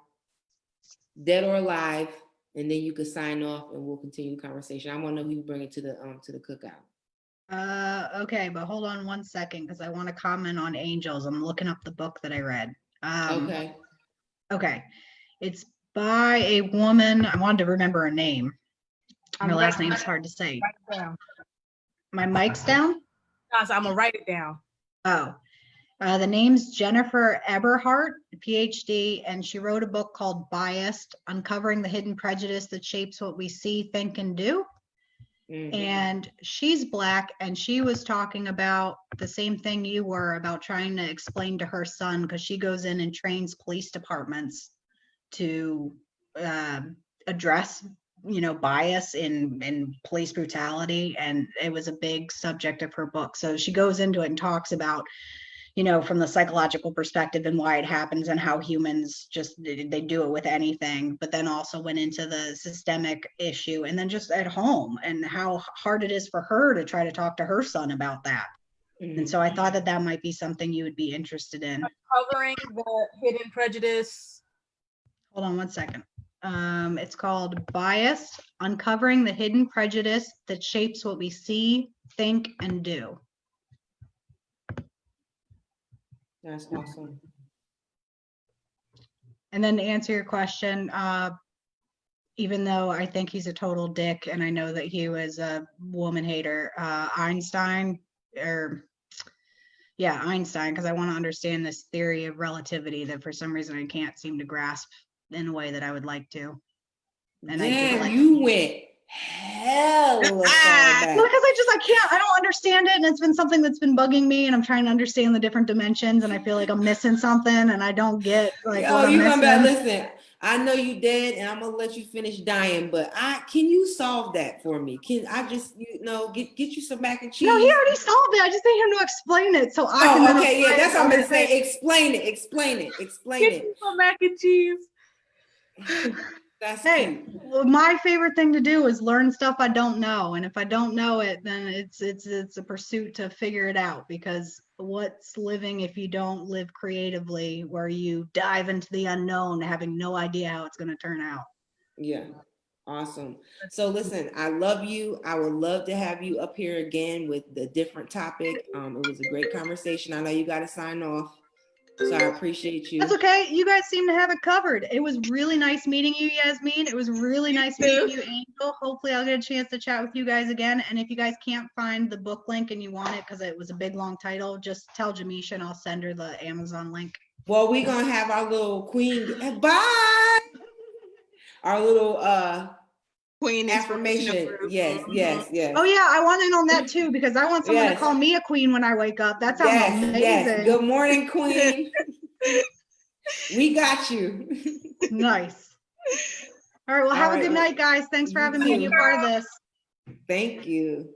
Speaker 1: dead or alive, and then you can sign off and we'll continue the conversation. I want to know who you bringing to the cookout.
Speaker 3: Okay, but hold on one second because I want to comment on angels. I'm looking up the book that I read.
Speaker 1: Okay.
Speaker 3: Okay. It's by a woman. I wanted to remember her name. Her last name is hard to say.
Speaker 2: Write it down.
Speaker 3: My mic's down?
Speaker 2: No, so I'm gonna write it down.
Speaker 3: Oh. The name's Jennifer Eberhardt, PhD, and she wrote a book called Biased, Uncovering the Hidden Prejudice That Shapes What We See, Think, and Do.
Speaker 1: Mhm.
Speaker 3: And she's Black, and she was talking about the same thing you were about trying to explain to her son, because she goes in and trains police departments to address, bias in police brutality. And it was a big subject of her book. So she goes into it and talks about, from the psychological perspective and why it happens and how humans just, they do it with anything, but then also went into the systemic issue and then just at home and how hard it is for her to try to talk to her son about that.
Speaker 1: Mhm.
Speaker 3: And so I thought that might be something you would be interested in.
Speaker 2: Uncovering the Hidden Prejudice.
Speaker 3: Hold on one second. It's called Bias, Uncovering the Hidden Prejudice That Shapes What We See, Think, and Do.
Speaker 1: That's awesome.
Speaker 3: And then to answer your question, even though I think he's a total dick and I know that he was a woman hater, Einstein, because I want to understand this theory of relativity that for some reason I can't seem to grasp in a way that I would like to. And
Speaker 1: Damn, you went hella far back.
Speaker 3: Because I don't understand it, and it's been something that's been bugging me, and I'm trying to understand the different dimensions, and I feel like I'm missing something, and I don't get what I'm missing.
Speaker 1: Listen, I know you dead, and I'm gonna let you finish dying, but can you solve that for me? Can I just, get you some mac and cheese?
Speaker 3: No, he already solved it. I just need him to explain it so I can.
Speaker 1: Okay, yeah, that's what I'm gonna say. Explain it.
Speaker 2: Get you some mac and cheese.
Speaker 1: That's
Speaker 3: hey,
Speaker 1: cute.
Speaker 3: well, my favorite thing to do is learn stuff I don't know, and if I don't know it, then it's a pursuit to figure it out, because what's living if you don't live creatively, where you dive into the unknown having no idea how it's going to turn out.
Speaker 1: Yeah, awesome. So listen, I love you. I would love to have you up here again with the different topic. It was a great conversation. I know you got to sign off, so I appreciate you.
Speaker 3: That's okay. You guys seem to have it covered. It was really nice meeting you, Yasmin. It was really nice meeting you, Angel. Hopefully I'll get a chance to chat with you guys again. And if you guys can't find the book link and you want it because it was a big, long title, just tell Jamisha and I'll send her the Amazon link.
Speaker 1: Well, we're going to have our little queen. Bye. Our little queen affirmation. Yes.
Speaker 3: Oh yeah, I want in on that too, because I want someone to call me a queen when I wake up. That sounds amazing.
Speaker 1: Yes. Good morning, queen. We got you.
Speaker 3: Nice. All right, well, have a good night, guys. Thanks for having me be a part of this.
Speaker 1: Thank you.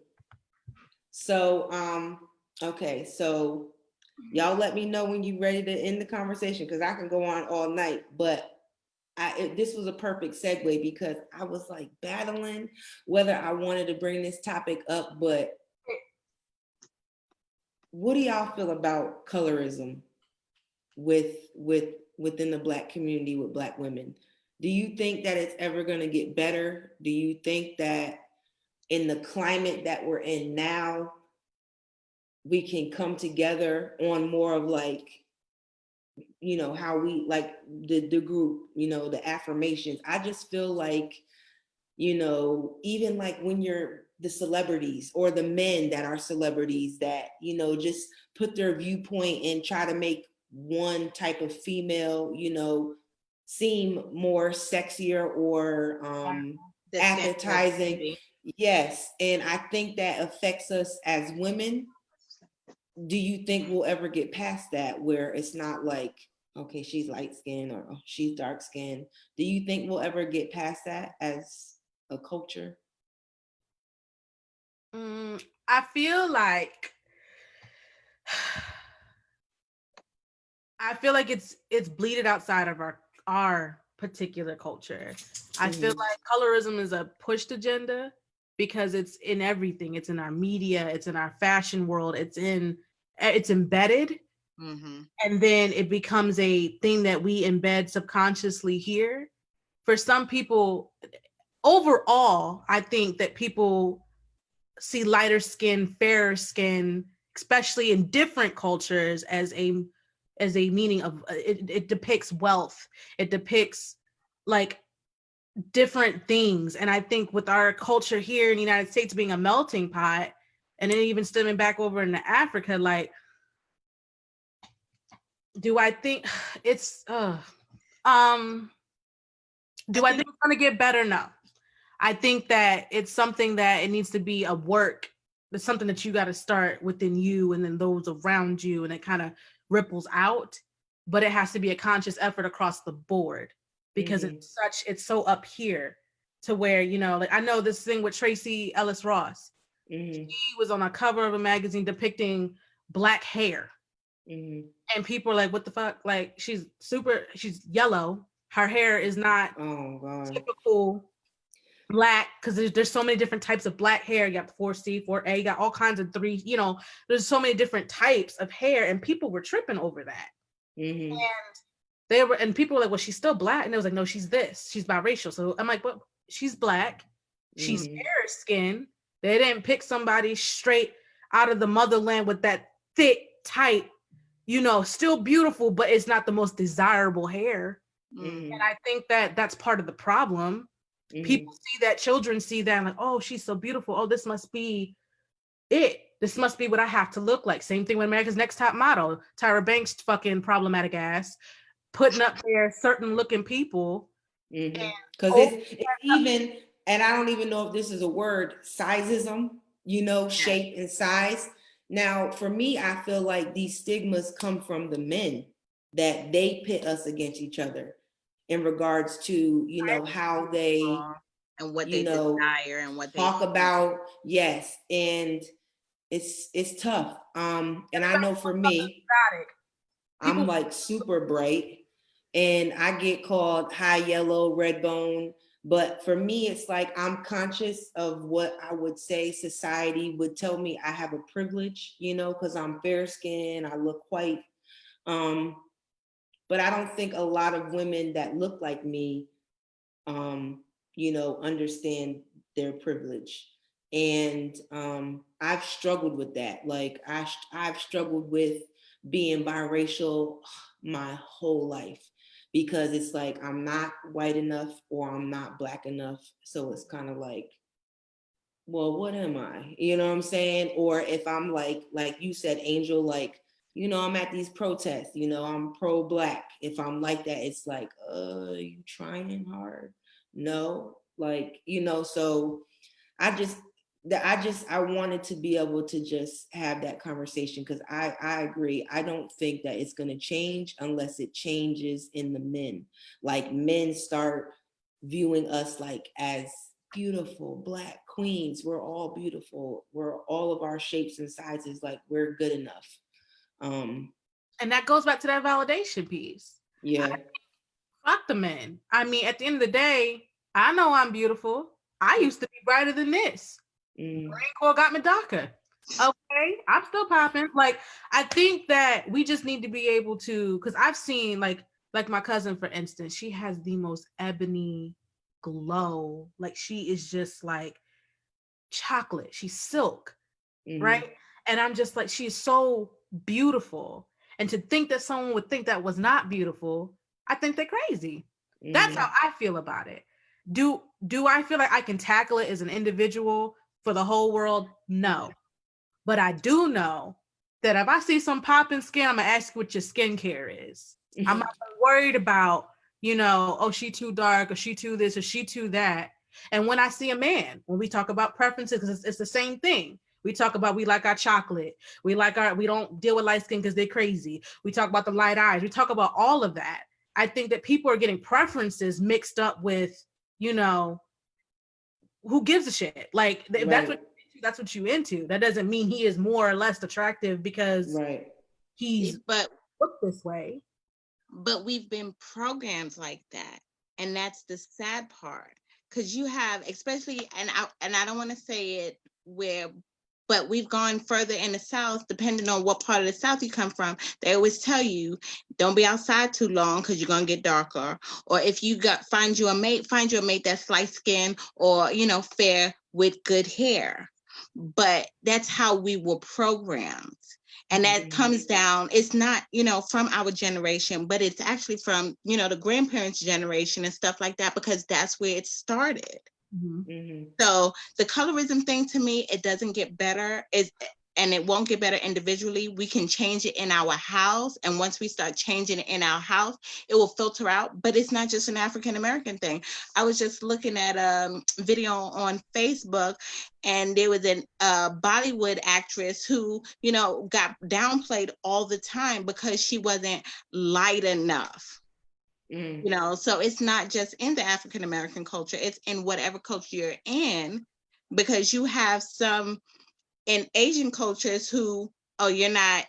Speaker 1: So okay, so y'all let me know when you're ready to end the conversation, because I can go on all night, but this was a perfect segue, because I was like battling whether I wanted to bring this topic up. But what do y'all feel about colorism within the Black community with Black women? Do you think that it's ever going to get better? Do you think that in the climate that we're in now, we can come together on more of like, how we like the group, the affirmations? I just feel like, even like when you're the celebrities or the men that are celebrities that, just put their viewpoint and try to make one type of female, seem more sexier or appetizing. Yes. And I think that affects us as women. Do you think we'll ever get past that, where it's not like, okay, she's light skinned or she's dark skinned? Do you think we'll ever get past that as a culture?
Speaker 2: I feel like it's bleeded outside of our particular culture. I feel like colorism is a pushed agenda because it's in everything. It's in our media, it's in our fashion world, it's embedded. And then it becomes a thing that we embed subconsciously here. For some people, overall, I think that people see lighter skin, fairer skin, especially in different cultures, as a meaning of it depicts wealth. It depicts like different things. And I think with our culture here in the United States being a melting pot, and then even stemming back over into Africa, like, do I think it's do I think it's gonna get better? No. I think that it's something that it needs to be a work. It's something that you got to start within you and then those around you, and it kind of ripples out. But it has to be a conscious effort across the board because it's so up here to where, you know, like I know this thing with Tracy Ellis Ross. She was on a cover of a magazine depicting Black hair. And people are like, what the fuck? Like, she's yellow. Her hair is not typical Black, because there's so many different types of Black hair. You got 4C, 4A, you got all kinds of 3, you know, there's so many different types of hair, and people were tripping over that. And people were like, well, she's still Black. And it was like, no, she's biracial. So I'm like, but she's Black, she's fair skin. They didn't pick somebody straight out of the motherland with that thick, tight, you know, still beautiful, but it's not the most desirable hair. And I think that that's part of the problem. People see that, children see that, and like, oh, she's so beautiful. Oh, this must be it. This must be what I have to look like. Same thing with America's Next Top Model. Tyra Banks' fucking problematic ass putting up there certain looking people.
Speaker 1: Because it's even, and I don't even know if this is a word, sizeism, you know, shape and size. Now, for me, I feel like these stigmas come from the men, that they pit us against each other in regards to, you know, how they
Speaker 5: and what they desire and what they
Speaker 1: talk about. Yes. And it's tough. And I know for me, I'm like super bright and I get called high yellow, red bone. But for me, it's like I'm conscious of what I would say society would tell me I have a privilege, you know, because I'm fair skinned, I look white. But I don't think a lot of women that look like me, you know, understand their privilege. And I've struggled with that. Like I've struggled with being biracial my whole life, because it's like I'm not white enough or I'm not Black enough. So it's kind of like, well, what am I? You know what I'm saying? Or if I'm like you said, Angel, like, you know, I'm at these protests, you know, I'm pro-Black. If I'm like that, it's like, you trying hard? No, like, you know, so I wanted to be able to just have that conversation, because I agree. I don't think that it's going to change unless it changes in the men. Like men start viewing us like as beautiful Black queens. We're all beautiful. We're all of our shapes and sizes. Like we're good enough.
Speaker 2: And that goes back to that validation piece.
Speaker 1: Yeah.
Speaker 2: Fuck the men. I mean, at the end of the day, I know I'm beautiful. I used to be brighter than this. Marine Corps got me DACA. Okay, I'm still popping. Like, I think that we just need to be able to, because I've seen like my cousin, for instance, she has the most ebony glow. Like she is just like chocolate. She's silk, right? And I'm just like, she's so beautiful. And to think that someone would think that was not beautiful, I think they're crazy. That's how I feel about it. Do I feel like I can tackle it as an individual for the whole world? No. But I do know that if I see some popping skin, I'm gonna ask what your skincare is. I'm not worried about, you know, oh, she too dark, or she too this, or she too that. And when I see a man, when we talk about preferences, because it's the same thing. We talk about, we like our chocolate. We don't deal with light skin because they're crazy. We talk about the light eyes. We talk about all of that. I think that people are getting preferences mixed up with, you know, who gives a shit? Like that's what that's what you into. That doesn't mean he is more or less attractive because
Speaker 1: Right.
Speaker 2: he's
Speaker 5: But
Speaker 2: looked this way.
Speaker 5: we've been programmed like that, and that's the sad part. Because you have, especially, and I don't want to say it where, but we've gone further in the South, depending on what part of the South you come from. They always tell you, don't be outside too long because you're gonna get darker. Or if you find you a mate that's light skinned or fair with good hair. But that's how we were programmed. And that comes down, it's not, from our generation, but it's actually from, the grandparents' generation and stuff like that, because that's where it started. So the colorism thing, to me, it doesn't get better. And it won't get better individually. We can change it in our house. And once we start changing it in our house, it will filter out. But it's not just an African-American thing. I was just looking at a video on Facebook, and there was a Bollywood actress who, got downplayed all the time because she wasn't light enough. So it's not just in the African-American culture, it's in whatever culture you're in, because you have some in Asian cultures who, you're not,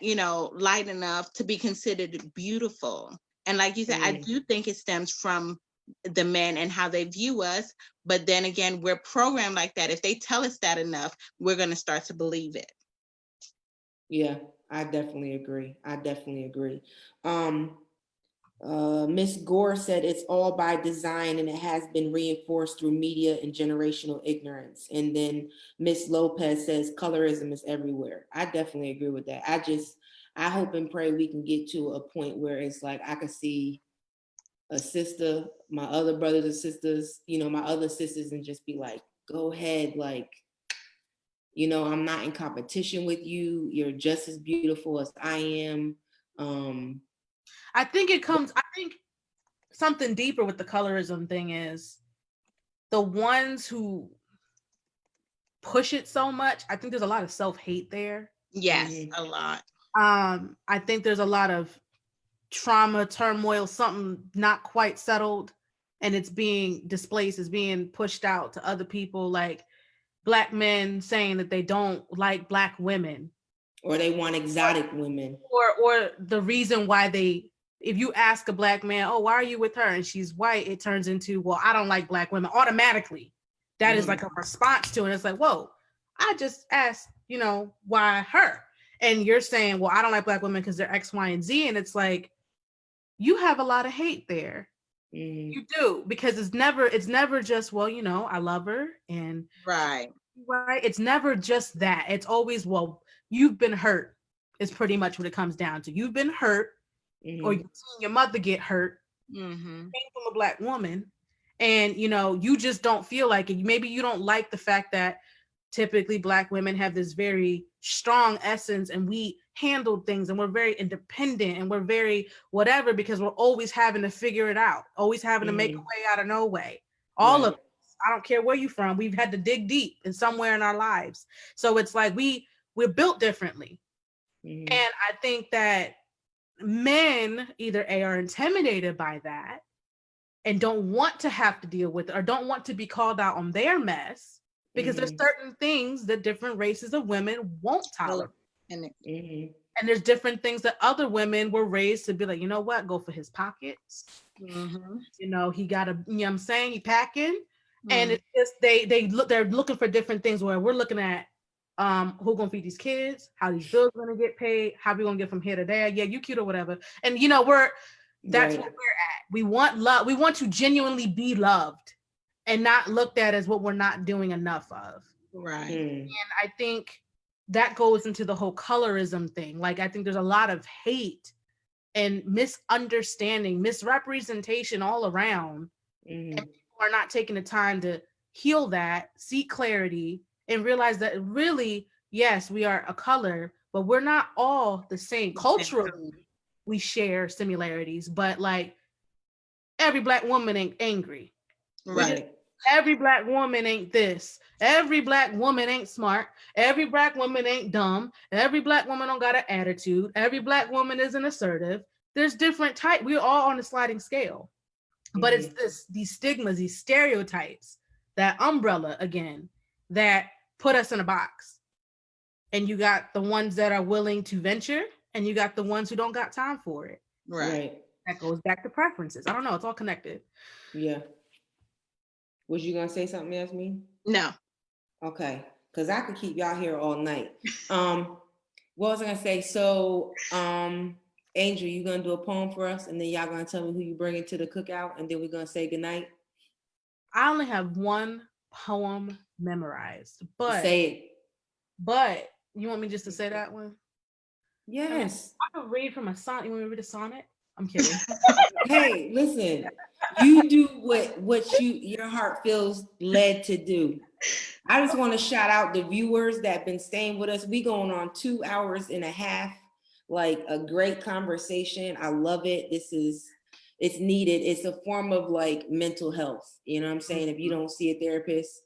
Speaker 5: light enough to be considered beautiful. And like you said, I do think it stems from the men and how they view us. But then again, we're programmed like that. If they tell us that enough, we're going to start to believe it.
Speaker 1: Yeah, I definitely agree. Miss Gore said it's all by design and it has been reinforced through media and generational ignorance. And then Miss Lopez says colorism is everywhere. I definitely agree with that. I hope and pray we can get to a point where it's like I can see a sister, my other brothers and sisters, my other sisters, and just be like, go ahead, like, I'm not in competition with you. You're just as beautiful as I am.
Speaker 2: I think something deeper with the colorism thing is the ones who push it so much. I think there's a lot of self-hate there.
Speaker 5: Yes, a lot.
Speaker 2: I think there's a lot of trauma, turmoil, something not quite settled, and it's being displaced, it's being pushed out to other people, like Black men saying that they don't like Black women.
Speaker 1: Or they want exotic women.
Speaker 2: Or the reason why if you ask a Black man, oh, why are you with her? And she's white, it turns into, well, I don't like Black women. Automatically, that is like a response to it. It's like, whoa, I just asked, why her? And you're saying, well, I don't like Black women because they're X, Y, and Z. And it's like, you have a lot of hate there. You do, because it's never just, well, I love her. And
Speaker 5: right.
Speaker 2: It's never just that. It's always, well, you've been hurt is pretty much what it comes down to. You've been hurt, or you've seen your mother get hurt, came from a Black woman, and you just don't feel like it. Maybe you don't like the fact that typically Black women have this very strong essence, and we handle things, and we're very independent, and we're very whatever, because we're always having to figure it out, always having to make a way out of no way. All of us, I don't care where you're from, we've had to dig deep in somewhere in our lives. So it's like we're built differently. And I think that men either are intimidated by that and don't want to have to deal with it, or don't want to be called out on their mess, because there's certain things that different races of women won't tolerate. And there's different things that other women were raised to be like, you know what, go for his pockets. He got a, you know what I'm saying, he packing. And it's just they're looking for different things, where we're looking at who gonna feed these kids, how these bills gonna get paid, how we gonna get from here to there. Yeah, you cute or whatever. And that's where we're at. We want love. We want to genuinely be loved and not looked at as what we're not doing enough of.
Speaker 5: Right.
Speaker 2: And I think that goes into the whole colorism thing. Like, I think there's a lot of hate and misunderstanding, misrepresentation all around. And people are not taking the time to heal that, seek clarity, and realize that really, yes, we are a color, but we're not all the same. Culturally, we share similarities, but like, every Black woman ain't angry.
Speaker 5: Right.
Speaker 2: Every Black woman ain't this. Every Black woman ain't smart. Every Black woman ain't dumb. Every Black woman don't got an attitude. Every Black woman isn't assertive. There's different types. We're all on a sliding scale. But it's these stigmas, these stereotypes, that umbrella again, that put us in a box. And you got the ones that are willing to venture, and you got the ones who don't got time for it.
Speaker 5: Right.
Speaker 2: That goes back to preferences. I don't know. It's all connected.
Speaker 1: Yeah. Was you gonna say something, Yasmin?
Speaker 5: No.
Speaker 1: Okay, because I could keep y'all here all night. What was I gonna say? So, Angel, you gonna do a poem for us, and then y'all gonna tell me who you bringing to the cookout, and then we're gonna say goodnight.
Speaker 2: I only have one poem memorized, but
Speaker 1: Say it.
Speaker 2: But you want me just to say that one?
Speaker 1: Yes.
Speaker 2: I can read from a sonnet. You want me to read a sonnet? I'm kidding.
Speaker 1: Hey, listen. You do what your heart feels led to do. I just want to shout out the viewers that have been staying with us. We going on 2 hours and a half, like a great conversation. I love it. It's needed. It's a form of like mental health. You know what I'm saying? If you don't see a therapist,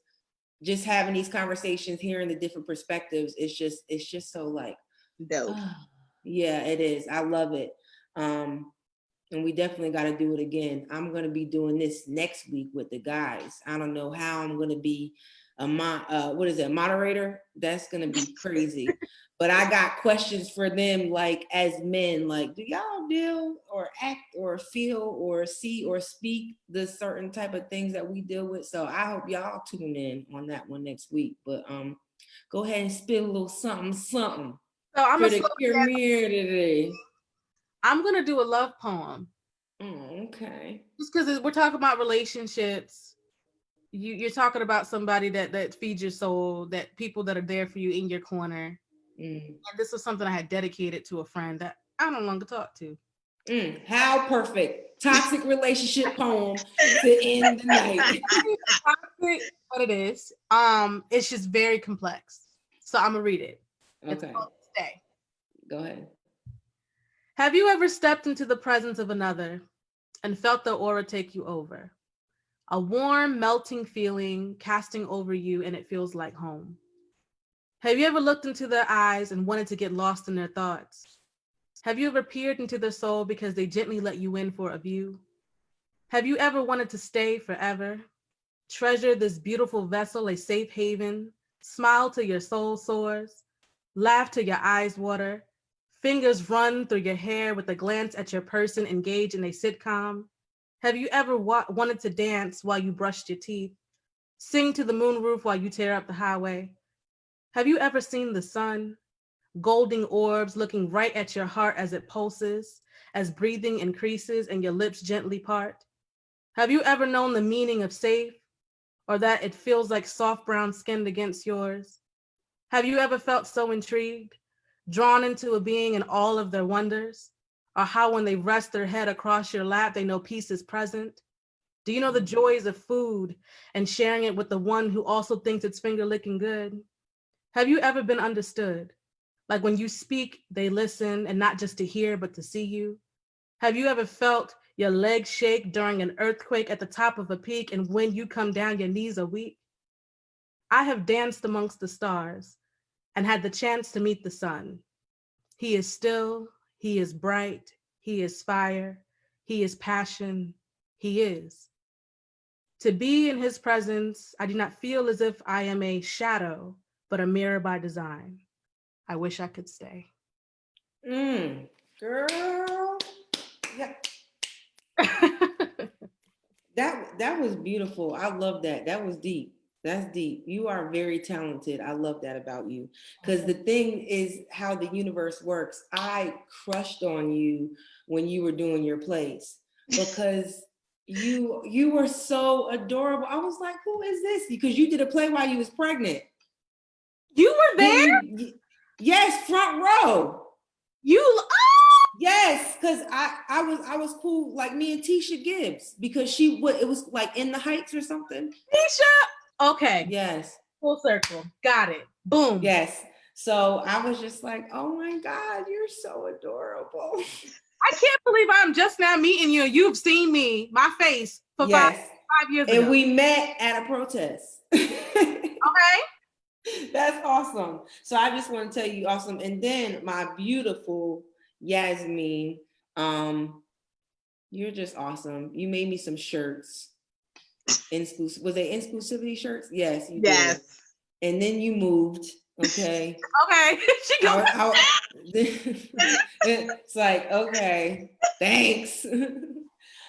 Speaker 1: just having these conversations, hearing the different perspectives, it's just so like,
Speaker 5: Dope.
Speaker 1: yeah, it is. I love it. And we definitely got to do it again. I'm going to be doing this next week with the guys. I don't know how I'm going to be a moderator. That's going to be crazy. But I got questions for them, like as men, like, do y'all deal or act or feel or see or speak the certain type of things that we deal with? So I hope y'all tune in on that one next week. But go ahead and spill a little something
Speaker 2: So I'm
Speaker 1: for the premiere today.
Speaker 2: I'm gonna do a love poem.
Speaker 1: Okay.
Speaker 2: Just because we're talking about relationships. You're talking about somebody that feeds your soul, that people that are there for you in your corner. And this was something I had dedicated to a friend that I no longer talk to.
Speaker 1: How perfect. Toxic relationship poem to end the night.
Speaker 2: Toxic, but it is. It's just very complex. So I'm gonna read it.
Speaker 1: Okay.
Speaker 2: Stay.
Speaker 1: Go ahead.
Speaker 2: Have you ever stepped into the presence of another and felt the aura take you over? A warm, melting feeling casting over you, and it feels like home. Have you ever looked into their eyes and wanted to get lost in their thoughts? Have you ever peered into their soul because they gently let you in for a view? Have you ever wanted to stay forever? Treasure this beautiful vessel, a safe haven, smile till your soul soars, laugh till your eyes water, fingers run through your hair with a glance at your person engaged in a sitcom. Have you ever wanted to dance while you brushed your teeth, sing to the moonroof while you tear up the highway? Have you ever seen the sun, golden orbs looking right at your heart as it pulses, as breathing increases and your lips gently part? Have you ever known the meaning of safe, or that it feels like soft brown skin against yours? Have you ever felt so intrigued, drawn into a being and all of their wonders? Or how when they rest their head across your lap, they know peace is present? Do you know the joys of food and sharing it with the one who also thinks it's finger licking good? Have you ever been understood? Like when you speak, they listen, and not just to hear, but to see you? Have you ever felt your legs shake during an earthquake at the top of a peak, and when you come down, your knees are weak? I have danced amongst the stars and had the chance to meet the sun. He is still, he is bright, he is fire, he is passion, he is. To be in his presence, I do not feel as if I am a shadow, but a mirror by design. I wish I could stay.
Speaker 1: Girl. Yeah. That was beautiful. I love that. That was deep. That's deep. You are very talented. I love that about you. Because the thing is how the universe works. I crushed on you when you were doing your plays because you were so adorable. I was like, who is this? Because you did a play while you was pregnant.
Speaker 2: You were there?
Speaker 1: Yes, front row. Yes, because I was cool, like me and Tisha Gibbs, because it was like In the Heights or something.
Speaker 2: Tisha? Okay.
Speaker 1: Yes.
Speaker 2: Full circle. Got it. Boom.
Speaker 1: Yes. So I was just like, oh my God, you're so adorable.
Speaker 2: I can't believe I'm just now meeting you. You've seen me, my face, for
Speaker 1: yes.
Speaker 2: 5 years ago.
Speaker 1: And we met at a protest.
Speaker 2: Okay.
Speaker 1: That's awesome. So I just want to tell you awesome. And then my beautiful Yasmin, you're just awesome. You made me some shirts. Was they inclusivity shirts? Yes, you
Speaker 5: yes.
Speaker 1: did. and then you moved. Okay.
Speaker 2: Okay. She goes,
Speaker 1: It's like, okay, thanks.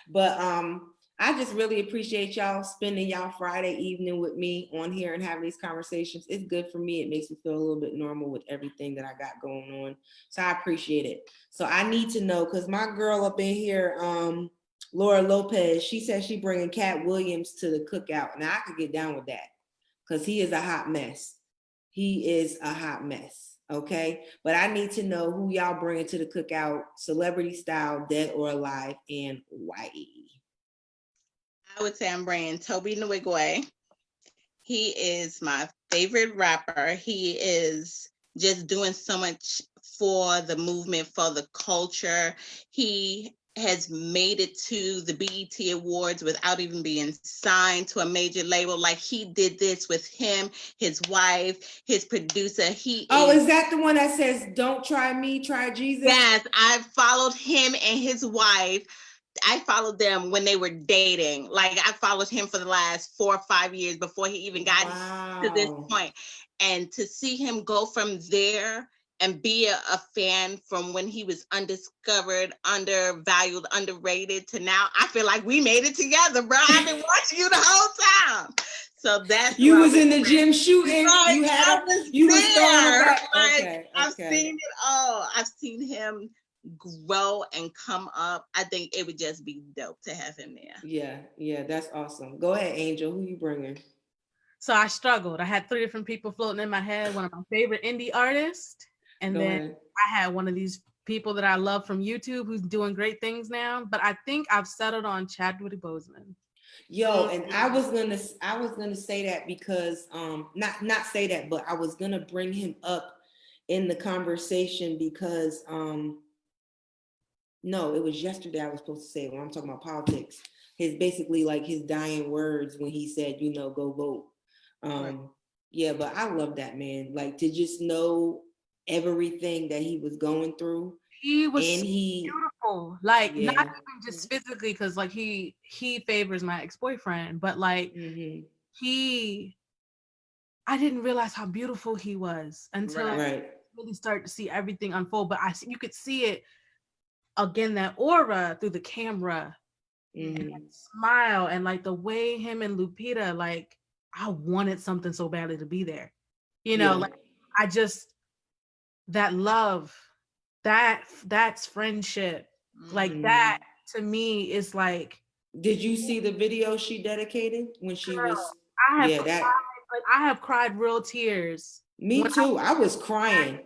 Speaker 1: But I just really appreciate y'all spending y'all Friday evening with me on here and having these conversations. It's good for me. It makes me feel a little bit normal with everything that I got going on. So I appreciate it. So I need to know, because my girl up in here, Laura Lopez, she said she bringing Cat Williams to the cookout. Now I could get down with that because he is a hot mess. He is a hot mess. Okay. But I need to know who y'all bringing to the cookout, celebrity style, dead or alive, and why.
Speaker 5: I would say I'm bringing Toby Nwigwe. He is my favorite rapper. He is just doing so much for the movement, for the culture. He has made it to the BET Awards without even being signed to a major label. Like, he did this with him, his wife, his producer.
Speaker 1: Is that the one that says, "Don't try me, try Jesus"?
Speaker 5: Yes, I followed him and his wife. I followed them when they were dating. Like, I followed him for the last 4 or 5 years before he even got to this point. And to see him go from there and be a fan from when he was undiscovered, undervalued, underrated, to now, I feel like we made it together, bro. I've been watching you the whole time. So that's
Speaker 1: you was in the gym shooting.
Speaker 5: Right,
Speaker 1: you was throwing it back.
Speaker 5: Okay. I've seen it all. I've seen him grow and come up. I think it would just be dope to have him there.
Speaker 1: Yeah, that's awesome. Go ahead, Angel. Who you bringing?
Speaker 2: so I struggled. I had 3 different people floating in my head. One of my favorite indie artists, and then I had one of these people that I love from YouTube who's doing great things now. But I think I've settled on Chadwick Boseman.
Speaker 1: Yo, and I was gonna say that because not say that, but I was gonna bring him up in the conversation because no, it was yesterday I was supposed to say it when I'm talking about politics. His basically like his dying words when he said, go vote.
Speaker 2: Right.
Speaker 1: Yeah, but I love that man. Like, to just know everything that he was going through.
Speaker 2: He was beautiful. Like, not even just physically, because like he favors my ex-boyfriend, but like I didn't realize how beautiful he was until I really started to see everything unfold. But you could see it again, that aura through the camera, and that smile, and like the way him and Lupita, like, I wanted something so badly to be there. Like, I just, that love, that's friendship. Like, that to me is like.
Speaker 1: Did you see the video she dedicated when she was?
Speaker 2: I have cried real tears.
Speaker 1: Me too. I was crying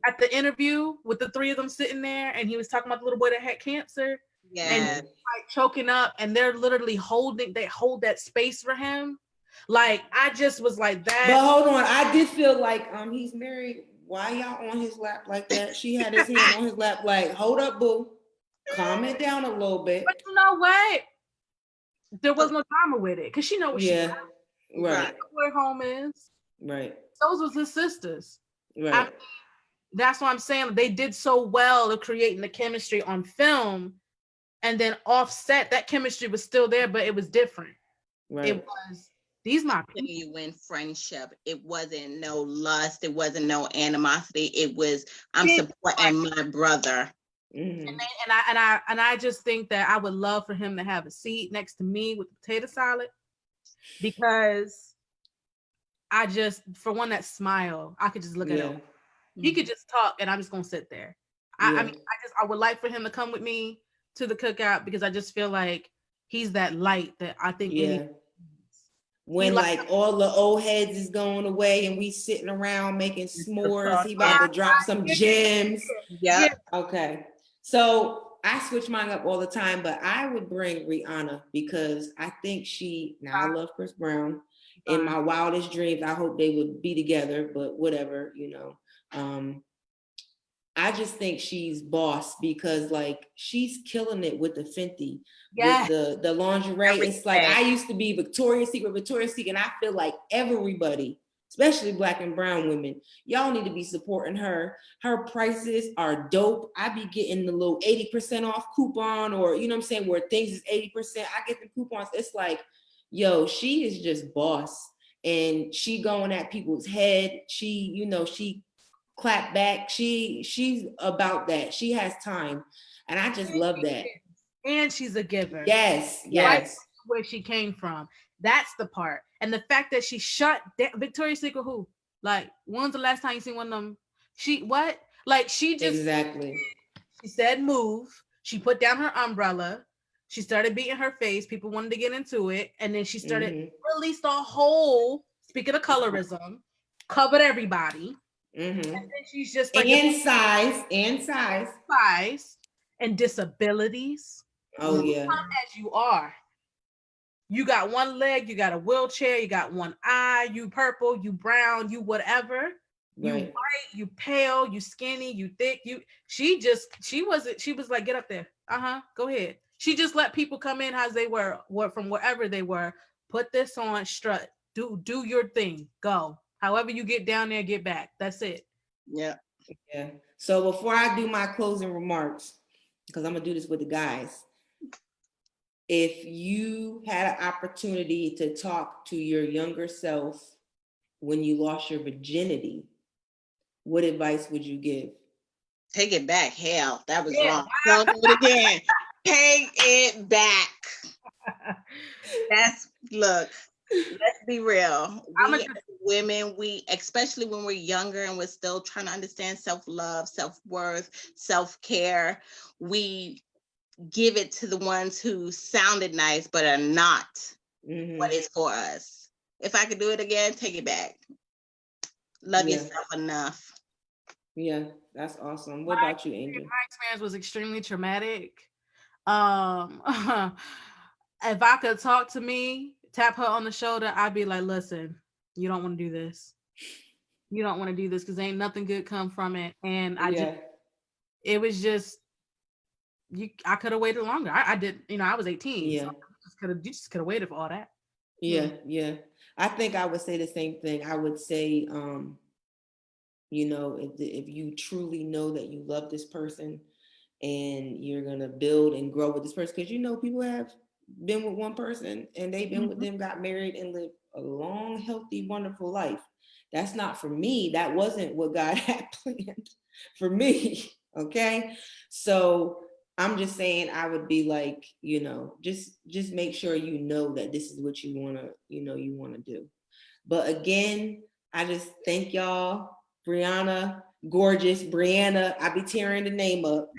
Speaker 2: at the interview with the 3 of them sitting there, and he was talking about the little boy that had cancer. And he's like choking up, and they're literally hold that space for him. Like, I just was like that.
Speaker 1: But hold on, I did feel like he's married. Why y'all on his lap like that? She had his hand on his lap, like, hold up, boo. Calm it down a little bit.
Speaker 2: But you know what? There was no drama with it, because she knows what she got.
Speaker 1: Right.
Speaker 2: Where home is.
Speaker 1: Right.
Speaker 2: Those was his sisters.
Speaker 1: Right.
Speaker 2: That's what I'm saying. They did so well of creating the chemistry on film, and then offset, that chemistry was still there, but it was different. Right. It was, these my people.
Speaker 5: You win friendship. It wasn't no lust. It wasn't no animosity. It was, I'm supporting my brother.
Speaker 2: And I just think that I would love for him to have a seat next to me with potato salad, because I just, for one, that smile, I could just look at him. He could just talk, and I'm just gonna sit there. I would like for him to come with me to the cookout, because I just feel like he's that light that I think.
Speaker 1: When like all the old heads is going away and we sitting around making s'mores, he about to drop some gems.
Speaker 5: Yeah.
Speaker 1: Okay. So I switch mine up all the time, but I would bring Rihanna, because I think I love Chris Brown. In my wildest dreams, I hope they would be together, but whatever, I just think she's boss, because like she's killing it with the Fenty, with the lingerie. It's like, I used to be Victoria's Secret, and I feel like everybody, especially Black and brown women, y'all need to be supporting her. Her prices are dope. I be getting the little 80% off coupon, or where things is 80%. I get the coupons. It's like, yo, she is just boss. and she going at people's head. She, you know, she clap back. She's about that. She has time. And I just love that.
Speaker 2: And she's a giver.
Speaker 1: Yes,
Speaker 2: Right
Speaker 1: yes.
Speaker 2: where she came from. That's the part. And the fact that she shut down Victoria's Secret who? Like, when's the last time you seen one of them? She what? Like she just
Speaker 1: Exactly.
Speaker 2: She said move. She put down her umbrella. She started beating her face. People wanted to get into it. And then she started released a whole, speaking of colorism, covered everybody. And then she's just like
Speaker 1: size
Speaker 2: and disabilities.
Speaker 1: Oh yeah.
Speaker 2: Come as you are. You got one leg, you got a wheelchair, you got one eye, you purple, you brown, you whatever. You
Speaker 1: Right.
Speaker 2: white, you pale, you skinny, you thick. She was like, get up there. Go ahead. She just let people come in as they were from wherever they were. Put this on, strut, do your thing, go. However you get down there, get back. That's it.
Speaker 5: Yeah.
Speaker 1: So before I do my closing remarks, because I'm gonna do this with the guys, if you had an opportunity to talk to your younger self when you lost your virginity, what advice would you give?
Speaker 5: Take it back. Hell, that was wrong. Don't do it again. Take it back. Look, let's be real. Women, especially when we're younger and we're still trying to understand self-love, self-worth, self-care, we give it to the ones who sounded nice but are not what is for us. If I could do it again, take it back. Love yourself enough.
Speaker 1: Yeah, that's awesome. What about you, Angel?
Speaker 2: My experience was extremely traumatic. If I could talk to me, tap her on the shoulder, I'd be like, listen, you don't want to do this. You don't want to do this because ain't nothing good come from it. And it was just, I could have waited longer. I did, I was 18.
Speaker 1: Yeah.
Speaker 2: So you just could have waited for all that.
Speaker 1: Yeah. I think I would say the same thing. I would say, if you truly know that you love this person and you're going to build and grow with this person, because people have been with one person and they've been with them, got married and lived a long, healthy, wonderful life. That's not for me. That wasn't what God had planned for me. Okay. So I'm just saying, I would be like, just make sure that this is what you want to do. But again, I just thank y'all. Brianna, gorgeous Brianna, I be tearing the name up.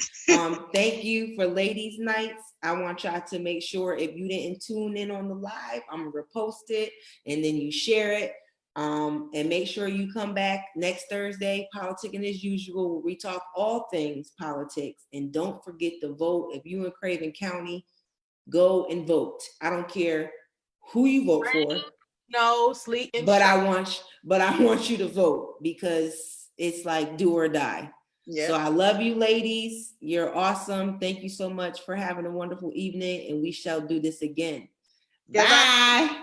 Speaker 1: Thank you for ladies' nights. I want y'all to make sure if you didn't tune in on the live, I'm gonna repost it and then you share it. And make sure you come back next Thursday, Politicking as usual, where we talk all things politics. And don't forget to vote. If you in Craven County, go and vote. I don't care who you vote for.
Speaker 2: No, sleep.
Speaker 1: But I want you to vote because it's like do or die. Yeah. So I love you, ladies. You're awesome. Thank you so much for having a wonderful evening, and we shall do this again. Bye.